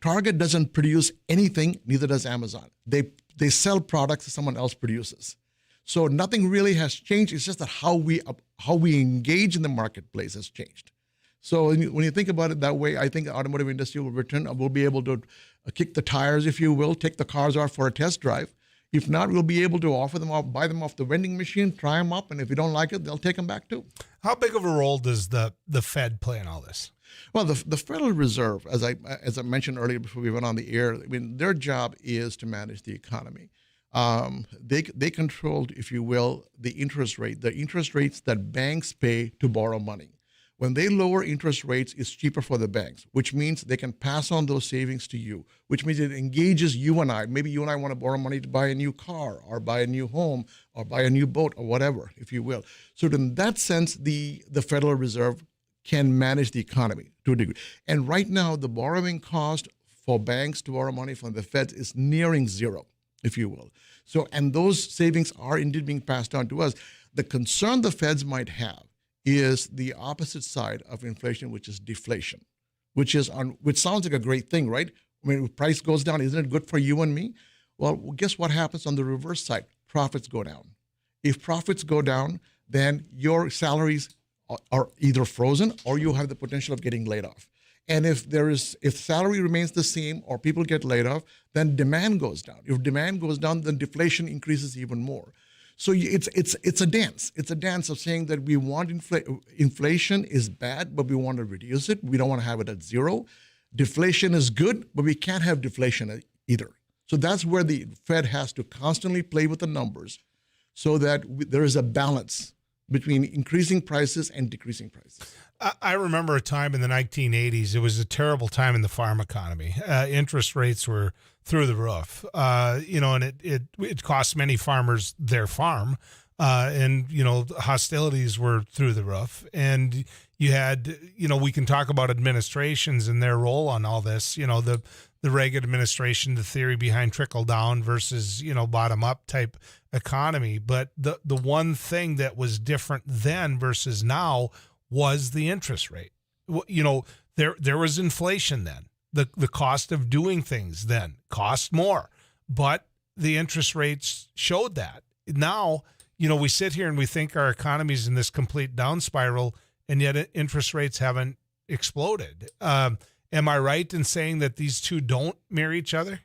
Target doesn't produce anything, neither does Amazon. They sell products that someone else produces. So nothing really has changed. It's just that how we engage in the marketplace has changed. So when you think about it that way, I think the automotive industry will return. We'll be able to kick the tires, if you will, take the cars out for a test drive. If not, we'll be able to offer them off, buy them off the vending machine, try them up, and if you don't like it, they'll take them back too. How big of a role does the Fed play in all this? Well, the Federal Reserve, as I mentioned earlier before we went on the air, their job is to manage the economy. They controlled, if you will, the interest rates that banks pay to borrow money. When they lower interest rates, it's cheaper for the banks, which means they can pass on those savings to you, which means it engages you and I. Maybe you and I want to borrow money to buy a new car or buy a new home or buy a new boat or whatever, if you will. So in that sense, the Federal Reserve can manage the economy to a degree. And right now, the borrowing cost for banks to borrow money from the Feds is nearing zero, if you will. So, and those savings are indeed being passed on to us. The concern the Feds might have is the opposite side of inflation, which is deflation, which sounds like a great thing, right? I mean, if price goes down, isn't it good for you and me? Well, guess what happens on the reverse side? Profits go down. If profits go down, then your salaries are either frozen or you have the potential of getting laid off. And if salary remains the same or people get laid off, then demand goes down. If demand goes down, then deflation increases even more. So it's a dance. It's a dance of saying that we want inflation is bad, but we want to reduce it. We don't want to have it at zero. Deflation is good, but we can't have deflation either. So that's where the Fed has to constantly play with the numbers so that there is a balance between increasing prices and decreasing prices. I remember a time in the 1980s. It was a terrible time in the farm economy. Interest rates were through the roof, and it cost many farmers their farm, and hostilities were through the roof. And you had, we can talk about administrations and their role on all this. The Reagan administration, the theory behind trickle down versus bottom up type economy. But the one thing that was different then versus now was the interest rate. There was inflation then. The cost of doing things then cost more, but the interest rates showed that. Now, we sit here and we think our economy's in this complete down spiral, and yet interest rates haven't exploded. Am I right in saying that these two don't mirror each other?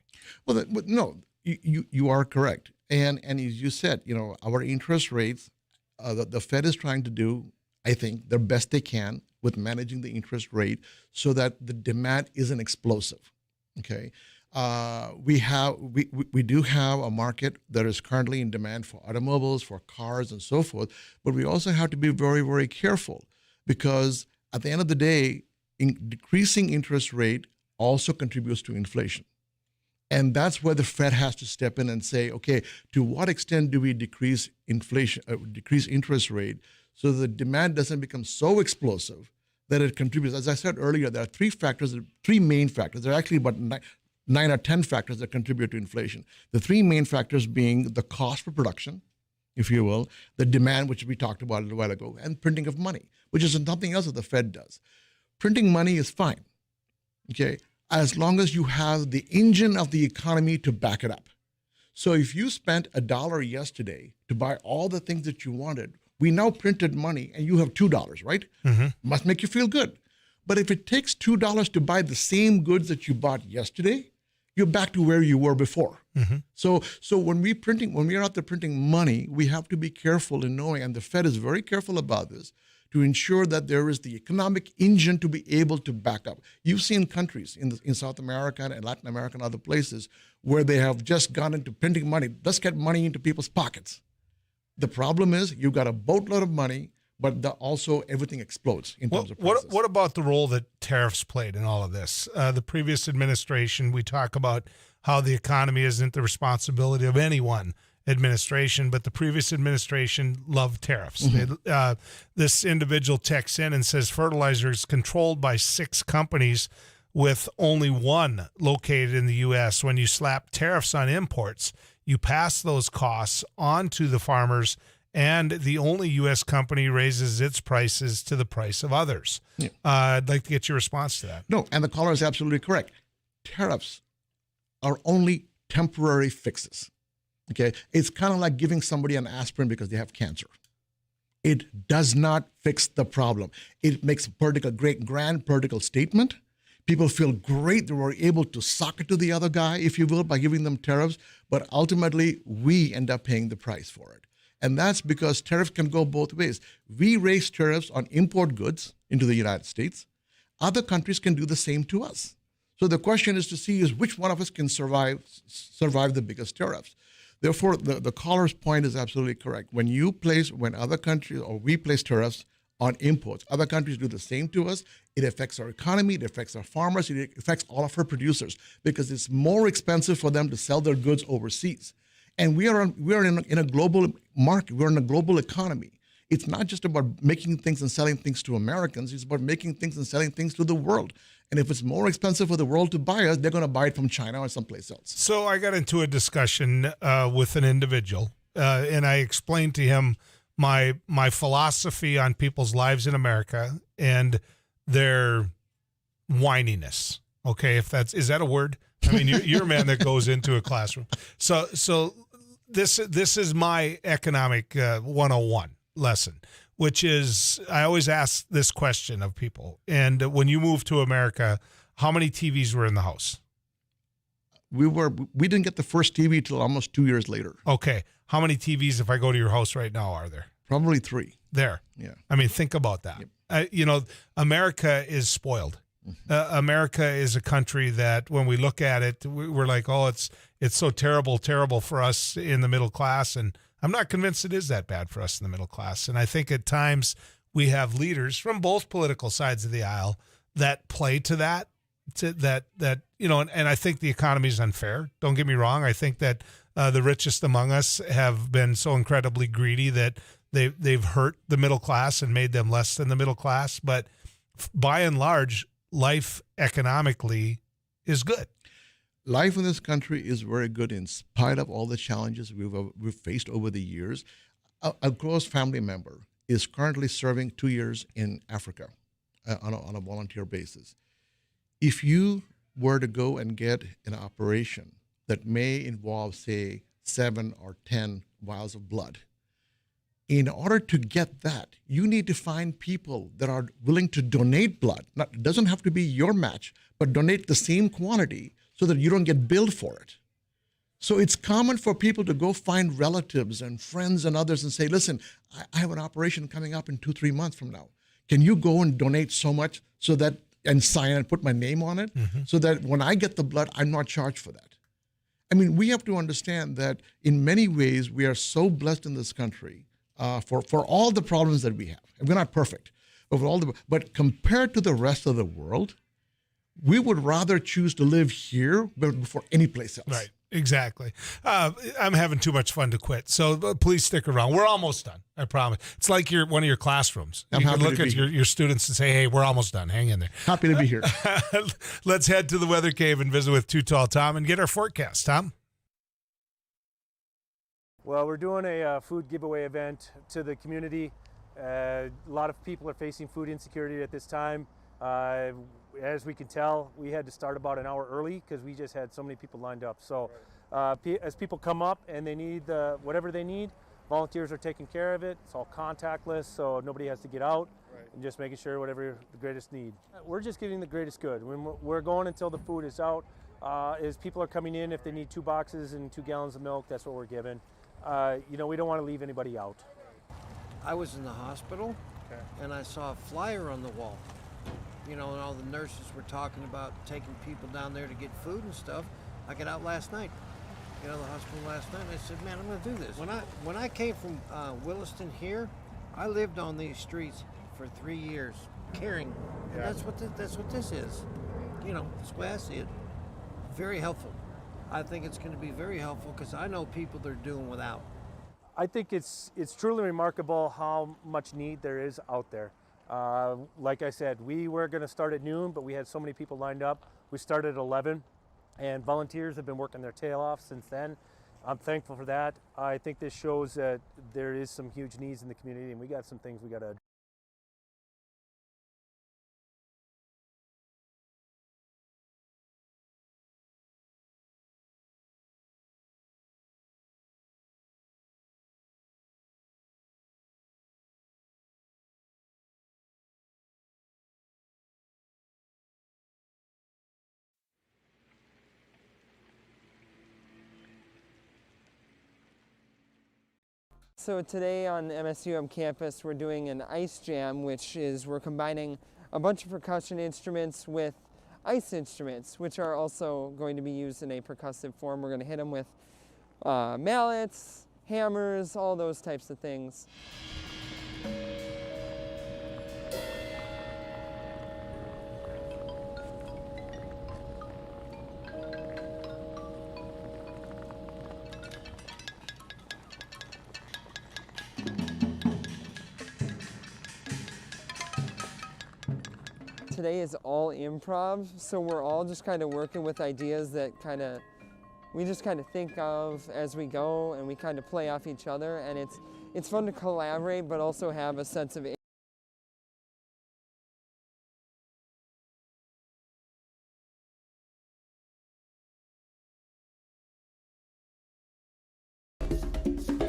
Well, no, you are correct. And as you said, our interest rates, the Fed is trying to do, I think, their best they can with managing the interest rate so that the demand isn't explosive. Okay, we do have a market that is currently in demand for automobiles, for cars, and so forth. But we also have to be very, very careful because at the end of the day, decreasing interest rate also contributes to inflation. And that's where the Fed has to step in and say, okay, to what extent do we decrease inflation, decrease interest rate so the demand doesn't become so explosive that it contributes? As I said earlier, there are three main factors. There are actually about 9 or 10 factors that contribute to inflation. The three main factors being the cost for production, if you will, the demand, which we talked about a little while ago, and printing of money, which is something else that the Fed does. Printing money is fine, okay, as long as you have the engine of the economy to back it up. So if you spent $1 yesterday to buy all the things that you wanted, we now printed money and you have $2, right? Must make you feel good. But if it takes $2 to buy the same goods that you bought yesterday, you're back to where you were before. So when we're out there printing money, we have to be careful in knowing, and the Fed is very careful about this, to ensure that there is the economic engine to be able to back up. You've seen countries in South America and Latin America and other places where they have just gone into printing money. Let's get money into people's pockets. The problem is you've got a boatload of money, but also everything explodes in terms of prices. What about the role that tariffs played in all of this? The previous administration, we talk about how the economy isn't the responsibility of any one administration, but the previous administration loved tariffs. This individual texts in and says fertilizer is controlled by 6 companies with only one located in the U.S. When you slap tariffs on imports, you pass those costs on to the farmers, and the only U.S. company raises its prices to the price of others. I'd like to get your response to that. No, and the caller is absolutely correct. Tariffs are only temporary fixes. Okay, it's kind of like giving somebody an aspirin because they have cancer. It does not fix the problem. It makes a grand political statement. People feel great they were able to sock it to the other guy, if you will, by giving them tariffs. But ultimately, we end up paying the price for it. And that's because tariffs can go both ways. We raise tariffs on import goods into the United States. Other countries can do the same to us. So the question is to see is which one of us can survive the biggest tariffs. Therefore, the caller's point is absolutely correct. When other countries or we place tariffs on imports, other countries do the same to us. It affects our economy, it affects our farmers, it affects all of our producers because it's more expensive for them to sell their goods overseas. And we are in a global market. We're in a global economy. It's not just about making things and selling things to Americans. It's about making things and selling things to the world. And if it's more expensive for the world to buy us, they're going to buy it from China or someplace else. So I got into a discussion with an individual, and I explained to him my philosophy on people's lives in America and their whininess. Okay, is that a word? I mean, you're a man that goes into a classroom. So this is my economic 101 lesson, which is I always ask this question of people. And when you moved to America, how many TVs were in the house? We didn't get the first TV till almost 2 years later. Okay. How many TVs, if I go to your house right now, are there? Probably 3. There. Yeah. I mean, think about that. Yep. America is spoiled. America is a country that when we look at it, we're like, oh, it's so terrible for us in the middle class. And I'm not convinced it is that bad for us in the middle class. And I think at times we have leaders from both political sides of the aisle that play to that, and I think the economy is unfair. Don't get me wrong. I think that the richest among us have been so incredibly greedy that they've hurt the middle class and made them less than the middle class. But by and large, life economically is good. Life in this country is very good in spite of all the challenges we've faced over the years. A close family member is currently serving 2 years in Africa on a volunteer basis. If you were to go and get an operation that may involve, say, 7 or 10 vials of blood, in order to get that, you need to find people that are willing to donate blood. It doesn't have to be your match, but donate the same quantity so that you don't get billed for it. So it's common for people to go find relatives and friends and others and say, listen, I have an operation coming up in 2-3 months from now. Can you go and donate so much and sign and put my name on it so that when I get the blood, I'm not charged for that? I mean, we have to understand that in many ways, we are so blessed in this country for all the problems that we have. And we're not perfect, but compared to the rest of the world, we would rather choose to live here before any place else. Right. Exactly. I'm having too much fun to quit. So please stick around. We're almost done. I promise. It's like one of your classrooms. You can look at your students and say, hey, we're almost done. Hang in there. Happy to be here. Let's head to the weather cave and visit with Too Tall Tom and get our forecast. Tom? Well, we're doing a food giveaway event to the community. A lot of people are facing food insecurity at this time. As we can tell, we had to start about an hour early because we just had so many people lined up. So as people come up and they need whatever they need, volunteers are taking care of it. It's all contactless, so nobody has to get out. And just making sure whatever the greatest need. We're just giving the greatest good. When we're going until the food is out. As people are coming in, if they need 2 boxes and 2 gallons of milk, that's what we're giving. We don't want to leave anybody out. I was in the hospital, and I saw a flyer on the wall. And all the nurses were talking about taking people down there to get food and stuff. I got out last night, the hospital last night, and I said, man, I'm going to do this. When I came from Williston here, I lived on these streets for 3 years, caring. And that's what this is. That's the way I see it. Very helpful. I think it's going to be very helpful because I know people that are doing without. I think it's truly remarkable how much need there is out there. Like I said, we were going to start at noon, but we had so many people lined up. We started at 11, and volunteers have been working their tail off since then. I'm thankful for that. I think this shows that there is some huge needs in the community, and we got some things we got to So today on MSUM campus, we're doing an ice jam, which is we're combining a bunch of percussion instruments with ice instruments, which are also going to be used in a percussive form. We're going to hit them with mallets, hammers, all those types of things. Today is all improv, so we're all just kind of working with ideas that we just kind of think of as we go, and we kind of play off each other, and it's fun to collaborate, but also have a sense of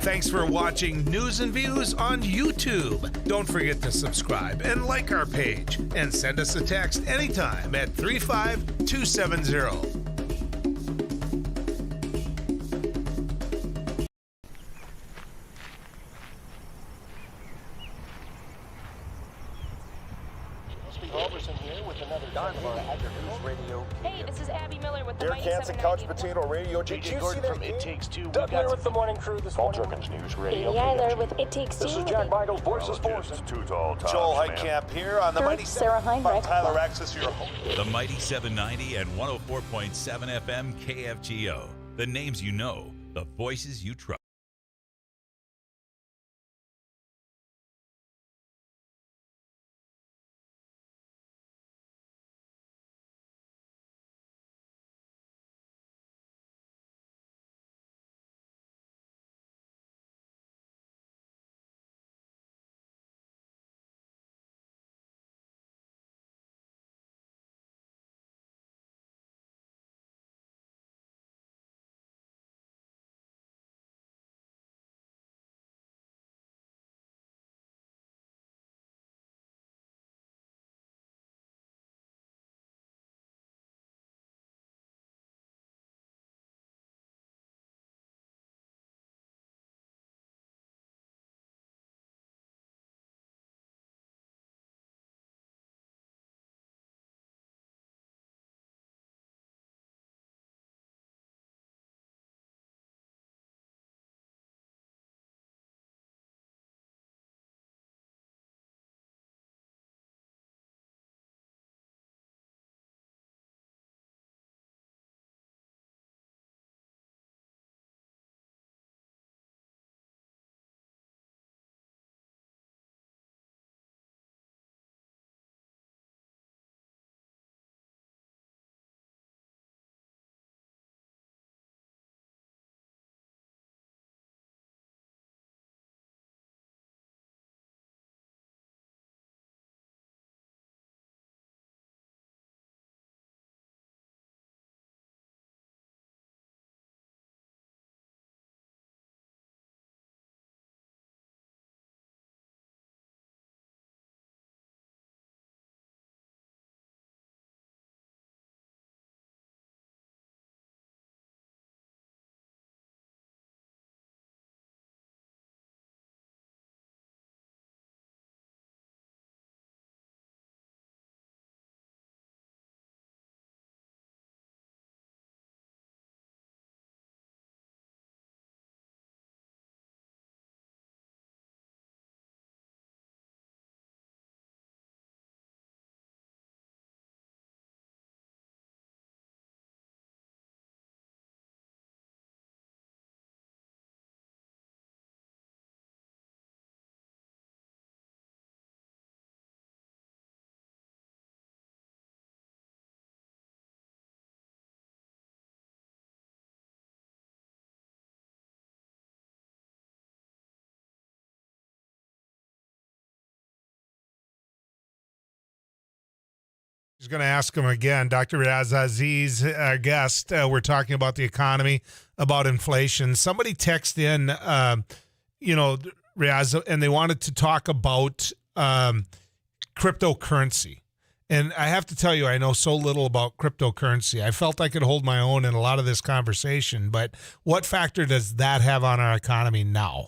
Thanks for watching News and Views on YouTube. Don't forget to subscribe and like our page, and send us a text anytime at 35270. Hey, this is Abby Miller with the Derek Mighty Hansen, 790. Couch Potato Radio. Did you see that? It Takes Two. Doug Miller with the morning crew this morning. News Radio. Amy Eiler with It Takes Two. This is Jack Michaels, Voices Poorest. Too tall, Joel Heitkamp here on the Mighty Sarah Heinrich. Tyler Axis, your host. The Mighty 790 and 104.7 FM KFGO. The names you know, the voices you trust. was going to ask him again. Dr. Riaz Aziz, our guest. We're talking about the economy, about inflation. Somebody texted in, Riaz, and they wanted to talk about cryptocurrency. And I have to tell you, I know so little about cryptocurrency. I felt I could hold my own in a lot of this conversation, but what factor does that have on our economy now?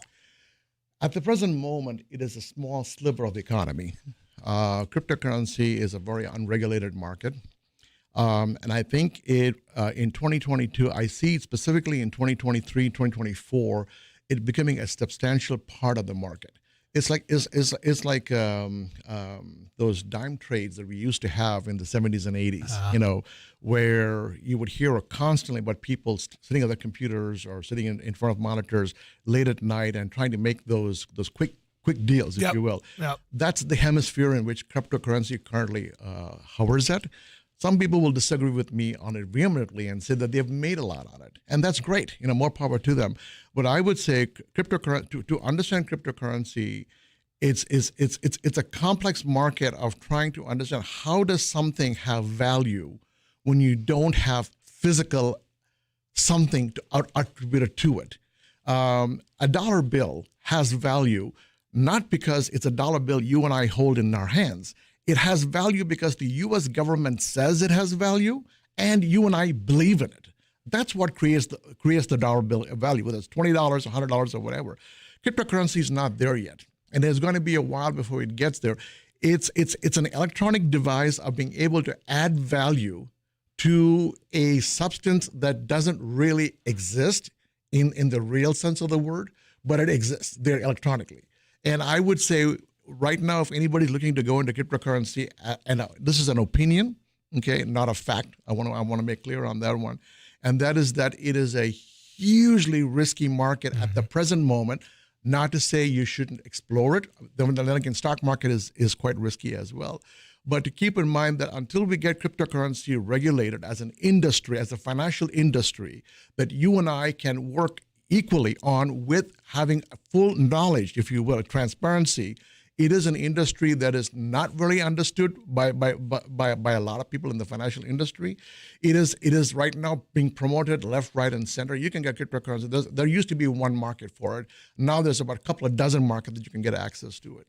At the present moment, it is a small sliver of the economy. Cryptocurrency is a very unregulated market. And I think in 2022, I see specifically in 2023, 2024, it becoming a substantial part of the market. It's like those dime trades that we used to have in the 70s and 80s, where you would hear constantly about people sitting at their computers or sitting in front of monitors late at night and trying to make those quick deals, if you will. Yep. That's the hemisphere in which cryptocurrency currently hovers at. Some people will disagree with me on it vehemently and say that they've made a lot on it, and that's great. More power to them. But I would say cryptocurrency, to understand cryptocurrency, it's a complex market of trying to understand how does something have value when you don't have physical something attributed to it. A dollar bill has value not because it's a dollar bill you and I hold in our hands. It has value because the U.S. government says it has value, and you and I believe in it. That's what creates the dollar bill value, whether it's $20, $100, or whatever. Cryptocurrency is not there yet, and there's going to be a while before it gets there. It's an electronic device of being able to add value to a substance that doesn't really exist in the real sense of the word, but it exists there electronically. And I would say right now, if anybody's looking to go into cryptocurrency, and this is an opinion, okay, not a fact. I want to make clear on that one, and that is that it is a hugely risky market at the present moment. Not to say you shouldn't explore it. Then again, stock market is quite risky as well. But to keep in mind that until we get cryptocurrency regulated as an industry, as a financial industry, that you and I can work equally on with having full knowledge, if you will, transparency. It is an industry that is not very understood by a lot of people in the financial industry. It is right now being promoted left, right, and center. You can get cryptocurrency. There used to be one market for it. Now there's about a couple of dozen markets that you can get access to it.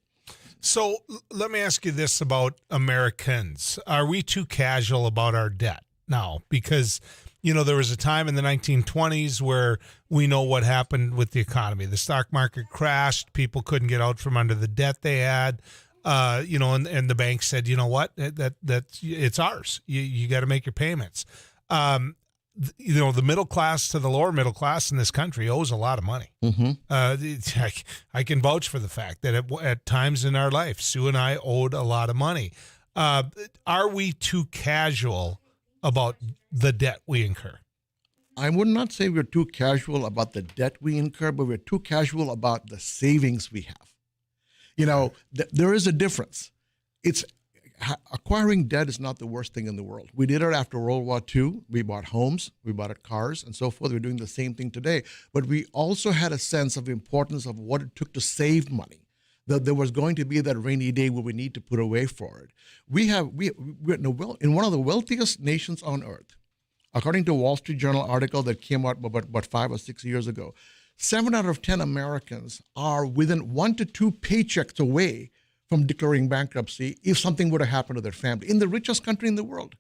So let me ask you this about Americans. Are we too casual about our debt now? Because there was a time in the 1920s where we know what happened with the economy. The stock market crashed. People couldn't get out from under the debt they had. And the bank said, you know what, that it's ours. You got to make your payments. The middle class to the lower middle class in this country owes a lot of money. Mm-hmm. I can vouch for the fact that at times in our life, Sue and I owed a lot of money. Are we too casual about the debt we incur? I would not say we're too casual about the debt we incur, but we're too casual about the savings we have. There is a difference. Acquiring debt is not the worst thing in the world. We did it after World War II. We bought homes, we bought cars, and so forth. We're doing the same thing today. But we also had a sense of importance of what it took to save money. That there was going to be that rainy day where we need to put away for it. We're in one of the wealthiest nations on earth. According to a Wall Street Journal article that came out about 5 or 6 years ago, 7 out of 10 Americans are within 1 to 2 paychecks away from declaring bankruptcy if something were to happen to their family in the richest country in the world.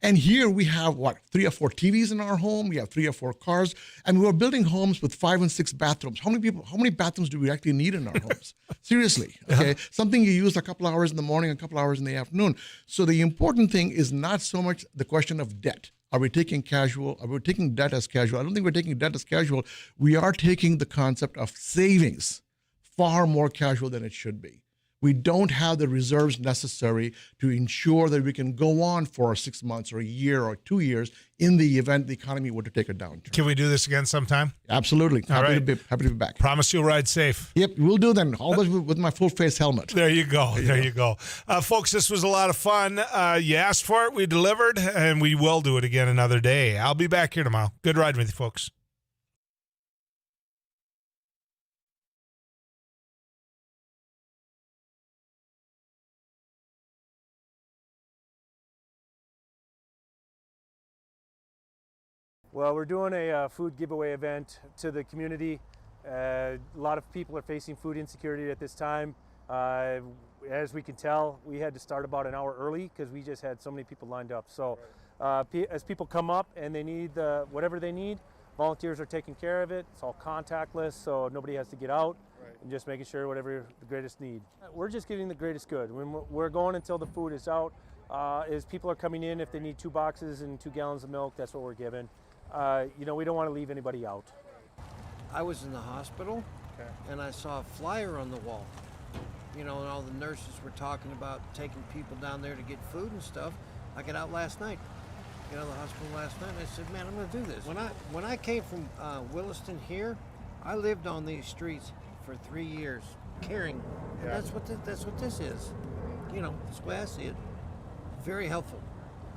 And here we have, 3 or 4 TVs in our home. We have 3 or 4 cars. And we're building homes with 5 and 6 bathrooms. How many bathrooms do we actually need in our homes? Seriously, okay? Something you use a couple of hours in the morning, a couple of hours in the afternoon. So the important thing is not so much the question of debt. Are we taking debt as casual? I don't think we're taking debt as casual. We are taking the concept of savings far more casual than it should be. We don't have the reserves necessary to ensure that we can go on for 6 months or a year or 2 years in the event the economy were to take a downturn. Can we do this again sometime? Absolutely. Happy to be back. Promise you'll ride safe. Yep, we'll do then. Always with my full face helmet. There you go. There you go. Folks, this was a lot of fun. You asked for it, we delivered, and we will do it again another day. I'll be back here tomorrow. Good riding with you, folks. Well, we're doing a food giveaway event to the community. A lot of people are facing food insecurity at this time. As we can tell, we had to start about an hour early because we just had so many people lined up. So as people come up and they need whatever they need, volunteers are taking care of it. It's all contactless, so nobody has to get out. And just making sure whatever the greatest need. We're just giving the greatest good. When we're going until the food is out. As people are coming in, if they need 2 boxes and 2 gallons of milk, that's what we're giving. We don't want to leave anybody out. I was in the hospital, and I saw a flyer on the wall. And all the nurses were talking about taking people down there to get food and stuff. I got out last night, the hospital last night, and I said, man, I'm going to do this. When I came from Williston here, I lived on these streets for 3 years, caring. And that's what this is. That's the way I see it. Very helpful.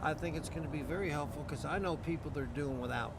I think it's going to be very helpful because I know people that are doing without.